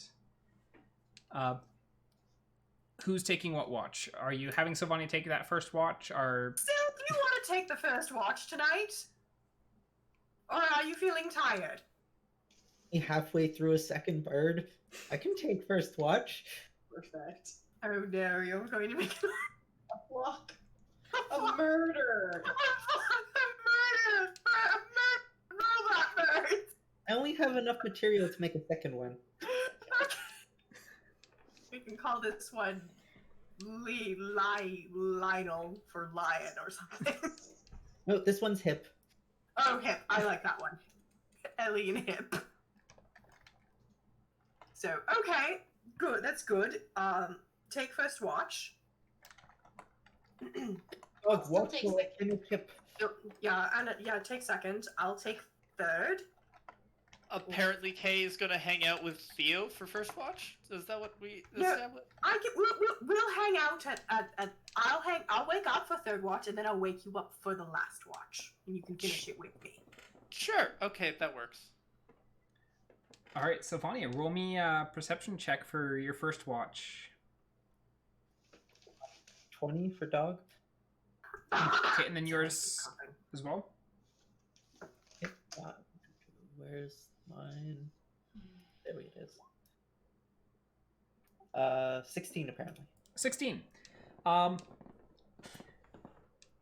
who's taking what watch? Are you having Sylvania take that first watch, or Still, do you want to take the first watch tonight? Or are you feeling tired? Halfway through a second bird. I can take first watch. Perfect. Oh no, you're going to make A flock of murder. Robot bird. I only have enough material to make a second one. We can call this one Lionel for lion or something. No, this one's hip. Oh, hip. I like that one. Ellie and hip. So, okay. Good. That's good. Take first watch. Dog, Still watch takes while I second. finish hip. Yeah, and take second. I'll take third. apparently Kay is gonna hang out with Theo for first watch. Is that what we Yeah. established? We'll hang out at I'll wake up for third watch and then I'll wake you up for the last watch and you can finish it with me. Sure. Okay, that works. All right, Sylvania, roll me a perception check for your first watch. 20 for dog. Okay, and then yours as well. Okay, where's mine? There it is. 16 apparently. 16.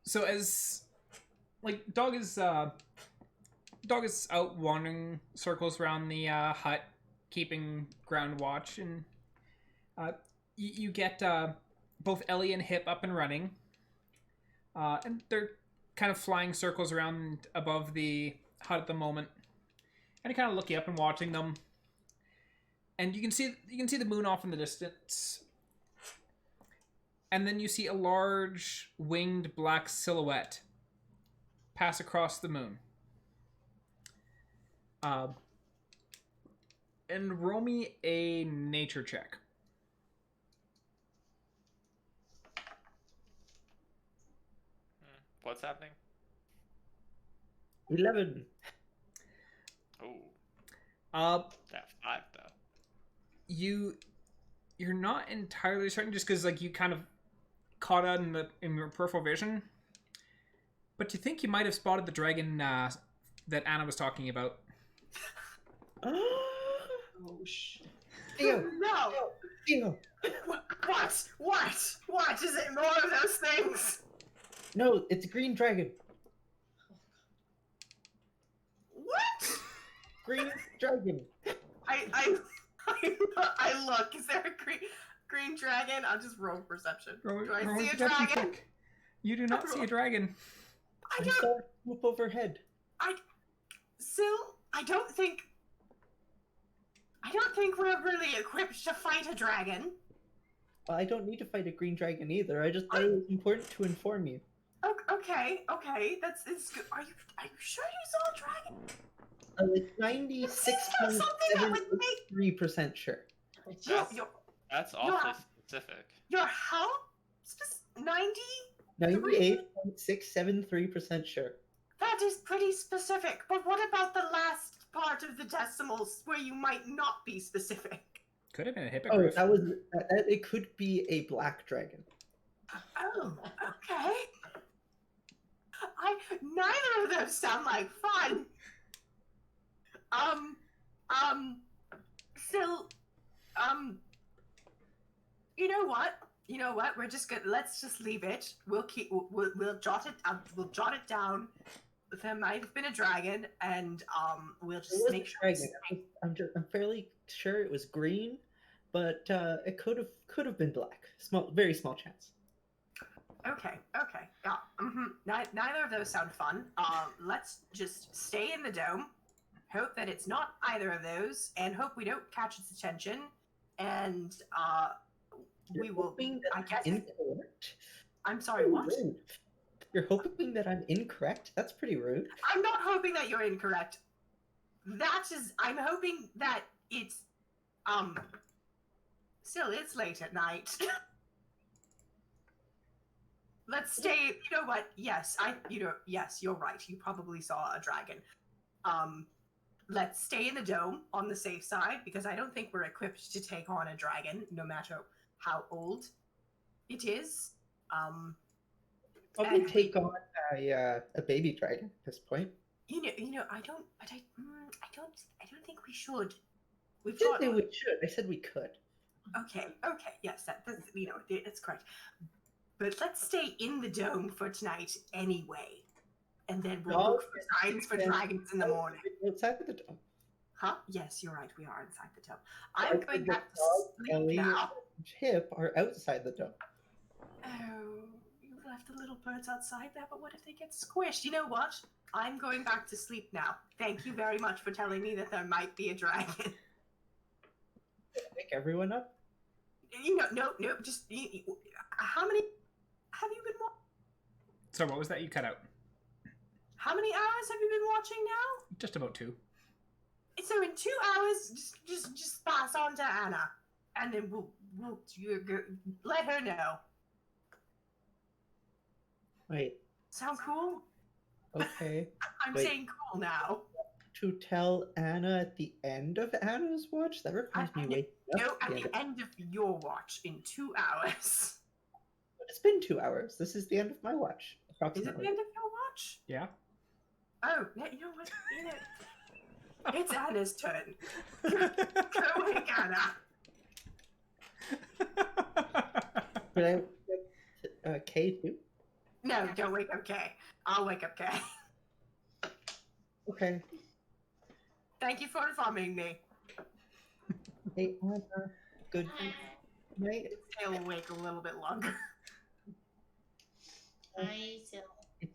So as dog is out wandering circles around the hut, keeping ground watch, and you get both Ellie and Hip up and running, and they're kind of flying circles around above the hut at the moment, and you kind of looking up and watching them, and you can see the moon off in the distance. And then you see a large winged black silhouette pass across the moon. And roll me a nature check. What's happening? 11. Oh, that 5 though. You're not entirely certain, just because you kind of caught out in your peripheral vision, but you think you might have spotted the dragon that Anna was talking about. Oh shit. Theo! No! Theo! What? Is it more of those things? No, it's a green dragon. What? Green dragon. I look. Is there a green dragon? I'll just roll perception. Do I see a dragon? You do not see a dragon. I I don't. saw it swoop overhead. I don't think we're really equipped to fight a dragon. Well, I don't need to fight a green dragon either. I just thought it was important to inform you. Okay. It's good. Are you sure you saw a dragon? I was 96.783% sure. That's awfully specific. Your how? 90? 98.673% sure. That is pretty specific. But what about the last part of the decimals where you might not be specific? Could have been a Oh, hippogriff. it could be a black dragon. Oh, okay. Neither of those sound like fun. You know what? We're just gonna let's just leave it. We'll jot it down. there might have been a dragon, and we'll It just was make a sure. dragon. I'm fairly sure it was green, but it could have been black. Very small chance. Okay. Yeah. Neither of those sound fun. Let's just stay in the dome. Hope that it's not either of those, and hope we don't catch its attention. And we will. Hoping that I guess. incorrect. I'm sorry. What? Rude. You're hoping that I'm incorrect? That's pretty rude. I'm not hoping that you're incorrect. I'm hoping that it's still it's late at night. Let's stay. You know what? Yes, yes, you're right. You probably saw a dragon. Let's stay in the dome on the safe side, because I don't think we're equipped to take on a dragon, no matter how old it is. Probably take on a baby dragon at this point. I don't think we should. I didn't say we should. I said we could. Okay, yes, that's it's correct. But let's stay in the dome for tonight anyway, and then we'll look for signs for dragons in the morning. Outside the dome. Huh? Yes, you're right. We are inside the dome. I'm going back to sleep Ellie now. and Chip are outside the dome. Oh, you left the little birds outside there, but what if they get squished? You know what? I'm going back to sleep now. Thank you very much for telling me that there might be a dragon. Wake everyone up? No, just... how many have you been watching? So what was that you cut out? How many hours have you been watching now? Just about 2. So in 2 hours, just pass on to Annah, and then we'll let her know. Wait. Sound cool? Okay. I'm Wait. saying cool now. To tell Anna at the end of Anna's watch? That requires me waking up. No, at the end of your watch in 2 hours. But it's been 2 hours. This is the end of my watch. Is it the Approximately. end of your watch? Yeah. Oh, you know what? It's Anna's turn. Go wake Anna. Could I Kay too? No, don't wake up Kay. I'll wake up Kay. Okay. Thank you for informing me. Hey, Anna. Good night. Stay awake a little bit longer. Hi, Sil.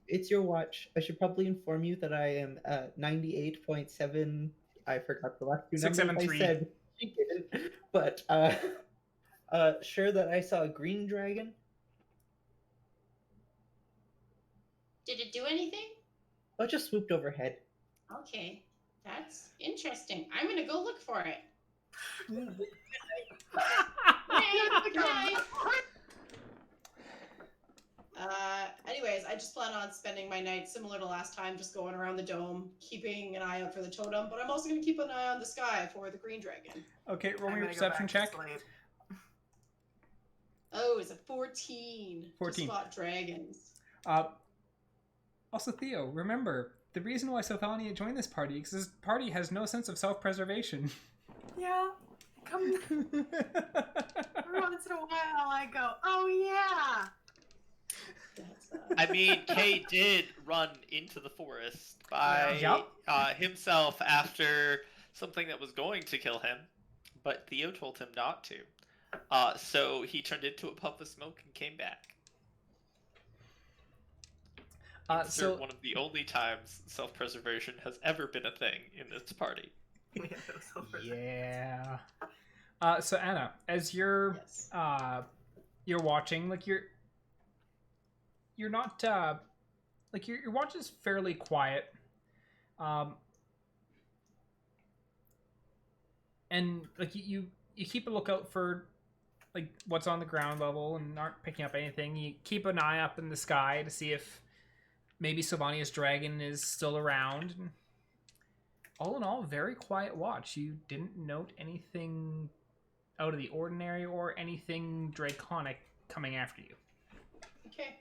It's your watch. I should probably inform you that I am 98.7. I forgot the last two numbers 673. I said. She didn't. But sure that I saw a green dragon. Did it do anything? Oh, it just swooped overhead. Okay, that's interesting. I'm gonna go look for it. Good night. Anyways, I just plan on spending my night similar to last time, just going around the dome, keeping an eye out for the totem, but I'm also going to keep an eye on the sky for the green dragon. Okay, roll I'm me a gonna go perception back to check. sleep. Oh, it's a 14. 14. To spot dragons. Also, Theo, remember, the reason why Sylvania joined this party is this party has no sense of self-preservation. Yeah. Come every once in a while I go, oh yeah. I mean, Kay did run into the forest by himself after something that was going to kill him, but Theo told him not to. So he turned into a puff of smoke and came back. So one of the only times self-preservation has ever been a thing in this party. yeah. So Anna, as you're you're watching, like you're not like your watch is fairly quiet, and like you keep a lookout for like what's on the ground level and aren't picking up anything. You keep an eye up in the sky to see if maybe Sylvania's dragon is still around. All in all, very quiet watch. You didn't note anything out of the ordinary or anything draconic coming after you. Okay.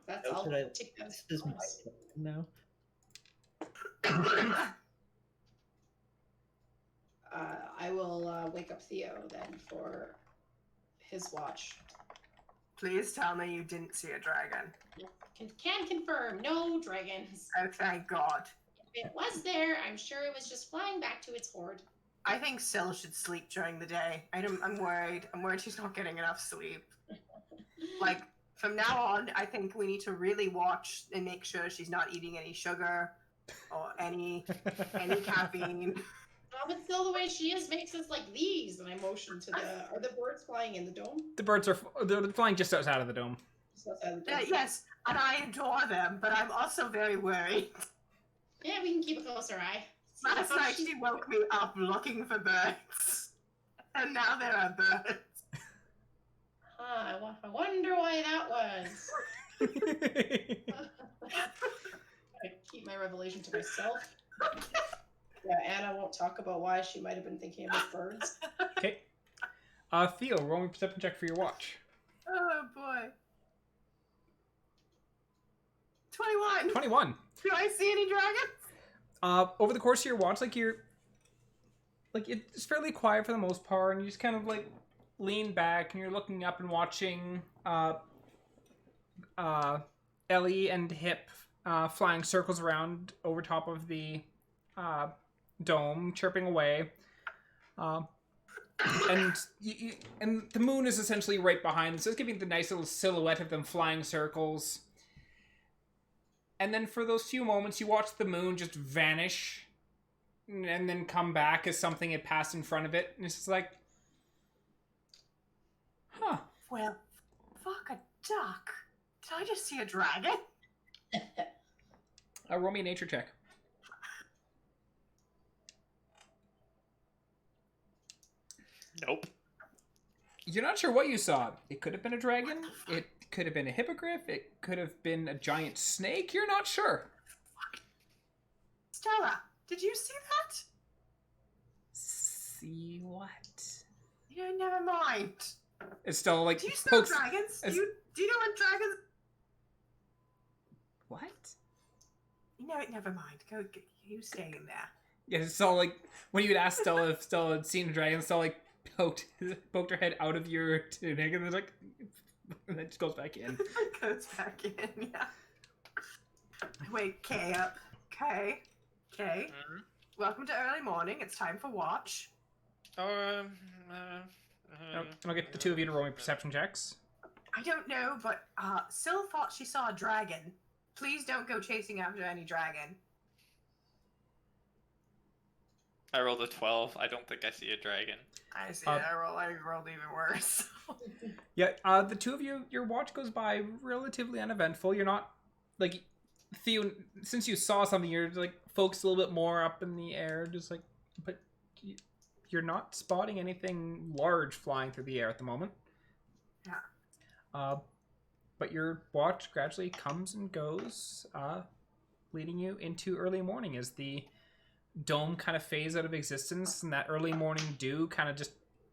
That's How all. should I- Take that This is my as turn now. I will wake up Theo then for his watch. Please tell me you didn't see a dragon. Can confirm, no dragons. Oh, thank God. If it was there, I'm sure it was just flying back to its horde. I think Syl should sleep during the day. I'm worried. I'm worried she's not getting enough sleep. Like, from now on, I think we need to really watch and make sure she's not eating any sugar or any caffeine. But still, the way she is makes us like these. And I motion to the. Are the birds flying in the dome? The birds they're flying just outside of the dome. Just outside the dome. Yes, and I adore them, but I'm also very worried. Yeah, we can keep a closer eye. Last night she woke me up looking for birds, and now there are birds. I wonder why that was. I keep my revelation to myself. Yeah, Anna won't talk about why she might have been thinking about birds. Okay. Theo, roll me a perception check for your watch. Oh boy. 21. 21. Do I see any dragons? Over the course of your watch, it's fairly quiet for the most part, and you just kind of like lean back and you're looking up and watching Ellie and Hip flying circles around over top of the dome, chirping away. And and the moon is essentially right behind them, so it's giving the nice little silhouette of them flying circles. And then for those few moments, you watch the moon just vanish and then come back as something had passed in front of it. And it's just like, huh. Well, fuck a duck. Did I just see a dragon? Roll me a nature check. Nope. You're not sure what you saw. It could have been a dragon. It could have been a hippogriff. It could have been a giant snake. You're not sure. Stella, did you see that? See what? Yeah, never mind. It's still like Do you smell pokes. dragons? Do you know what dragons? What? You know it. Never mind. Go. You stay in there. Yeah, it's all like when you would ask Stella if Stella had seen a dragon, Stella like poked her head out of your tunic, and then like, and then just goes back in. Goes back in. Yeah. Wake Kay up. Kay. Welcome to early morning. It's time for watch. I'll get the two of you to roll me perception checks. I don't know, but Syl thought she saw a dragon. Please don't go chasing after any dragon. I rolled a 12. I don't think I see a dragon. I see. I rolled even worse. Yeah, the two of you, your watch goes by relatively uneventful. You're not, like, Theo, since you saw something, you're, like, focused a little bit more up in the air, just, like, but you're not spotting anything large flying through the air at the moment. Yeah. But your watch gradually comes and goes, leading you into early morning as the dome kind of fades out of existence and that early morning dew kind of just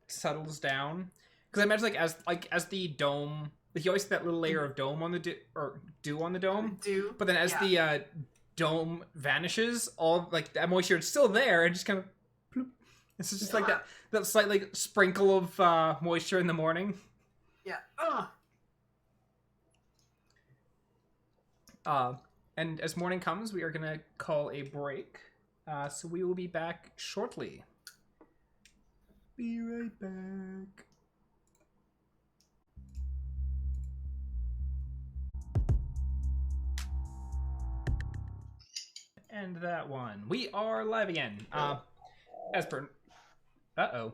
settles down. Because I imagine as the dome, like you always see that little layer of dome on the dew on the dome. Dew. But then as the dome vanishes, all like that moisture is still there and just kind of bloop. It's just like that slight like sprinkle of moisture in the morning. Yeah. And as morning comes, we are gonna call a break. So we will be back shortly. Be right back. And that one. We are live again. As per... Uh-oh.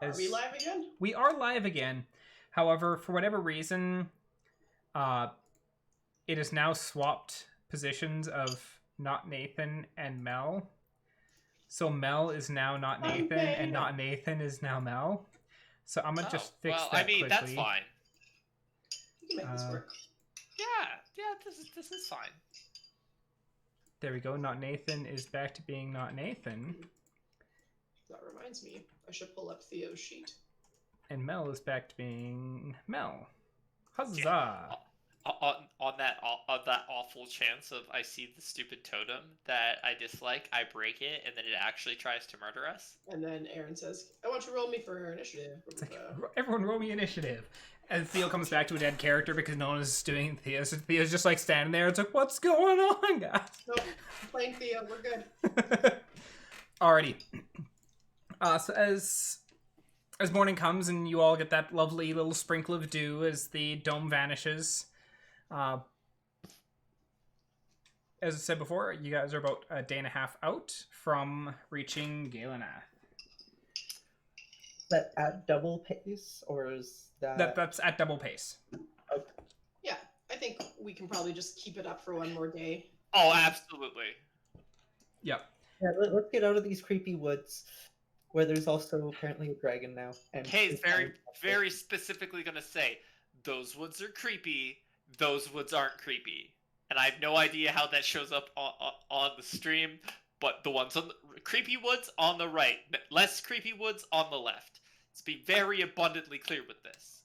Are we live again? We are live again. However, for whatever reason, it has now swapped positions of Not Nathan and Mel. So Mel is now Not Nathan, and Not Nathan is now Mel. So I'm gonna just fix that quickly. That's fine. You can make this work. Yeah, this is fine. There we go. Not Nathan is back to being Not Nathan. That reminds me, I should pull up Theo's sheet. And Mel is back to being Mel. Huzzah! Yeah. On that awful chance of I see the stupid totem that I dislike, I break it, and then it actually tries to murder us. And then Aaron says, I want you to roll me for initiative. It's like, everyone roll me initiative. And Theo comes back to a dead character because no one is doing Theo. So Theo's just like standing there. It's like, what's going on, guys? Nope. Playing Theo, we're good. Alrighty. So as morning comes and you all get that lovely little sprinkle of dew as the dome vanishes, as I said before, you guys are about a day and a half out from reaching Galenath. Is that at double pace, or is That's at double pace. Okay. Yeah, I think we can probably just keep it up for one more day. Oh, absolutely. Yep. Yeah, let's get out of these creepy woods, where there's also apparently a dragon now. And Kay's very specifically going to say, those woods are creepy, those woods aren't creepy. And I have no idea how that shows up on the stream, but the ones on the creepy woods on the right, less creepy woods on the left. Let's be very abundantly clear with this.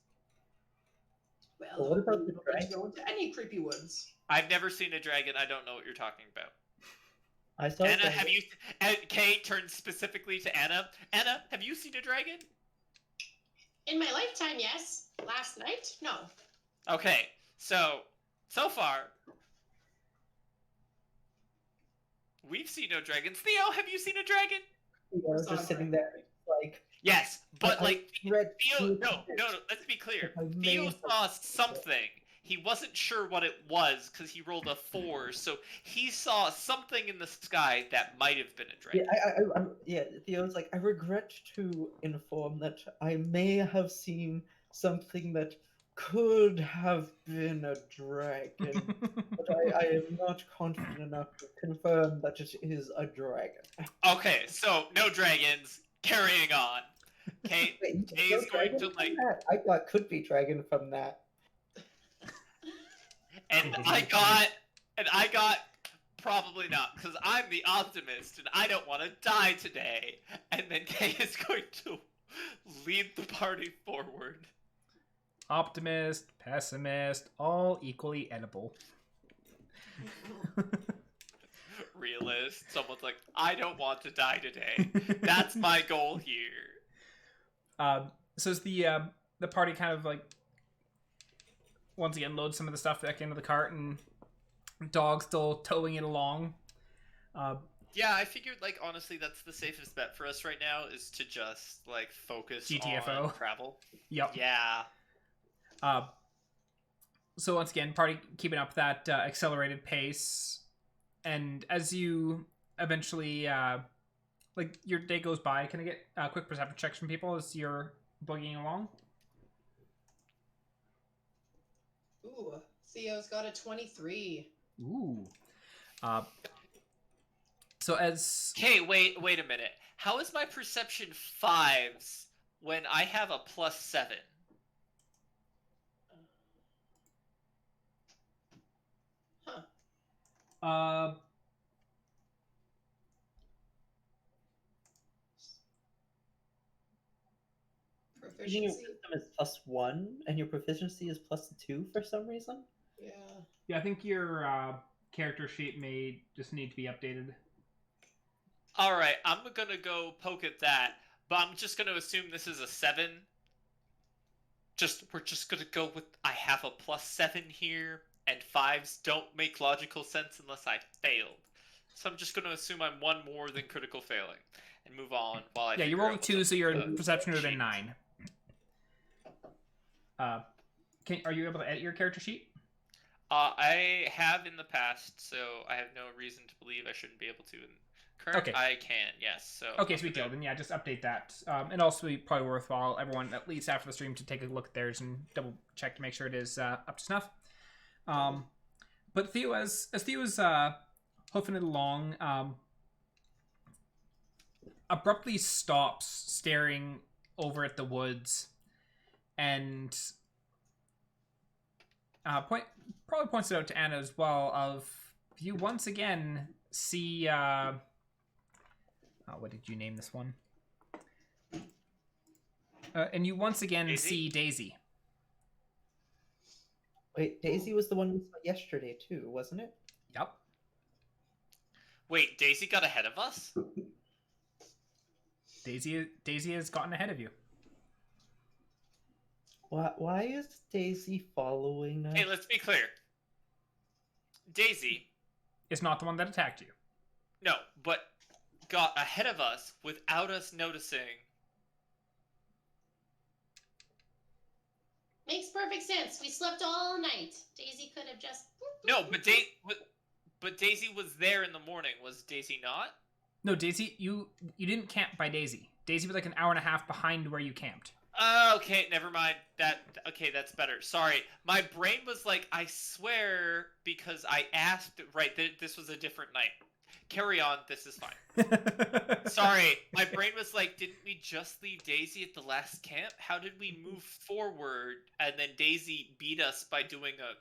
Well, What about the we don't dragon? go into any creepy woods. I've never seen a dragon. I don't know what you're talking about. I saw Anna, some- have you... Kay turns specifically to Anna. Anna, have you seen a dragon? In my lifetime, yes. Last night, no. Okay, so far, we've seen no dragons. Theo, have you seen a dragon? I was just sitting there, like, Yes, but I like read Theo, two no, pictures. let's be clear. I Theo may saw have- something. He wasn't sure what it was because he rolled a 4, so he saw something in the sky that might have been a Yeah, dragon. yeah. Theo's like, I regret to inform that I may have seen something that could have been a dragon, but I am not confident enough to confirm that it is a dragon. Okay, so no dragons. Carrying on. Kate, Wait, Kay's no going dragon to from like, that? I thought could be dragon from that. and I got probably not because I'm the optimist and I don't want to die today. And then Kay is going to lead the party forward. Optimist, pessimist, all equally edible. Realist. Someone's like, I don't want to die today. That's my goal here. So as the party kind of like once again loads some of the stuff back into the cart, and dog still towing it along. Yeah, I figured like honestly that's the safest bet for us right now is to just like focus GTFO. on travel. Yep. Yeah. So once again, party keeping up that accelerated pace, and as you eventually like your day goes by, can I get quick perception checks from people as you're boogieing along? Ooh, Theo's got a 23. Ooh. So as Okay, wait a minute. How is my perception 5s when I have a +7? Using your Proficiency? wisdom is +1, and your proficiency is +2 for some reason. Yeah. yeah, I think your character sheet may just need to be updated. Alright, I'm gonna go poke at that, but I'm just gonna assume this is a 7. We're just gonna go with I have a +7 here, and 5s don't make logical sense unless I failed. So I'm just gonna assume I'm one more than critical failing, and move on while I Yeah, you figure rolled a out 2, what's so your up with the perception would have been sheet. 9. Are you able to edit your character sheet? I have in the past, so I have no reason to believe I shouldn't be able to. In current, Okay. I can, yes. So Okay, I'm sweet deal. gonna- Then yeah, just update that. And also be probably worthwhile everyone at least after the stream to take a look at theirs and double check to make sure it is up to snuff. But Theo, as Theo's hoofing it along, abruptly stops, staring over at the woods, and probably points it out to Anna as well. Of you once again see. What did you name this one? And you once again Daisy? see Daisy. Wait, Daisy was the one we saw yesterday too, wasn't it? Yep. Wait, Daisy got ahead of us? Daisy has gotten ahead of you. Why is Daisy following us? Hey, let's be clear. Daisy, It's not the one that attacked you. no, but got ahead of us without us noticing. Makes perfect sense. We slept all night. Daisy could have just. No, but Daisy was there in the morning. Was Daisy not? No, Daisy, you didn't camp by Daisy. Daisy was like an hour and a half behind where you camped. Okay, never mind. Okay, that's better. Sorry, my brain was like, I swear, because I asked. Right, this was a different night. Carry on. This is fine. Sorry, my brain was like, didn't we just leave Daisy at the last camp? How did we move forward and then Daisy beat us by doing a?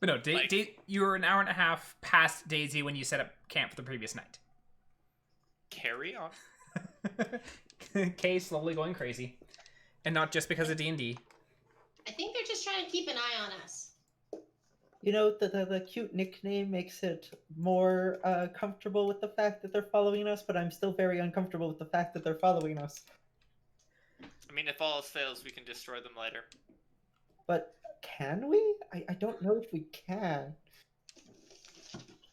But no, you were an hour and a half past Daisy when you set up camp for the previous night. Carry on. Kay slowly going crazy, and not just because of D&D. I think they're just trying to keep an eye on us. You know, the cute nickname makes it more comfortable with the fact that they're following us, but I'm still very uncomfortable with the fact that they're following us. I mean, if all else fails, we can destroy them later. But can we? I don't know if we can.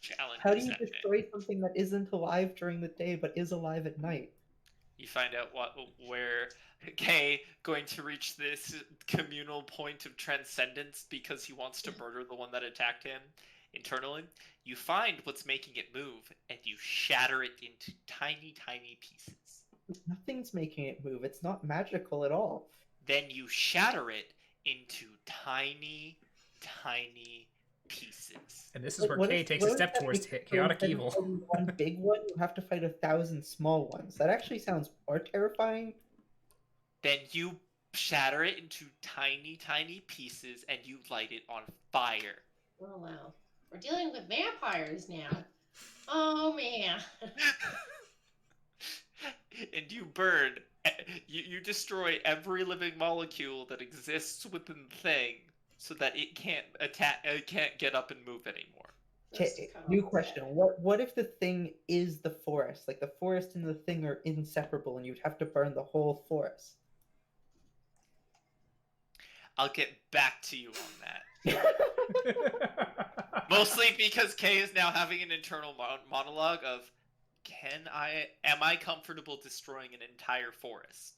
Challenge. How do you destroy something that isn't alive during the day but is alive at night? You find out where Kay going to reach this communal point of transcendence because he wants to murder the one that attacked him internally. You find what's making it move, and you shatter it into tiny, tiny pieces. Nothing's making it move. It's not magical at all. Then you shatter it into tiny, tiny pieces. And this is where Kay takes a step towards chaotic evil. One big one, you have to fight 1,000 small ones. That actually sounds more terrifying. Then you shatter it into tiny, tiny pieces, and you light it on fire. Oh wow, we're dealing with vampires now. Oh man. And you burn. You destroy every living molecule that exists within the thing, so that it can't attack. It can't get up and move anymore. Okay, new question. What if the thing is the forest? Like the forest and the thing are inseparable, and you'd have to burn the whole forest. I'll get back to you on that. Mostly because Kay is now having an internal monologue of, am I comfortable destroying an entire forest?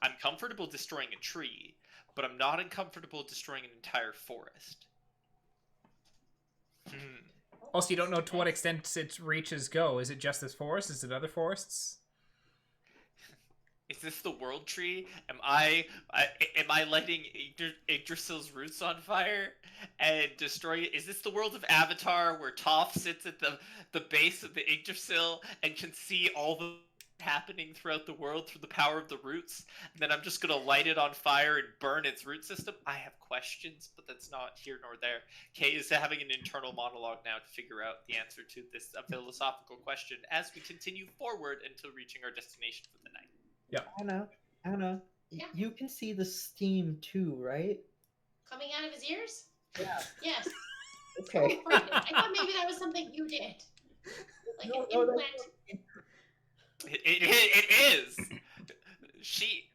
I'm comfortable destroying a tree, but I'm not uncomfortable destroying an entire forest. Also, you don't know to what extent its reaches go. Is it just this forest? Is it other forests? Is this the world tree? Am I lighting Yggdrasil's roots on fire and destroy it? Is this the world of Avatar where Toph sits at the base of the Yggdrasil and can see all the happening throughout the world through the power of the roots? And then I'm just gonna light it on fire and burn its root system? I have questions, but that's not here nor there. Kay is having an internal monologue now to figure out the answer to this philosophical question as we continue forward until reaching our destination for the night. Yeah. Anna, Yeah. You can see the steam too, right? Coming out of his ears? Yeah. Yes. Okay. I thought maybe that was something you did. Like an No, implant. It is. She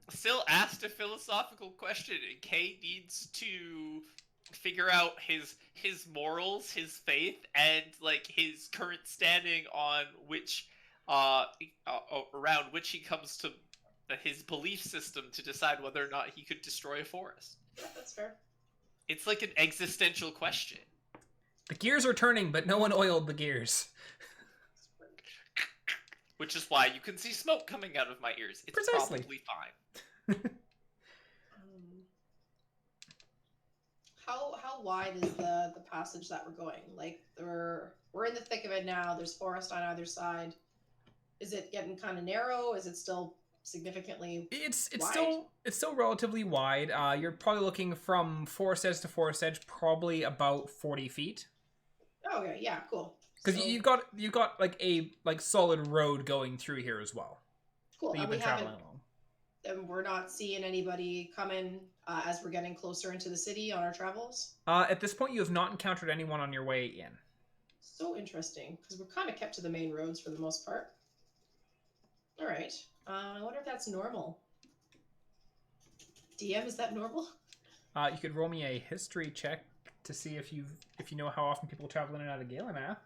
still asked a philosophical question, and Kay needs to figure out his morals, his faith, and like his current standing on which around which he comes to his belief system to decide whether or not he could destroy a forest. Yeah, that's fair. It's like an existential question. The gears are turning, but no one oiled the gears. Which is why you can see smoke coming out of my ears. It's Precisely. probably fine. How wide is the passage that we're going? Like we're in the thick of it now. There's forest on either side. Is it getting kind of narrow? Is it still significantly It's wide? still relatively wide. You're probably looking from forest edge to forest edge, probably about 40 feet. Okay, yeah, cool. Because So- you've got like a solid road going through here as well. cool. That you've And we been haven't, traveling along. and we're not seeing anybody coming as we're getting closer into the city on our travels. At this point, you have not encountered anyone on your way in. So interesting, because we're kind of kept to the main roads for the most part. All right. I wonder if that's normal. DM, is that normal? You could roll me a history check to see if you know how often people travel in and out of Galena.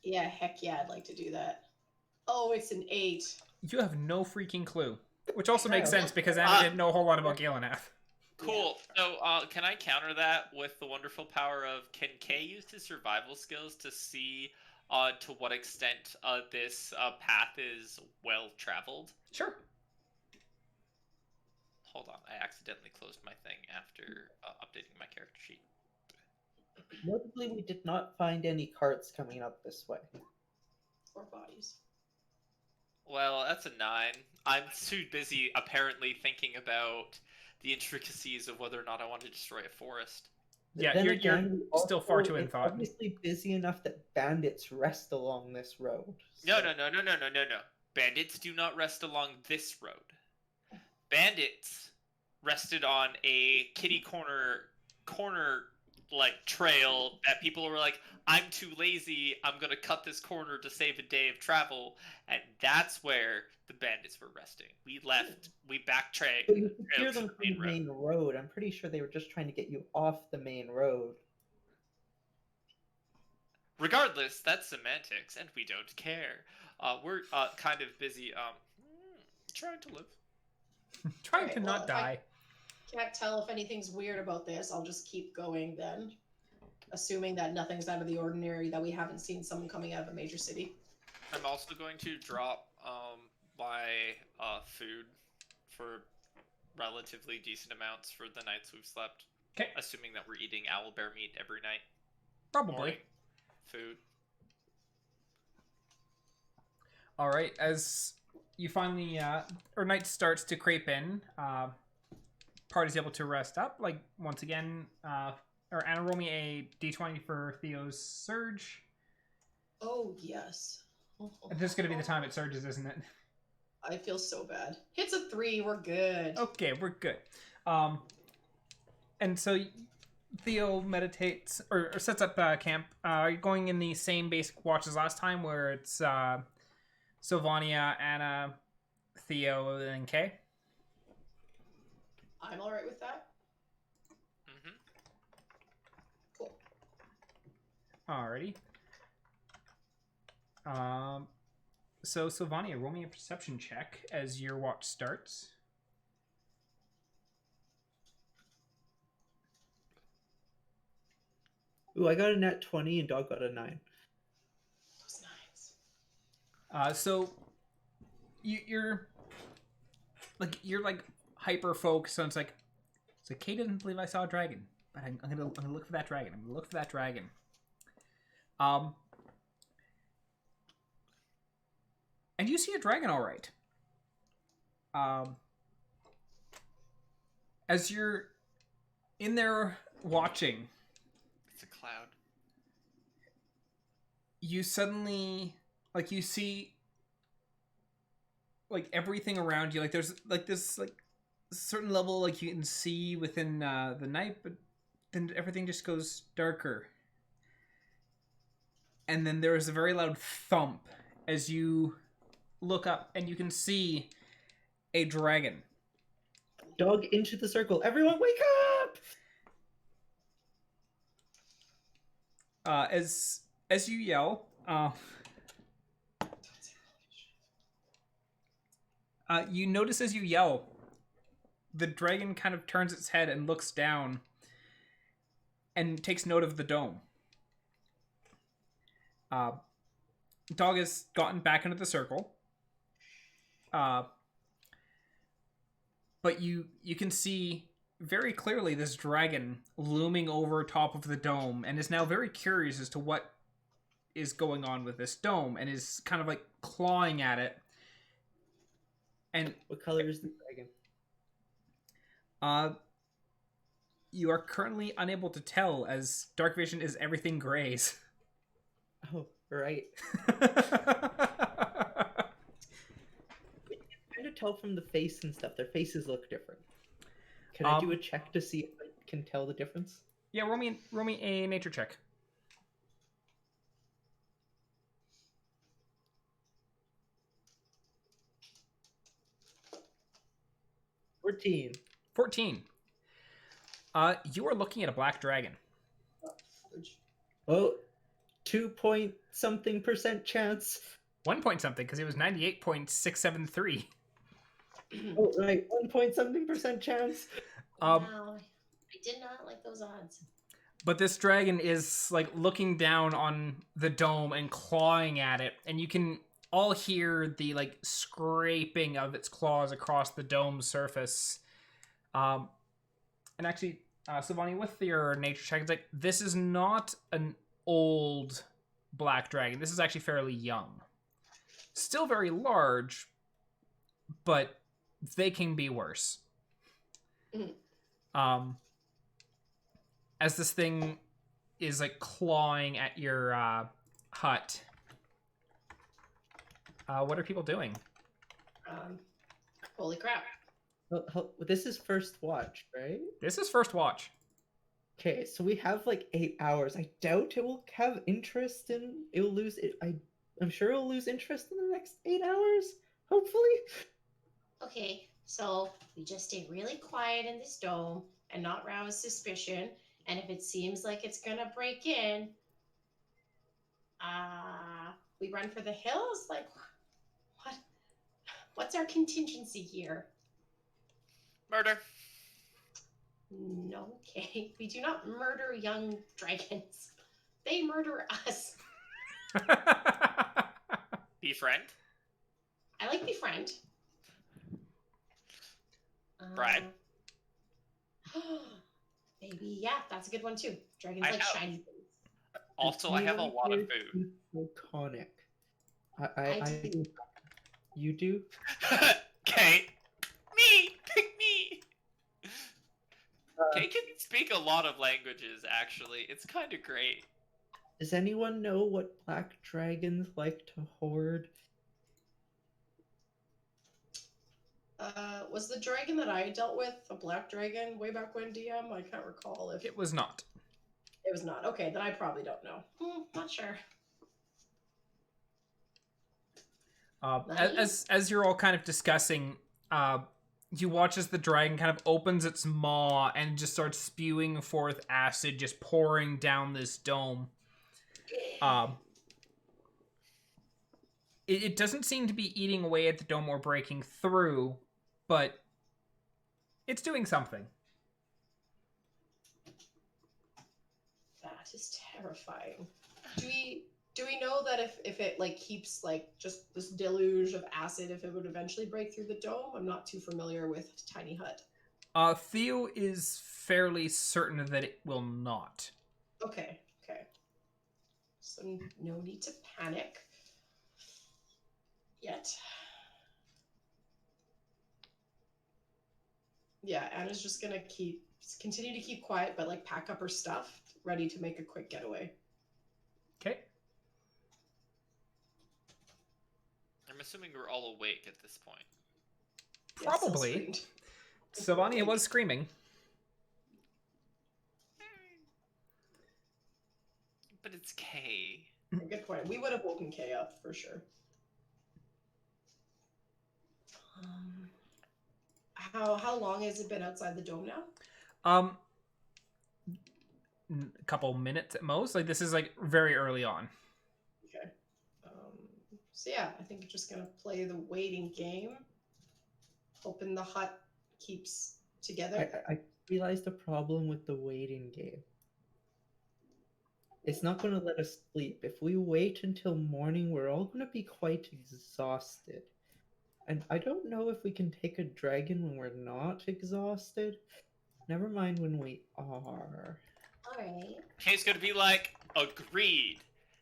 Yeah, heck yeah, I'd like to do that. Oh, it's an 8. You have no freaking clue. Which also makes Oh. sense because Annah didn't know a whole lot about Galena. Cool. So, can I counter that with the wonderful power of, can Kay use his survival skills to see to what extent this path is well traveled? Sure. Hold on, I accidentally closed my thing after updating my character sheet. Notably, we did not find any carts coming up this way. Or bodies. Well, that's a 9. I'm too busy, apparently, thinking about the intricacies of whether or not I want to destroy a forest. Yeah, Then you're again, we still far also- too in it's thought. Obviously busy enough that bandits rest along this road. No, so- no. Bandits do not rest along this road. Bandits rested on a kitty corner like trail that people were like, I'm too lazy, I'm gonna cut this corner to save a day of travel, and that's where the bandits were resting. We backtracked. But you could hear to them the from the main road. I'm pretty sure they were just trying to get you off the main road. Regardless, that's semantics, and we don't care. We're kind of busy trying to live. Trying Alright, to well, not if I- die. Can't tell if anything's weird about this. I'll just keep going then. Assuming that nothing's out of the ordinary, that we haven't seen someone coming out of a major city. I'm also going to drop my food for relatively decent amounts for the nights we've slept. Okay. Assuming that we're eating owlbear meat every night. Probably. Morning food. All right, as you finally, or night starts to creep in, party's able to rest up. Like, once again, or Anna, roll me a d20 for Theo's surge. Oh, yes. And this is going to be the time it surges, isn't it? I feel so bad. Hits a 3, we're good. Okay, we're good. And so Theo meditates, or sets up camp. Are you going in the same basic watch as last time, where it's Sylvania, Anna, Theo, and Kay? I'm alright with that. Mm-hmm. Cool. Alrighty. So Sylvania, roll me a perception check as your watch starts. Ooh, I got a nat 20 and Dog got a 9. Those 9s. So you're like hyper focused on it's like Kay doesn't believe I saw a dragon, but I'm gonna look for that dragon. I'm gonna look for that dragon. And you see a dragon, all right. As you're in there watching, It's a cloud. you suddenly you see everything around you. Like there's this certain level you can see within the night, but then everything just goes darker. And then there is a very loud thump as you look up, and you can see a dragon. Dog into the circle. Everyone wake up! As you yell, you notice as you yell, the dragon kind of turns its head and looks down and takes note of the dome. Dog has gotten back into the circle. But you can see very clearly this dragon looming over top of the dome, and is now very curious as to what is going on with this dome, and is kind of clawing at it. And What color is the dragon? you are currently unable to tell, as dark vision is everything grays. Oh, right. Kind of tell from the face and stuff. Their faces look different. Can I do a check to see if I can tell the difference? Yeah, roll me a nature check. 14. 14. You are looking at a black dragon. Oh, 2-point-something% chance. 1 point something, because it was 98.673. Oh, right, 1-point-something% chance. No, I did not like those odds. But this dragon is like looking down on the dome and clawing at it, and you can all hear the like scraping of its claws across the dome surface. And actually, Sylvania, with your nature check, it's like this is not an old black dragon. This is actually fairly young. Still very large, but they can be worse. As this thing is like clawing at your hut, what are people doing? Holy crap. This is first watch, right? This is first watch. Okay, so we have like 8 hours. I doubt it will have interest in. It will lose it. I'm sure it'll lose interest in the next 8 hours. Hopefully. Okay, so we just stay really quiet in this dome and not rouse suspicion. And if it seems like it's gonna break in, we run for the hills? Like, what? What's our contingency here? Murder. No, okay. We do not murder young dragons. They murder us. Befriend. I like befriend. Bribe. Maybe, yeah, that's a good one too. Dragons I like have- shiny things. Also, I have a lot of food. Iconic. I do. You do? Kate. Me! Pick me! Kate can speak a lot of languages, actually. It's kind of great. Does anyone know what black dragons like to hoard? Was the dragon that I dealt with a black dragon way back when, DM? I can't recall if It was not. it was not. Okay, then I probably don't know. Not sure. As you're all kind of discussing, you watch as the dragon kind of opens its maw and just starts spewing forth acid, just pouring down this dome. It doesn't seem to be eating away at the dome or breaking through, but it's doing something. That is terrifying. Do we know that if it like keeps like just this deluge of acid, if it would eventually break through the dome? I'm not too familiar with Tiny Hut. Theo is fairly certain that it will not. Okay. So no need to panic yet. Yeah, Anna's just gonna continue to keep quiet, but like pack up her stuff, ready to make a quick getaway. Okay. I'm assuming we're all awake at this point. Yes, so Probably. screamed. Sylvania was screaming. But it's K. Good point. We would have woken Kay up for sure. How long has it been outside the dome now? A couple minutes at most. Like, this is like very early on. Okay. So yeah, I think we're just gonna play the waiting game. Hoping the hut keeps together. I realized the problem with the waiting game. It's not going to let us sleep. If we wait until morning, we're all going to be quite exhausted. And I don't know if we can take a dragon when we're not exhausted. Never mind when we are. Alright. K's gonna be like, agreed.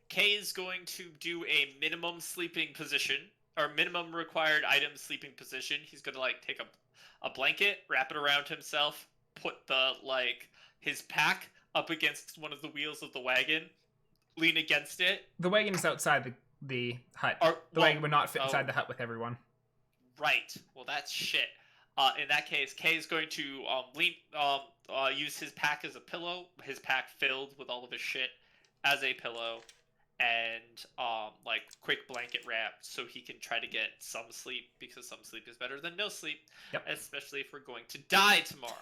K is going to do a minimum sleeping position, or minimum required item sleeping position. He's gonna like take a blanket, wrap it around himself, put his pack up against one of the wheels of the wagon, lean against it. The wagon is outside the hut. The wagon would not fit inside the hut with everyone. Right. Well, that's shit. In that case, K is going to use his pack as a pillow, his pack filled with all of his shit as a pillow, and quick blanket wrap so he can try to get some sleep, because some sleep is better than no sleep, Yep. especially if we're going to die tomorrow.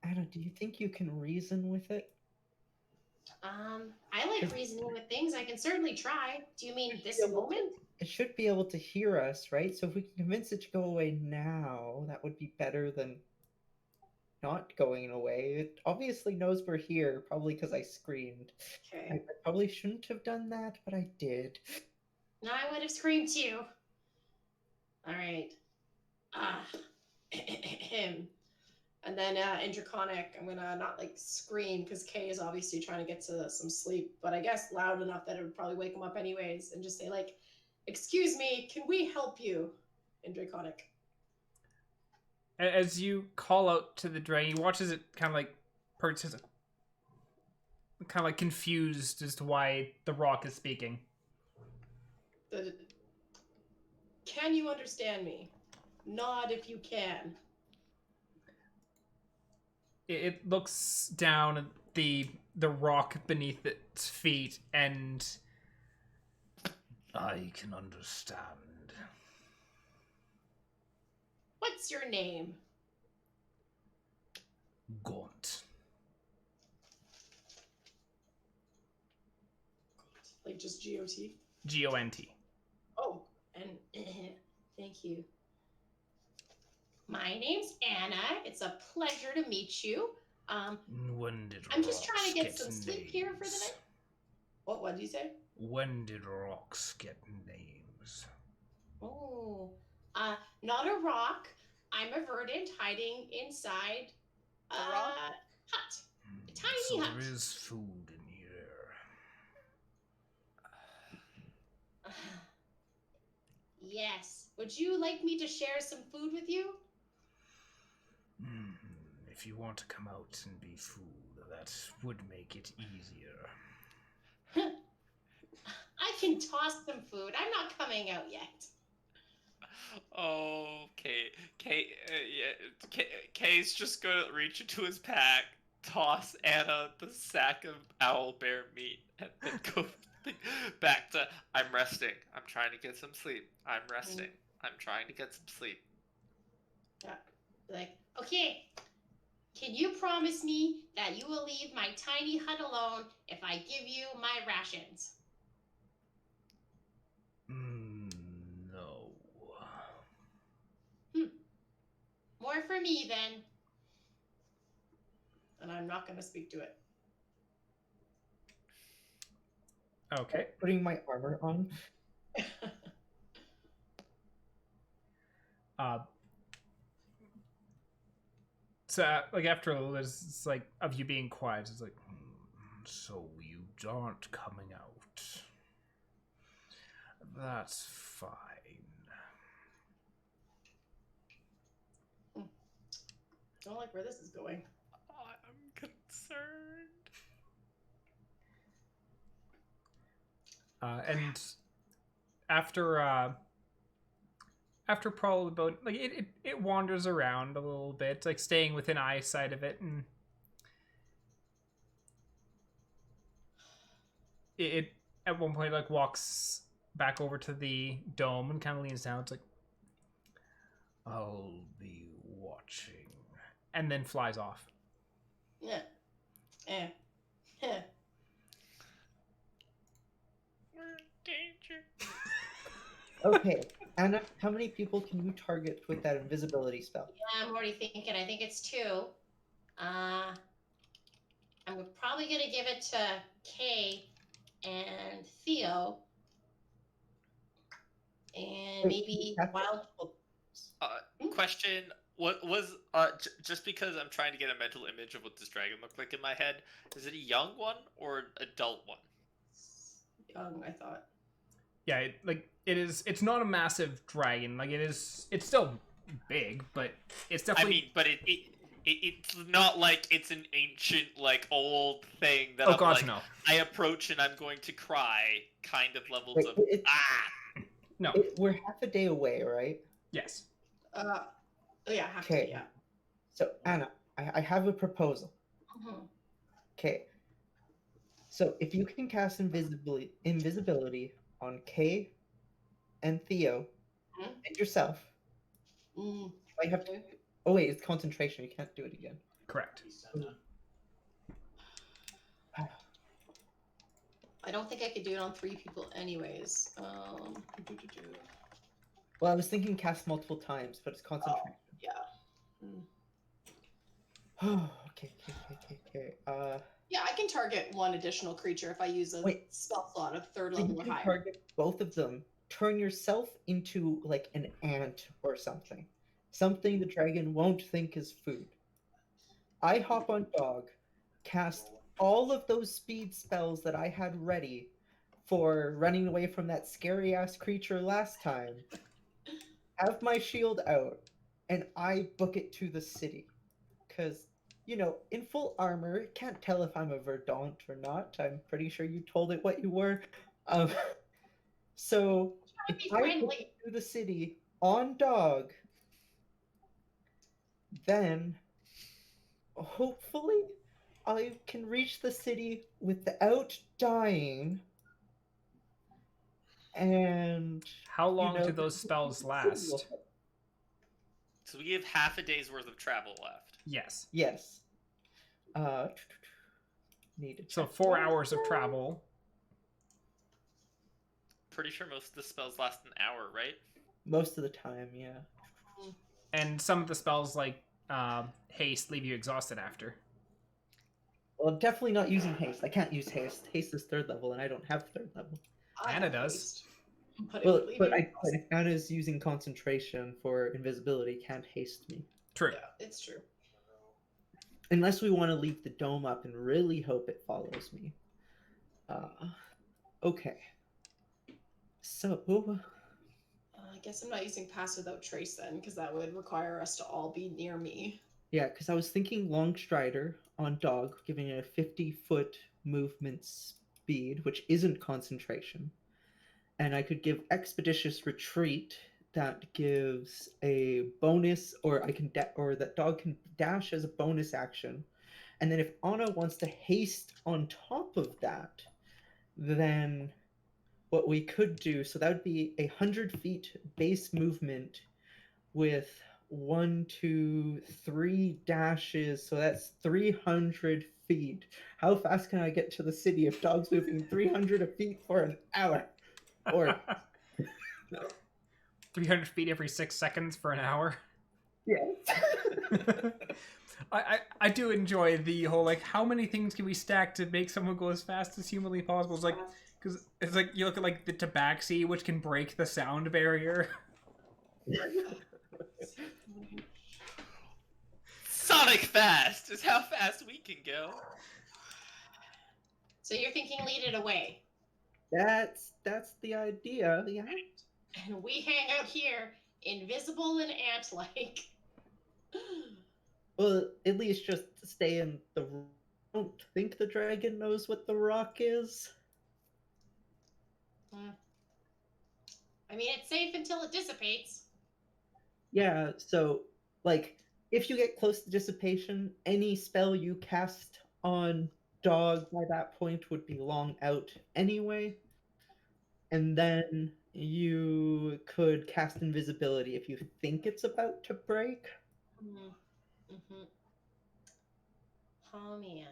Anna, do you think you can reason with it? I like reasoning with things. I can certainly try. Do you mean this moment? It should be able to hear us, right? So if we can convince it to go away now, that would be better than not going away. It obviously knows we're here, probably because I screamed. Okay. I probably shouldn't have done that, but I did. No, I would have screamed too. All right. And then in Draconic, I'm gonna not like scream because Kay is obviously trying to get to some sleep, but I guess loud enough that it would probably wake him up anyways, and just say like, "Excuse me, can we help you?" In Draconic. As you call out to the dragon, he watches it kind of like perches, kind of like confused as to why the rock is speaking. Can you understand me? Nod if you can. It looks down at the rock beneath its feet, and I can understand. What's your name? Gaunt. Like just G-O-T? Gont. Oh, And thank you. My name's Anna. It's a pleasure to meet you. When did I'm just trying to get rocks some sleep here for the names? night. what did you say? When did rocks get names? Oh, not a rock. I'm a verdant hiding inside a hut. A tiny so hut. there is food in here. Yes. Would you like me to share some food with you? If you want to come out and be food, that would make it easier. I can toss some food. I'm not coming out yet. Okay. Kay's just gonna reach into his pack, toss Anna the sack of owl bear meat, and then go back to, I'm resting. I'm trying to get some sleep. I'm resting. I'm trying to get some sleep. Yeah. Like, okay, can you promise me that you will leave my tiny hut alone if I give you my rations? No. More for me then. And I'm not gonna speak to it. Okay. Putting my armor on. So, like, after a little, it's like, of you being quiet, it's like, so you aren't coming out. That's fine. Don't like where this is going. I'm concerned. And after probably about, like, it wanders around a little bit, like staying within eyesight of it, and it at one point like walks back over to the dome and kind of leans down. It's like, I'll be watching, and then flies off. Yeah. Eh. We're in danger. Okay, Anna, how many people can you target with that invisibility spell? Yeah, I'm already thinking. I think it's 2. I'm probably gonna give it to Kay and Theo, and maybe Wild. Question: What was just because I'm trying to get a mental image of what this dragon looked like in my head? Is it a young one or an adult one? Young, I thought. Yeah, it's not a massive dragon. Like, it's still big, but it's definitely. I mean, but it's not like it's an ancient, like, old thing that Oh gosh, like, no. I approach and I'm going to cry kind of levels Wait, of No. We're half a day away, right? Yes. Yeah, have Okay. to, yeah. So, Anna, I have a proposal. Okay. So, if you can cast invisibility on Kay and Theo and yourself, you might have to. Oh wait, it's concentration. You can't do it again. Correct. I don't think I could do it on 3 people anyways. Well, I was thinking cast multiple times, but it's concentration. Yeah. Okay. Yeah, I can target 1 additional creature if I use a spell slot of 3rd So level you or can higher. target both of them. Turn yourself into like an ant or something. Something the dragon won't think is food. I hop on dog, cast all of those speed spells that I had ready for running away from that scary ass creature last time. Have my shield out, and I book it to the city. Because, in full armor, can't tell if I'm a Verdant or not. I'm pretty sure you told it what you were. So, if be I book friendly. it to the city on dog, then hopefully I can reach the city without dying. And How long do those spells last? So we have half a day's worth of travel left. Yes. Yes. Need to So check 4 that. hours of travel. Pretty sure most of the spells last an hour, right? Most of the time, yeah. And some of the spells, like haste, leave you exhausted after. Well, definitely not using haste. I can't use haste. Haste is 3rd level, and I don't have 3rd level. Anna have does. haste, But it would leave But you if Anna's using concentration for invisibility, can't haste me. True. Yeah, it's true. Unless we want to leave the dome up and really hope it follows me. Okay. So... I guess I'm not using Pass Without Trace then, because that would require us to all be near me. Yeah, because I was thinking Long Strider on dog, giving it a 50-foot movement speed, which isn't concentration. And I could give Expeditious Retreat, that gives a bonus, or that dog can dash as a bonus action. And then if Anna wants to haste on top of that, then what we could do, so that would be 100 feet base movement with 1, 2, 3 dashes, so that's 300 feet. How fast can I get to the city if dog's moving 300 feet for an hour? Or 300 feet every 6 seconds for an hour. yes. I do enjoy the whole, like, how many things can we stack to make someone go as fast as humanly possible? It's like, because it's like, you look at, like, the tabaxi, which can break the sound barrier. Sonic fast is how fast we can go. So you're thinking lead it away. That's the idea. Yeah. And we hang out here, invisible and ant-like. Well, at least just stay in the room. I don't think the dragon knows what the rock is. I mean, it's safe until it dissipates. Yeah, so, like, if you get close to dissipation, any spell you cast on dog by that point would be long out anyway. And then you could cast invisibility if you think it's about to break. Oh man.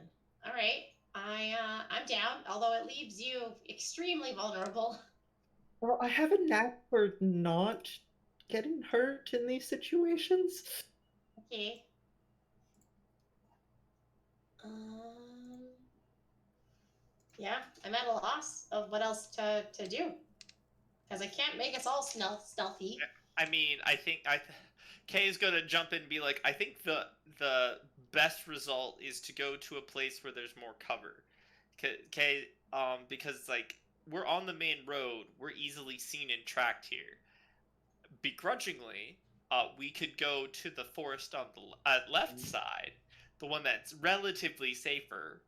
All right. I'm down. Although it leaves you extremely vulnerable. Well, I have a knack for not getting hurt in these situations. Okay. Yeah, I'm at a loss of what else to do. Because I can't make us all stealthy. I mean, I think Kay's gonna jump in and be like, I think the best result is to go to a place where there's more cover. Kay, because like we're on the main road, we're easily seen and tracked here. Begrudgingly, we could go to the forest on the left side, the one that's relatively safer,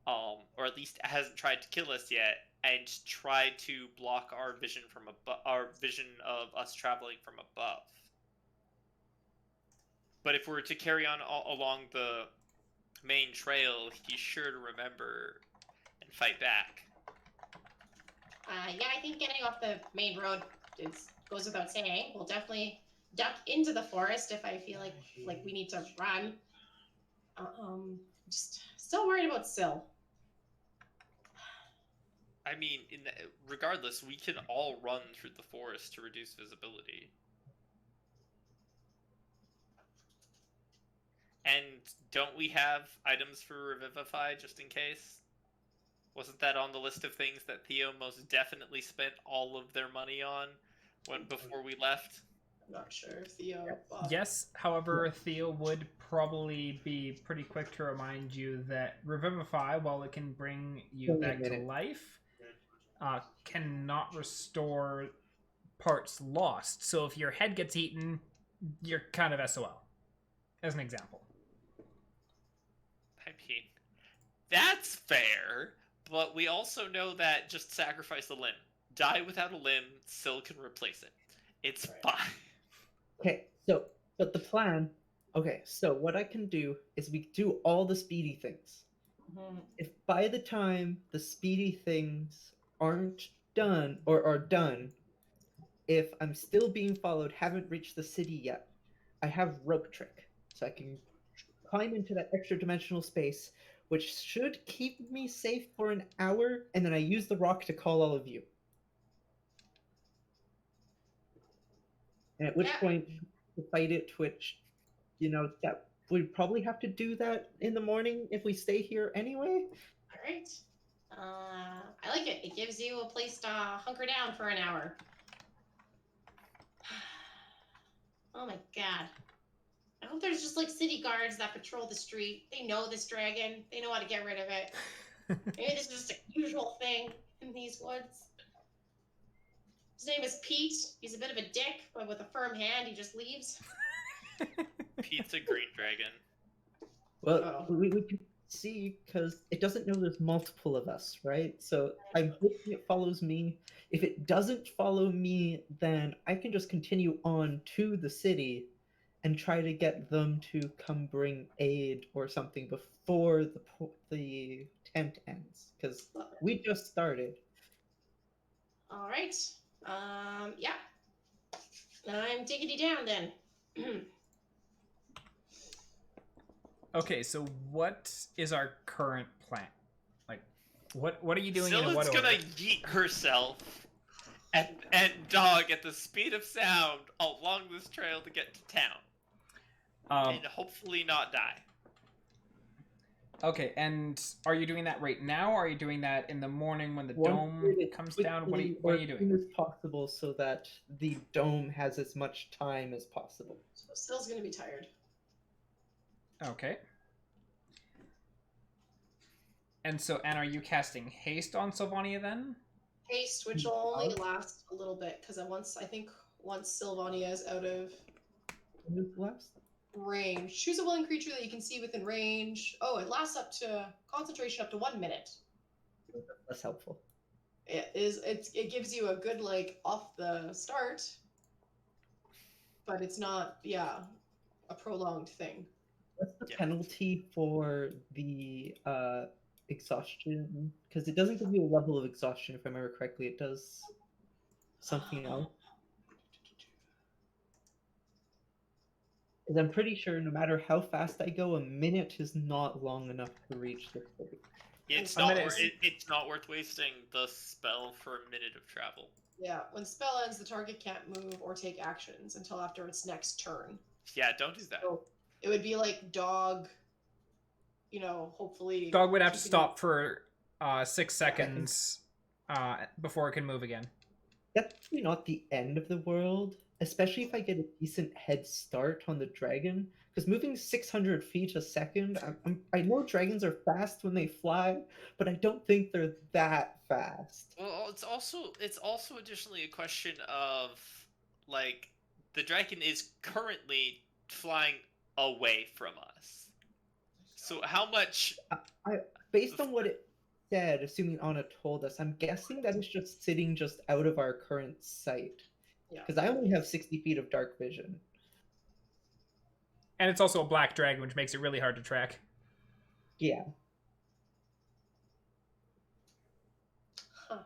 or at least hasn't tried to kill us yet, and try to block our vision from our vision of us traveling from above. But if we're to carry on along the main trail, he's sure to remember and fight back. Yeah, I think getting off the main road goes without saying. We'll definitely duck into the forest if I feel like we need to run. Just still worried about Syl. I mean, regardless, we can all run through the forest to reduce visibility. And don't we have items for Revivify just in case? Wasn't that on the list of things that Theo most definitely spent all of their money on before we left? I'm not sure if Theo. Yes, however, Theo would probably be pretty quick to remind you that Revivify, while it can bring you back to life, cannot restore parts lost. So if your head gets eaten, you're kind of SOL, as an example. I mean, that's fair, but we also know that just sacrifice a limb. Die without a limb, Syl can replace it. It's fine. Okay, but the plan... Okay, so what I can do is we do all the speedy things. If by the time the speedy things aren't done, or are done, if I'm still being followed, haven't reached the city yet, I have Rope Trick. So I can climb into that extra dimensional space, which should keep me safe for an hour, and then I use the rock to call all of you. And at which point, to fight it, which, that we'd probably have to do that in the morning if we stay here anyway. All right. I like it. It gives you a place to hunker down for an hour. Oh my god. I hope there's just like city guards that patrol the street. They know this dragon. They know how to get rid of it. Maybe this is just a usual thing in these woods. His name is Pete. He's a bit of a dick, but with a firm hand, he just leaves. Pete's a green dragon. Well, we can see, because it doesn't know there's multiple of us, right? So I'm hoping it follows me. If it doesn't follow me, then I can just continue on to the city and try to get them to come bring aid or something before the tent ends, because we just started. All right. Yeah. I'm diggity down then. Okay, so what is our current plan? Like, what are you doing? Syl in what is order? gonna yeet herself and dog at the speed of sound along this trail to get to town. And hopefully not die. Okay, and are you doing that right now, or are you doing that in the morning when the dome comes down? What are you doing? As soon as possible, so that the dome has as much time as possible. So Syl's gonna be tired. Okay. And so, Anna, are you casting haste on Sylvania then? Haste, which will only last a little bit, because once Sylvania is out of range. Choose a willing creature that you can see within range. Oh, it lasts up to concentration up to 1 minute. That's helpful. It gives you a good off the start, but it's not a prolonged thing. What's the penalty for the exhaustion? Because it doesn't give you a level of exhaustion, if I remember correctly. It does something else. Because I'm pretty sure no matter how fast I go, a minute is not long enough to reach the city. It's not worth wasting the spell for a minute of travel. Yeah, when spell ends, the target can't move or take actions until after its next turn. Yeah, don't do that. So it would be like dog, hopefully... Dog would have to stop for 6 seconds before it can move again. That's actually not the end of the world, especially if I get a decent head start on the dragon. Because moving 600 feet a second, I know dragons are fast when they fly, but I don't think they're that fast. Well, it's also additionally a question of, the dragon is currently flying away from us. So how much... Based on what it said, assuming Anna told us, I'm guessing that it's just sitting just out of our current sight. Because I only have 60 feet of dark vision. And it's also a black dragon, which makes it really hard to track. Yeah. Huh.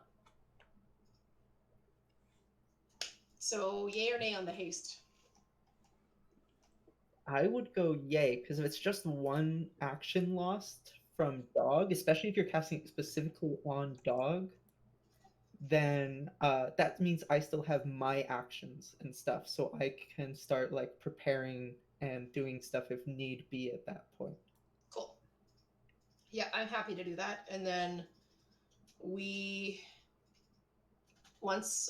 So, yay or nay on the haste? I would go yay, because if it's just one action lost from dog, especially if you're casting it specifically on dog, then that means I still have my actions and stuff, so I can start like preparing and doing stuff if need be at that point. Cool. Yeah, I'm happy to do that. And then we once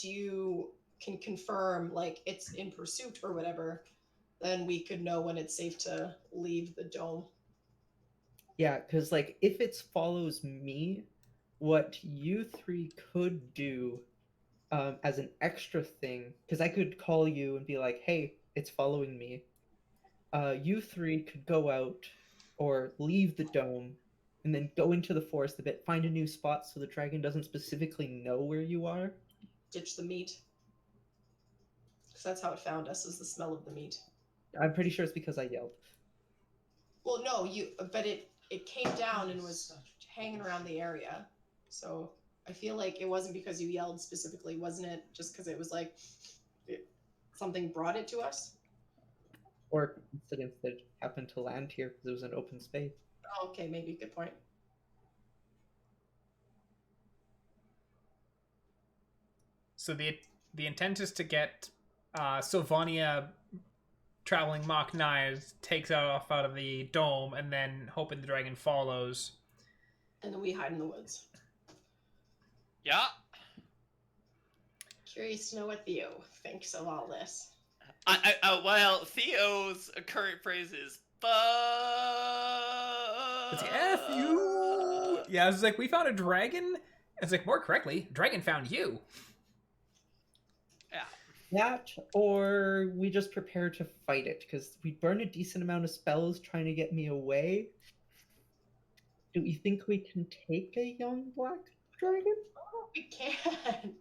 you can confirm like it's in pursuit or whatever, then we could know when it's safe to leave the dome. Yeah, because like if it follows me, what you three could do as an extra thing, because I could call you and be like, hey, it's following me. You three could go out or leave the dome and then go into the forest a bit, find a new spot so the dragon doesn't specifically know where you are. Ditch the meat. Because that's how it found us, is the smell of the meat. I'm pretty sure it's because I yelled. Well, no, but it came down and was hanging around the area. So I feel like it wasn't because you yelled specifically, wasn't it? Just because it was like something brought it to us? Or coincidence that it happened to land here because it was an open space. Oh, okay, maybe. Good point. So the intent is to get Sylvania traveling Mach 9, takes off out of the dome, and then hoping the dragon follows. And then we hide in the woods. Yeah. Curious to know what Theo thinks of all this. Well, Theo's current phrase is "fuck." It's like, F you! Yeah, I was like, we found a dragon? It's like, more correctly, dragon found you. Yeah. That, or we just prepare to fight it, because we burn a decent amount of spells trying to get me away. Do you think we can take a young black dragon? Oh, we can.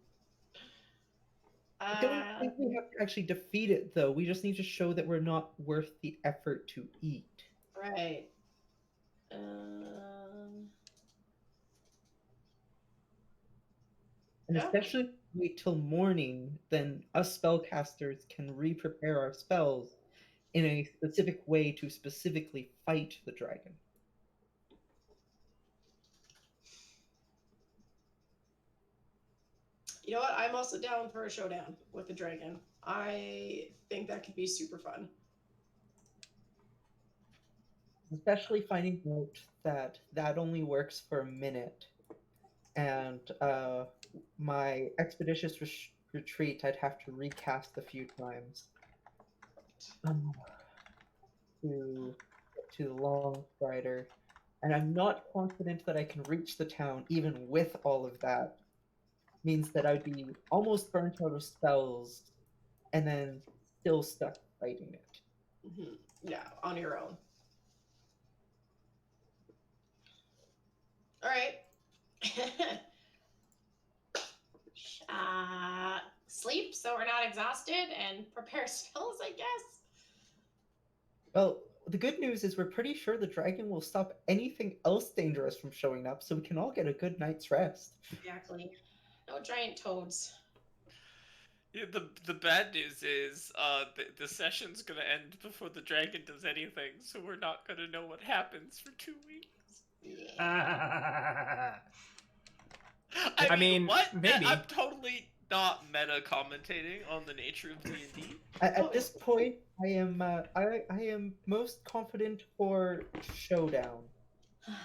I don't think we have to actually defeat it, though. We just need to show that we're not worth the effort to eat. Right. And Yeah. especially if we wait till morning, then us spellcasters can re-prepare our spells in a specific way to specifically fight the dragon. You know what? I'm also down for a showdown with the dragon. I think that could be super fun. Especially finding out that that only works for a minute. And my expeditious retreat, I'd have to recast a few times to the Long Strider. And I'm not confident that I can reach the town even with all of that. Means that I'd be almost burnt out of spells and then still stuck fighting it. Mm-hmm. Yeah, on your own. All right. Sleep so we're not exhausted and prepare spells, I guess. Well, the good news is we're pretty sure the dragon will stop anything else dangerous from showing up, so we can all get a good night's rest. Exactly. No giant toads. Yeah, the bad news is the session's gonna end before the dragon does anything, so we're not gonna know what happens for 2 weeks. Yeah. I mean, what? maybe. I'm totally not meta commentating on the nature of D&D. At this point, I am most confident for showdown. All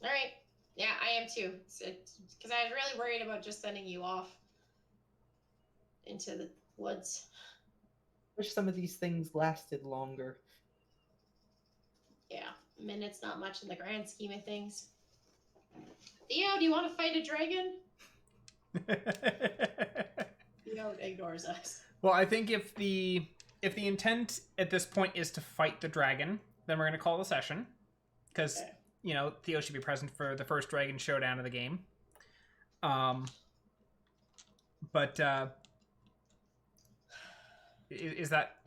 right. Yeah, I am too. Because I was really worried about just sending you off into the woods. Wish some of these things lasted longer. Yeah, minutes not much in the grand scheme of things. Theo, do you want to fight a dragon? Theo ignores us. Well, I think if the intent at this point is to fight the dragon, then we're going to call the session. Because, Okay. you know, Theo should be present for the first dragon showdown of the game. But is that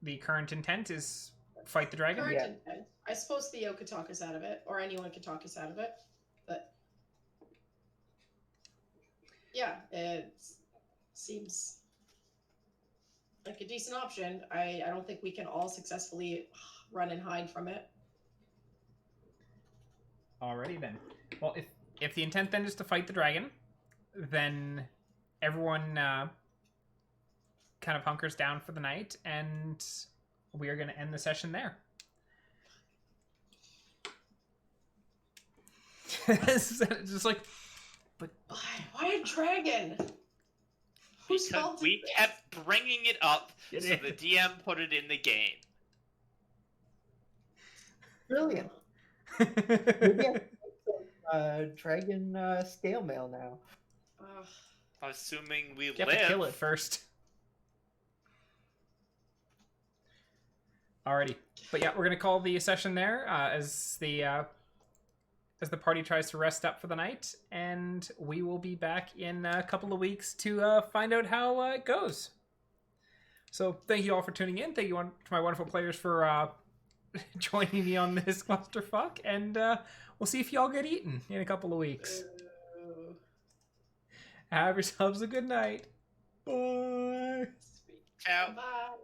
the current intent, is fight the dragon? Current Yeah. intent. I suppose Theo could talk us out of it, or anyone could talk us out of it. But yeah, it seems like a decent option. I don't think we can all successfully run and hide from it. Alrighty then. Well, if the intent then is to fight the dragon, then everyone kind of hunkers down for the night, and we are going to end the session there. It's just like, but why a dragon? Whose Because fault we is this? kept bringing it up, It so is. the DM put it in the game. Brilliant. Maybe I can make some, dragon scale mail now. Ugh. Assuming we you have live. to kill it first. Alrighty, but yeah, we're gonna call the session there as the party tries to rest up for the night, and we will be back in a couple of weeks to find out how it goes. So thank you all for tuning in. Thank you to my wonderful players for joining me on this clusterfuck, and we'll see if y'all get eaten in a couple of weeks. Have yourselves a good night. Bye. Ciao. Bye.